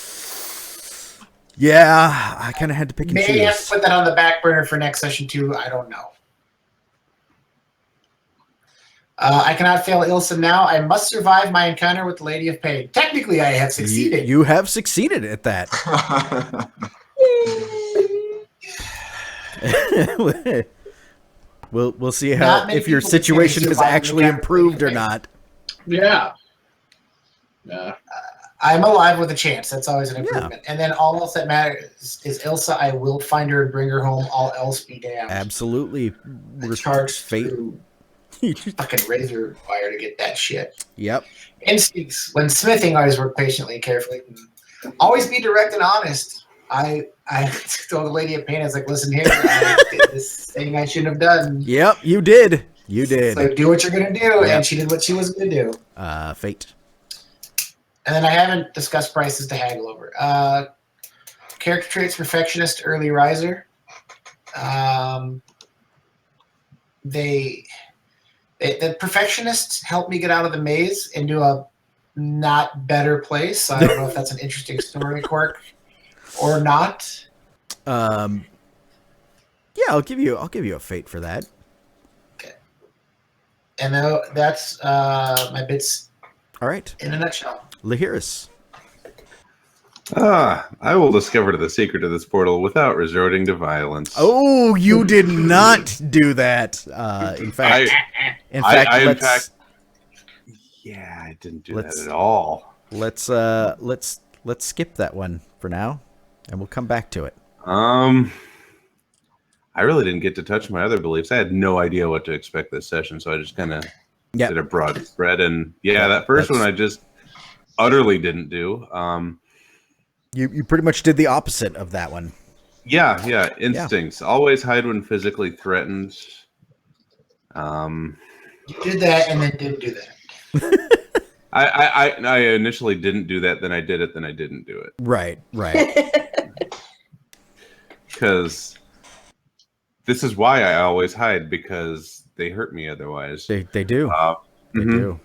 Yeah, I kind of had to pick and May have to choose. put that on the back burner for next session too. I don't know. I cannot fail Ilsa now. I must survive my encounter with the Lady of Pain. Technically, I have succeeded. You have succeeded at that. We'll see how Not many if your people can situation has survive actually the encounter with improved the or Lady of not. Yeah. I'm alive with a chance. That's always an improvement. And then all else that matters is Ilsa. I will find her and bring her home. All else be damned. Absolutely. We're charged fate. through fucking razor wire to get that shit. Yep. Instincts. When smithing, always work patiently and carefully. Always be direct and honest. I told the Lady of Pain, I was like, listen here, I did this thing I shouldn't have done. Yep, you did. You did. So do what you're going to do. Yep. And she did what she was going to do. Fate. And then I haven't discussed prices to haggle over. Character traits, perfectionist, early riser. The perfectionists helped me get out of the maze into a not better place. So I don't know if that's an interesting story quirk or not. Yeah, I'll give you a fate for that. Okay. And that's my bits. All right. In a nutshell. Lihiris. I will discover the secret of this portal without resorting to violence. Oh, you did not do that. In fact, yeah, I didn't do that at all. Let's skip that one for now, and we'll come back to it. I really didn't get to touch my other beliefs. I had no idea what to expect this session, so I just kind of did a broad spread. And that first one I just utterly didn't do. You pretty much did the opposite of that one. Yeah. Instincts. Always hide when physically threatened. You did that and then didn't do that. I initially didn't do that, then I did it, then I didn't do it. Right. Because this is why I always hide, because they hurt me otherwise. They do. They do.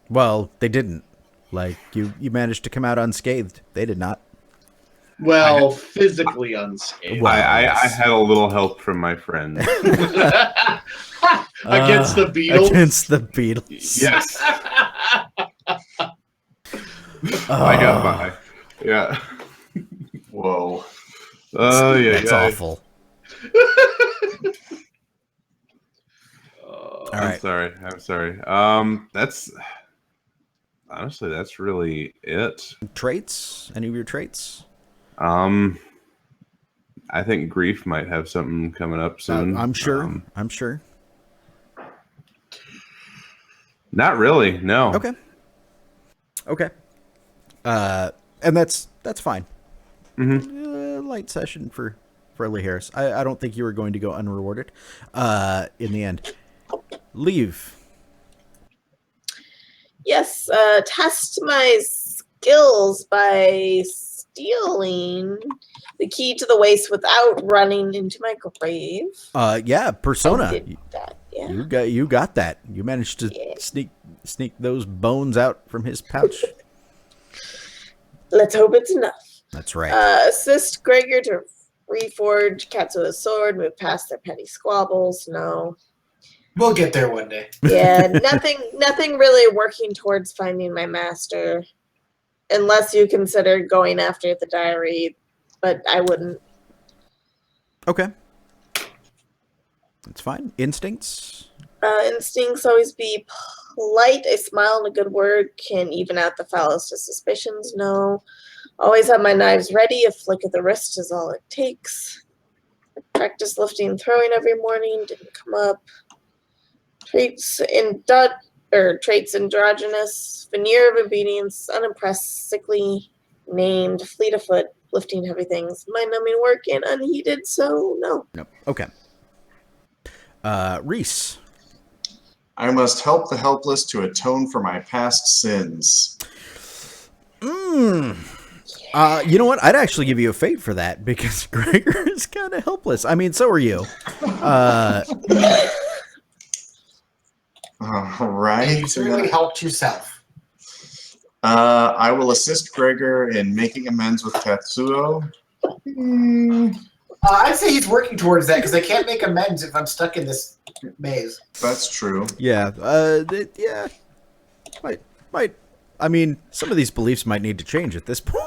Well, they didn't. Like, you managed to come out unscathed. They did not. Well, physically unscathed. Well, I had a little help from my friend. Against the Beatles? Against the Beatles. Yes. I got by. Yeah. Whoa. Oh, yeah. That's awful. All right. I'm sorry. That's honestly, that's really it. Traits? Any of your traits? I think grief might have something coming up soon. I'm sure. Not really. No. Okay. And that's fine. Light session for Lihiris. I don't think you were going to go unrewarded. In the end, Lieve. Yes, test my skills by stealing the key to the waste without running into my grave. Yeah, persona. I did that, yeah. You got that. You managed to sneak those bones out from his pouch. Let's hope it's enough. That's right. Assist Gregor to reforge Katsuo's sword, move past their petty squabbles. No. We'll get there one day. Yeah, nothing really working towards finding my master. Unless you consider going after the diary, but I wouldn't. Okay. That's fine. Instincts? Instincts always be polite. A smile and a good word can even out the foulest of suspicions. No. Always have my knives ready. A flick of the wrist is all it takes. Practice lifting and throwing every morning. Didn't come up. Traits androgynous. Veneer of obedience. Unimpressed. Sickly. Named. Fleet of foot. Lifting heavy things. Mind-numbing work and unheeded. So no. No. Okay. Riess. I must help the helpless to atone for my past sins. You know what? I'd actually give you a fate for that because Gregor is kind of helpless. I mean, so are you. All right. You certainly helped yourself. I will assist Gregor in making amends with Katsuo. I'd say he's working towards that because I can't make amends if I'm stuck in this maze. That's true. Yeah. Yeah. Might. I mean, some of these beliefs might need to change at this point.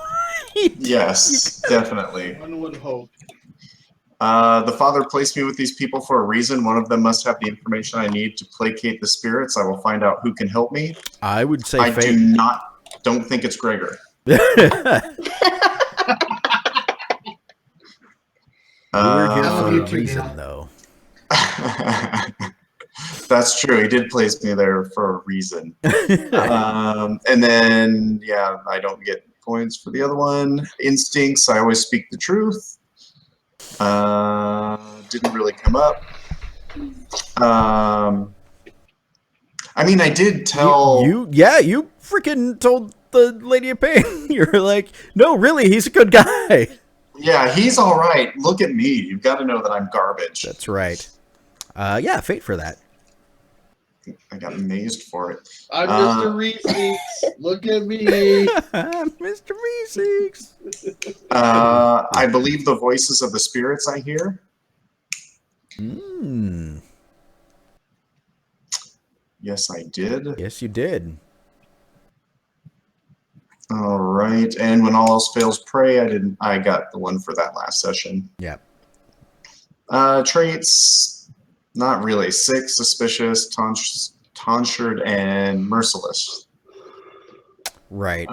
Yes, definitely. One would hope. The Father placed me with these people for a reason. One of them must have the information I need to placate the spirits. I will find out who can help me. I would say I fate. don't think it's Gregor. We were here for you a two, reason, Neil. though. That's true. He did place me there for a reason. And then, yeah, I don't get points for the other one. Instincts, I always speak the truth. Didn't really come up. I mean, I did tell... You freaking told the Lady of Pain. You're like, no, really, he's a good guy. Yeah, he's all right. Look at me. You've got to know that I'm garbage. That's right. Yeah, fate for that. I got amazed for it. I'm Mr. Reese. Look at me. Mr. Vessix. I believe the voices of the spirits I hear. Yes, I did. Yes, you did. All right. And when all else fails, pray. I got the one for that last session. Yeah. Traits, not really. 6, suspicious, tonsured, and merciless. Right.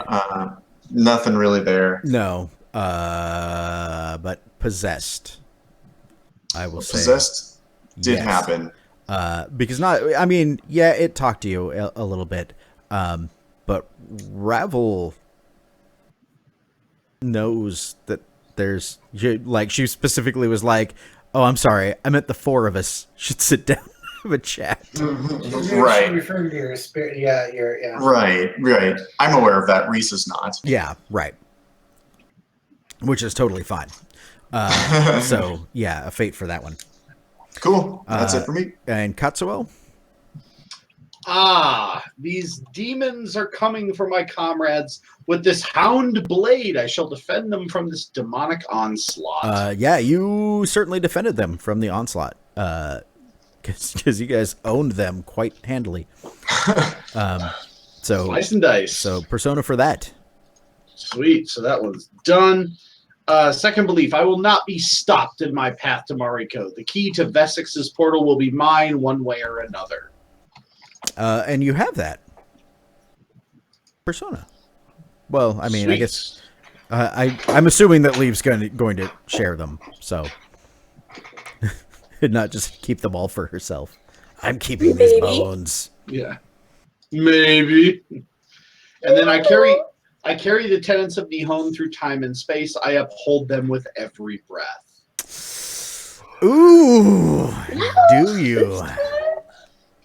Nothing really there. No. But possessed. I will say. Possessed did yes. happen. Because I mean, yeah, it talked to you a little bit. But Ravel knows that there's, like, she specifically was like, oh, I'm sorry, I meant the 4 of us should sit down and have a chat. Right. Referring to your spirit, yeah. Right. I'm aware of that. Reese is not. Yeah, right. Which is totally fine. So, yeah, a fate for that one. Cool. That's it for me. And Katsuo? These demons are coming for my comrades. With this hound blade, I shall defend them from this demonic onslaught. Yeah, you certainly defended them from the onslaught. Because you guys owned them quite handily. So Slice and dice. So persona for that. Sweet. So that one's done. Second belief, I will not be stopped in my path to Mariko. The key to Vessix's portal will be mine one way or another. And you have that. Persona. Well, I mean, Sweet. I guess I'm assuming that Lieve's going to share them, so and not just keep them all for herself. I'm keeping these Maybe. bones. Yeah. Maybe. And then I carry the tenets of Nihon through time and space. I uphold them with every breath. Ooh, do you?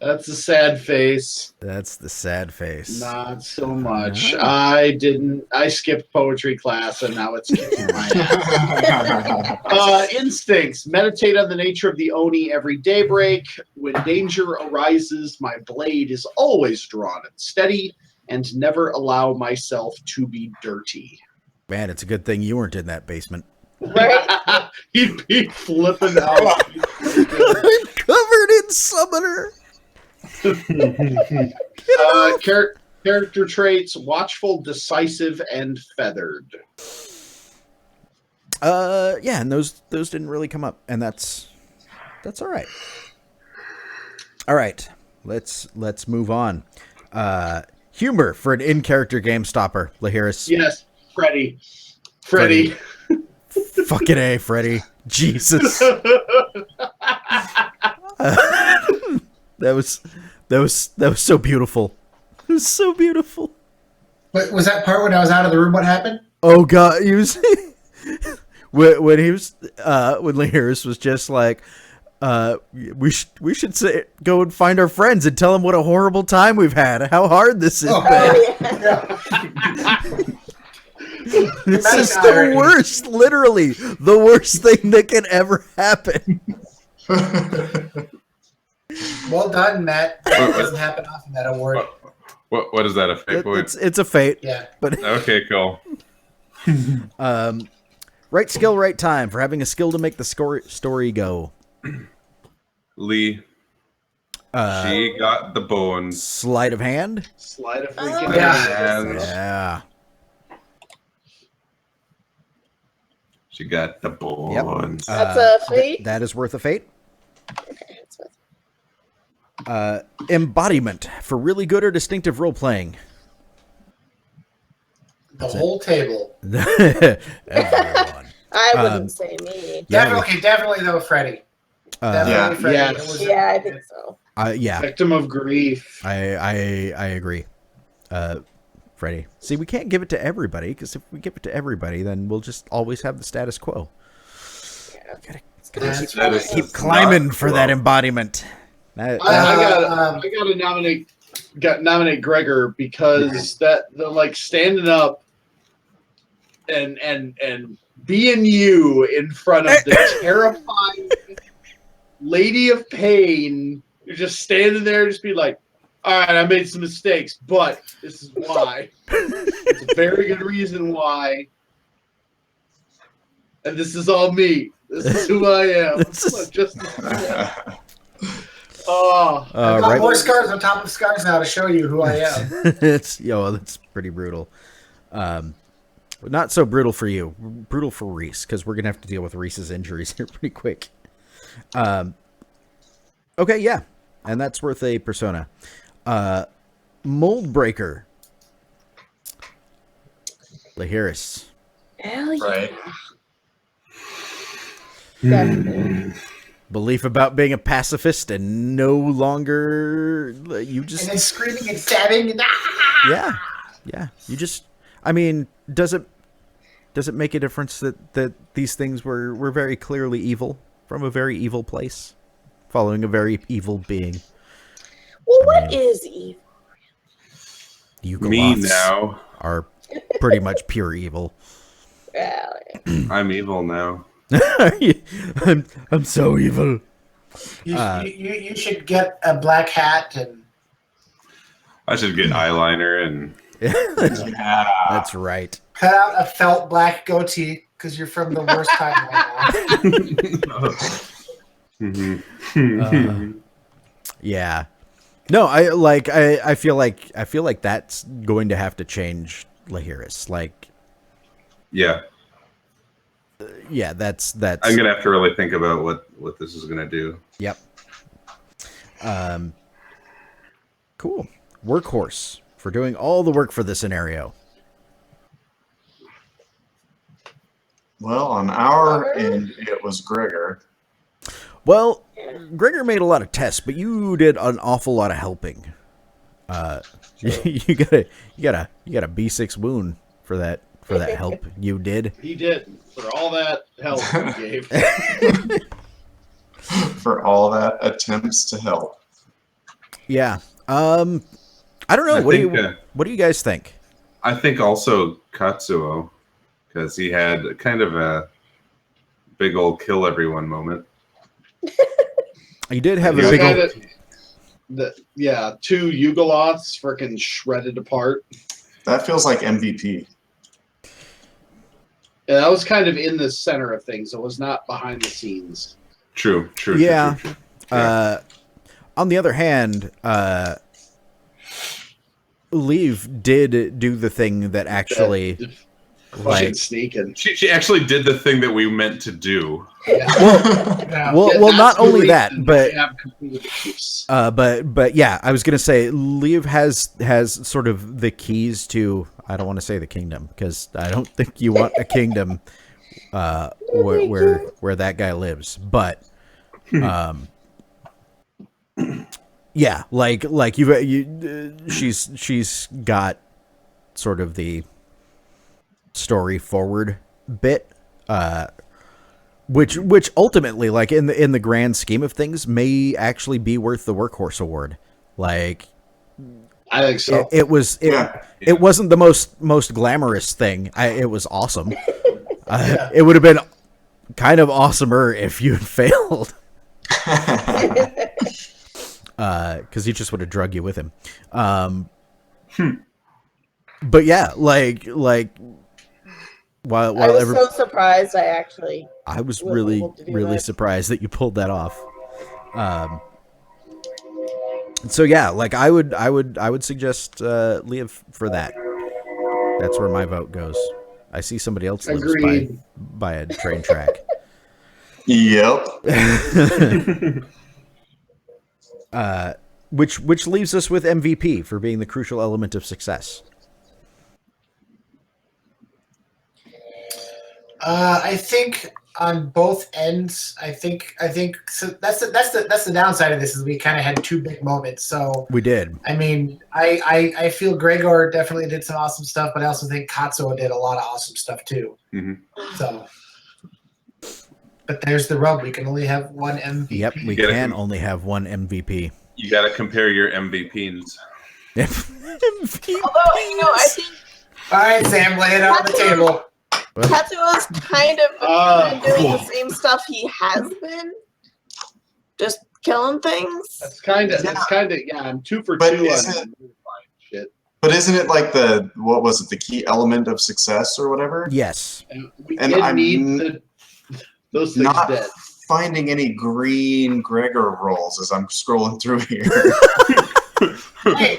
That's a sad face. That's the sad face. Not so much. I skipped poetry class and now it's kicking my ass. Instincts. Meditate on the nature of the Oni every daybreak. When danger arises, my blade is always drawn and steady, and never allow myself to be dirty. Man, it's a good thing you weren't in that basement. Right? He'd be flipping out. I'm covered in summoner. Character traits: watchful, decisive, and feathered. Yeah, and those didn't really come up, and that's all right. All right, let's move on. Humor for an in-character game stopper, Lihiris. Yes, Freddy. Fucking A, Freddy. Jesus. That was so beautiful. It was so beautiful. But was that part when I was out of the room? What happened? Oh God, he was when he was when Lihiris was just like, we should go and find our friends and tell them what a horrible time we've had, how hard this has been. This is the worst, literally the worst thing that can ever happen. Well done, Matt. It doesn't happen often, that award. What is that, a fate point? It's a fate. Yeah. But Okay, cool. right skill, right time for having a skill to make the story go. Lee. She got the bones. Sleight of hand. Slide of freaking Yeah. Yeah. She got the bones. That's a fate? That is worth a fate. Okay, that's worth Embodiment for really good or distinctive role playing. The whole table. Everyone. I wouldn't say me. Definitely though, Freddie. Definitely Freddie. Yes. It was- Yeah, I think so. Yeah, Victim of grief. I agree. Freddie. See, we can't give it to everybody because if we give it to everybody, then we'll just always have the status quo. Yeah. Gotta keep climbing for that embodiment. I gotta nominate Gregor because the like standing up and being you in front of the terrifying Lady of Pain. You're just standing there, just be like, all right, I made some mistakes, but this is why. It's a very good reason why. And this is all me. This is who I am. I've got right. more scars on top of scars now to show you who I am. That's pretty brutal. Not so brutal for you. Brutal for Riess because we're gonna have to deal with Riess's injuries here pretty quick. Okay, yeah, and that's worth a persona. Mold Breaker. Lihiris. Hell yeah. Right. Definitely. Belief about being a pacifist and no longer you And just then screaming and stabbing and yeah you just I mean does it make a difference that these things were very clearly evil from a very evil place following a very evil being? Well, what is evil? Me Yugoloths now. are pretty much pure evil. Well, I'm evil now. I'm so evil. you should get a black hat and I should get eyeliner and Yeah. That's right. cut out a felt black goatee because you're from the worst time right now. Yeah. No, I feel like that's going to have to change Lihiris. Like, yeah. yeah, that's I'm gonna have to really think about what this is gonna do. Yep. Cool. Workhorse for doing all the work for the scenario. Well, on our end, it was Gregor. Well, Gregor made a lot of tests, but you did an awful lot of helping. You got a B6 wound for that help you did. He did for all that help he gave. For all that attempts to help. Yeah. I don't know. What do you guys think? I think also Katsuo, because he had kind of a big old kill everyone moment. You did have a The big guy old... that, two Yugoloths freaking shredded apart. That feels like MVP. Yeah, that was kind of in the center of things. It was not behind the scenes. True. Yeah. True. On the other hand, Lieve did do the thing that actually... Fucking sneaking. She actually did the thing that we meant to do. Well, not only that, but yeah, I was gonna say Lieve has sort of the keys to. I don't want to say the kingdom because I don't think you want a kingdom where that guy lives. But yeah, like she's got sort of the story forward bit, which ultimately, like in the grand scheme of things, may actually be worth the Workhorse Award. Like, I think so. It wasn't the most glamorous thing. It was awesome. It would have been kind of awesomer if you had failed. Because he just would have drug you with him. But yeah, like while I was so surprised. I was was really able to do really that. surprised that you pulled that off. So yeah, like I would suggest Lieve for that. That's where my vote goes. I see somebody else lives Agreed. by a train track. Yep. Which leaves us with MVP for being the crucial element of success. I think on both ends, I think so that's the downside of this is we kind of had two big moments. So We did. I mean, I feel Gregor definitely did some awesome stuff, but I also think Katsuo did a lot of awesome stuff too. Mm-hmm. So, but there's the rub. We can only have one MVP. Yep, we gotta can com- only have one MVP. You got to compare your MVPs. MVP. Although, I think All right, Sam, lay it out on the table. Katsuo's kind of doing the same stuff he has been. Just killing things. That's kind of yeah. I'm 2 for But 2 isn't on shit. But isn't it like what was it, the key element of success or whatever? Yes. And we And did I'm need those things Not dead. finding any green Gregor rolls as I'm scrolling through here. Hey,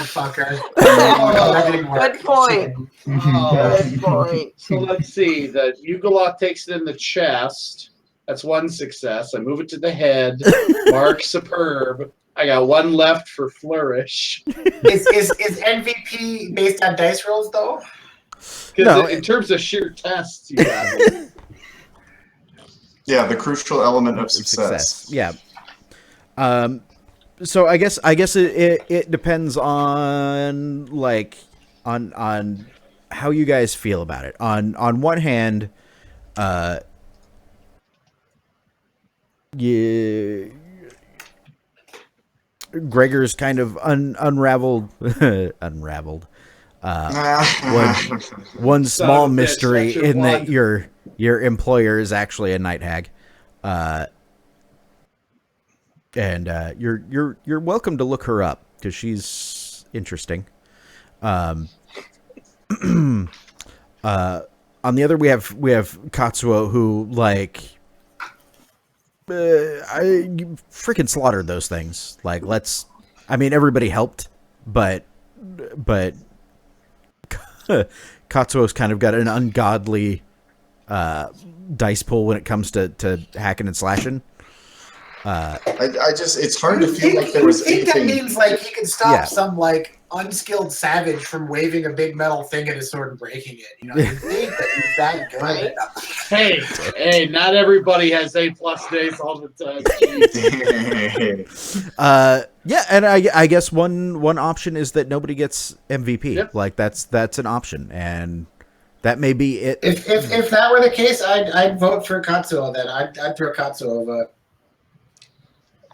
fucker. Good point. Good point. So let's see. The Ugoloth takes it in the chest. That's one success. I move it to the head. Mark superb. I got one left for flourish. Is MVP based on dice rolls though? Because No, in terms of sheer tests, you got it. Yeah, the crucial element of success. Yeah. So I guess it depends on on how you guys feel about it. On one hand, Gregor's kind of unraveled one small Son of a bitch, mystery that's your in that one. your employer is actually a night hag. And you're welcome to look her up because she's interesting. On the other, we have Katsuo, who I freaking slaughtered those things. Everybody helped, but Katsuo's kind of got an ungodly dice pool when it comes to hacking and slashing. It's hard to feel like there was I think that anything. means he can stop Yeah. some unskilled savage from waving a big metal thing at his sword and breaking it. You think that he's that good? Right. Hey, not everybody has A+ days all the time. Yeah, and I guess one option is that nobody gets MVP. Yep. That's an option, and that may be it. If that were the case, I'd vote for Katsuo. Then I'd throw Katsuo a vote.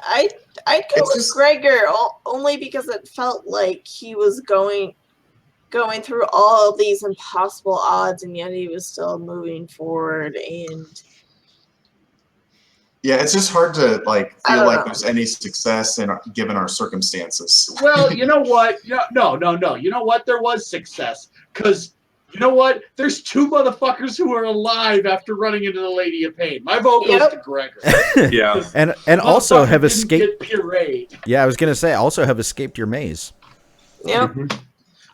I'd go It's with just- Gregor only because it felt like he was going through all of these impossible odds, and yet he was still moving forward. And Yeah, it's just hard to I feel don't like know. there's any success given our circumstances. Well, you know what? No. You know what? There was success. Because, you know what? There's 2 motherfuckers who are alive after running into the Lady of Pain. My vote goes Yep. to Gregor. Yeah. and also have Motherfucker didn't escaped. get pureed. Yeah, I was gonna say also have escaped your maze. yep,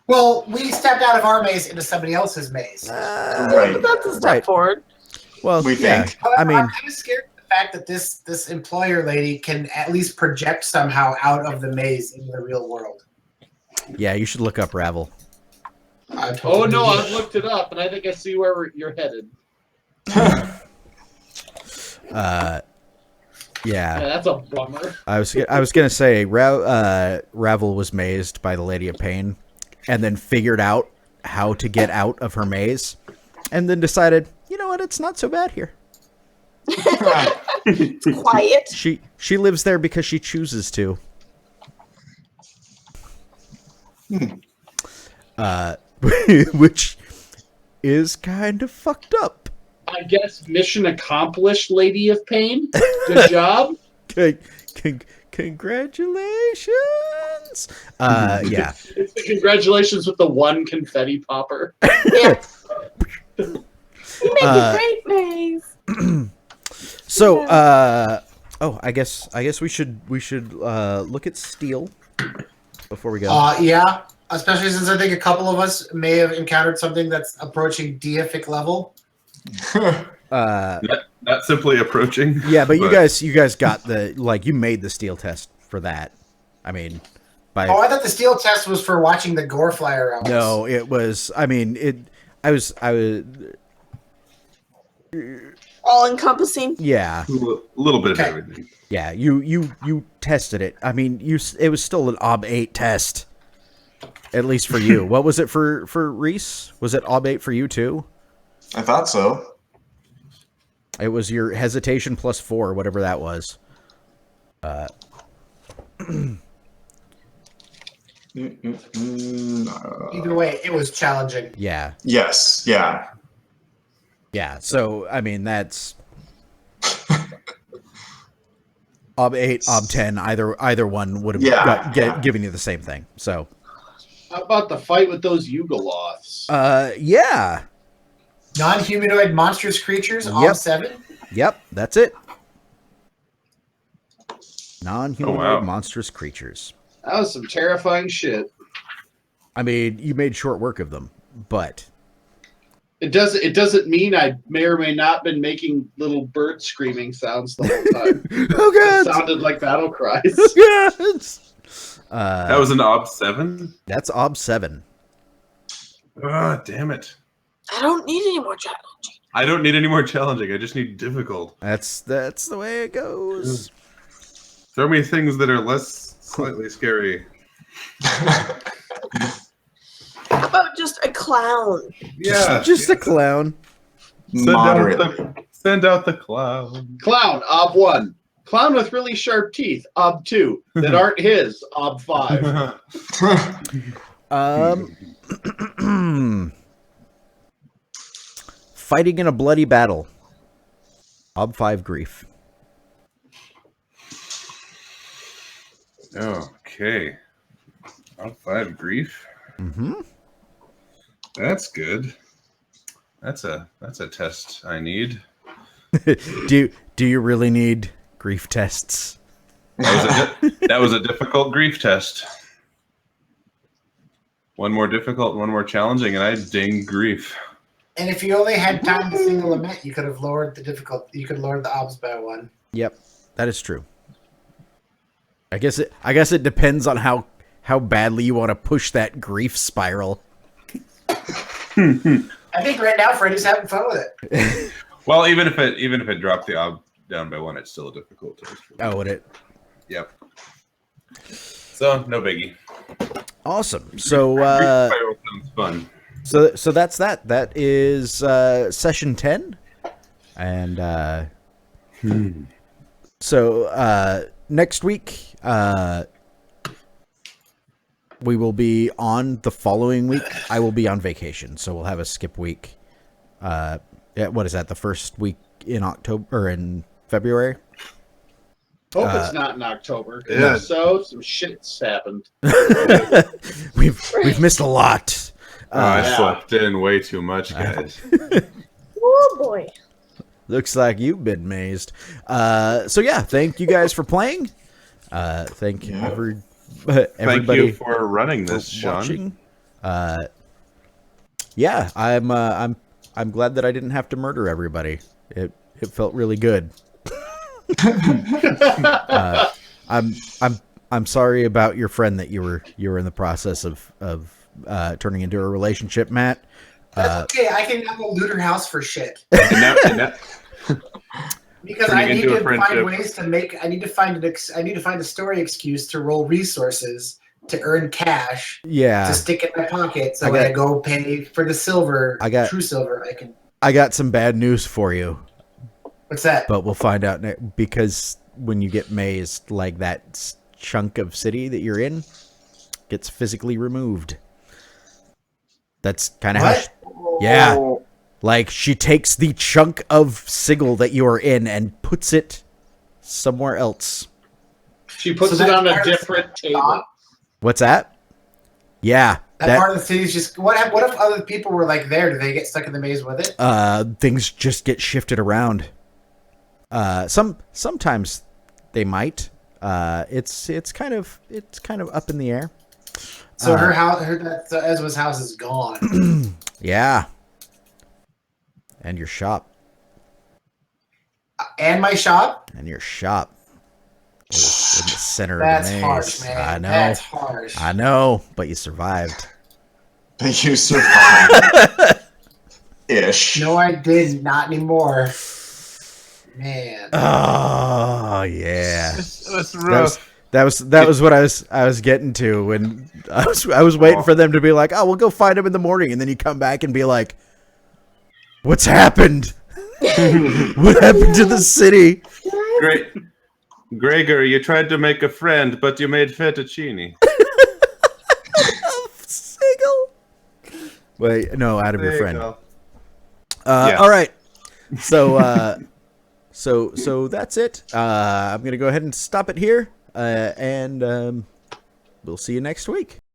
Well, we stepped out of our maze into somebody else's maze. Right. that's a step Right. forward. Well, We yeah. think. However, I mean, I'm kind of scared of the fact that this employer lady can at least project somehow out of the maze into the real world. yeah. You should look up Ravel. I Oh, no, totally I've looked it up, and I think I see where you're headed. Yeah, Yeah. that's a bummer. I was gonna say Ravel was mazed by the Lady of Pain, and then figured out how to get out of her maze, and then decided, you know what, it's not so bad here. It's quiet. She lives there because she chooses to. Which is kind of fucked up. I guess mission accomplished, Lady of Pain. Good job. Congratulations. Yeah. It's the congratulations with the one confetti popper. Yeah. You make a great face. So, I guess we should look at steel before we go. Yeah, especially since I think a couple of us may have encountered something that's approaching deific level. Not simply approaching. Yeah, but you guys got you made the steel test for that. I mean, I thought the steel test was for watching the gore fly around. No, it was. I mean, I was. All encompassing. Yeah, A little bit Okay. of everything. yeah. You tested it. I mean, it was still an OB 8 test, at least for you. What was it for Riess? Was it OB 8 for you too? I thought so. It was your hesitation plus 4, whatever that was. Either way, it was challenging. Yeah, Yes. Yeah. yeah. So I mean, that's OB 8, OB 10. Either one would have given you the same thing. So, How about the fight with those Yugoloths? yeah. Non-humanoid monstrous creatures, all Yep. 7. Yep, that's it. Non-humanoid Oh, wow. monstrous creatures. That was some terrifying shit. I mean, you made short work of them, but It doesn't mean I may or may not been making little bird screaming sounds the whole time. oh It god, sounded like battle cries. oh god. That was an OB 7? That's OB 7. Ah, damn it. I don't need any more challenge. I don't need any more challenging. I just need difficult. That's the way it goes. Throw me things that are less slightly scary. How about just a clown? Yeah. Just a clown. Moderately. Send out the clown. Clown, Ob 1. Clown with really sharp teeth, Ob 2. That aren't his, Ob 5. Fighting in a bloody battle. Ob 5 grief. Okay. OB 5 grief. Mm-hmm. That's good. That's a test I need. Do you really need grief tests? That was a difficult grief test. One more difficult, one more challenging, and I ding grief. And if you only had time to sing a lament, you could have lowered the difficulty. You could lower the obs by 1. Yep, that is true. I guess it depends on how badly you want to push that grief spiral. I think right now Freddie's having fun with it. Well, even if it dropped the ob down by 1, it's still a difficult test. Oh, would it? Yep. So no biggie. Awesome. So Grief spiral sounds fun. so that's that. That is session 10, and so next week we will be on. The following week I will be on vacation, so we'll have a skip week. What is that? The first week in October or in February? Hope it's not in October. Yeah. If so, some shit's happened. We've missed a lot. I Yeah. slept in way too much, guys. Oh boy. Looks like you've been mazed. So yeah, thank you guys for playing. Thank Yeah. everybody Thank you for running for this, Sean. watching. Yeah, I'm glad that I didn't have to murder everybody. It felt really good. I'm sorry about your friend that you were in the process of turning into a relationship, Matt. That's okay. I can now go loot her house for shit. And now- Because Turning I need into a to find friendship. ways to make. I need to find a story excuse to roll resources to earn cash Yeah, to stick in my pocket. So I when got- I go pay for the silver, I got- true silver, I can. I got some bad news for you. What's that? but we'll find out because when you get mazed, like that chunk of city that you're in gets physically removed. That's kind of how. Yeah, like she takes the chunk of Sigil that you are in and puts it somewhere else. She puts So it that on a part of the different city table. What's that? Yeah, That part of the city's just. What if other people were like there? Do they get stuck in the maze with it? Things just get shifted around. Sometimes they might. It's kind of up in the air. So her house, Ezra's house is gone. Yeah. And your shop. And my shop? And your shop is in the center That's of the maze. harsh, man. I know. That's harsh. I know, but you survived. But you survived. Ish. No, I did not anymore. Man. Oh yeah. That's rough. That was what I was getting to when I was waiting for them to be like, oh, we'll go find him in the morning, and then you come back and be like, what's happened? What happened to the city? Great. Gregor, you tried to make a friend, but you made fettuccine. Sigil. Wait, no, out of your There you friend. go. Yeah. All right. So, so that's it. I'm gonna go ahead and stop it here, and we'll see you next week.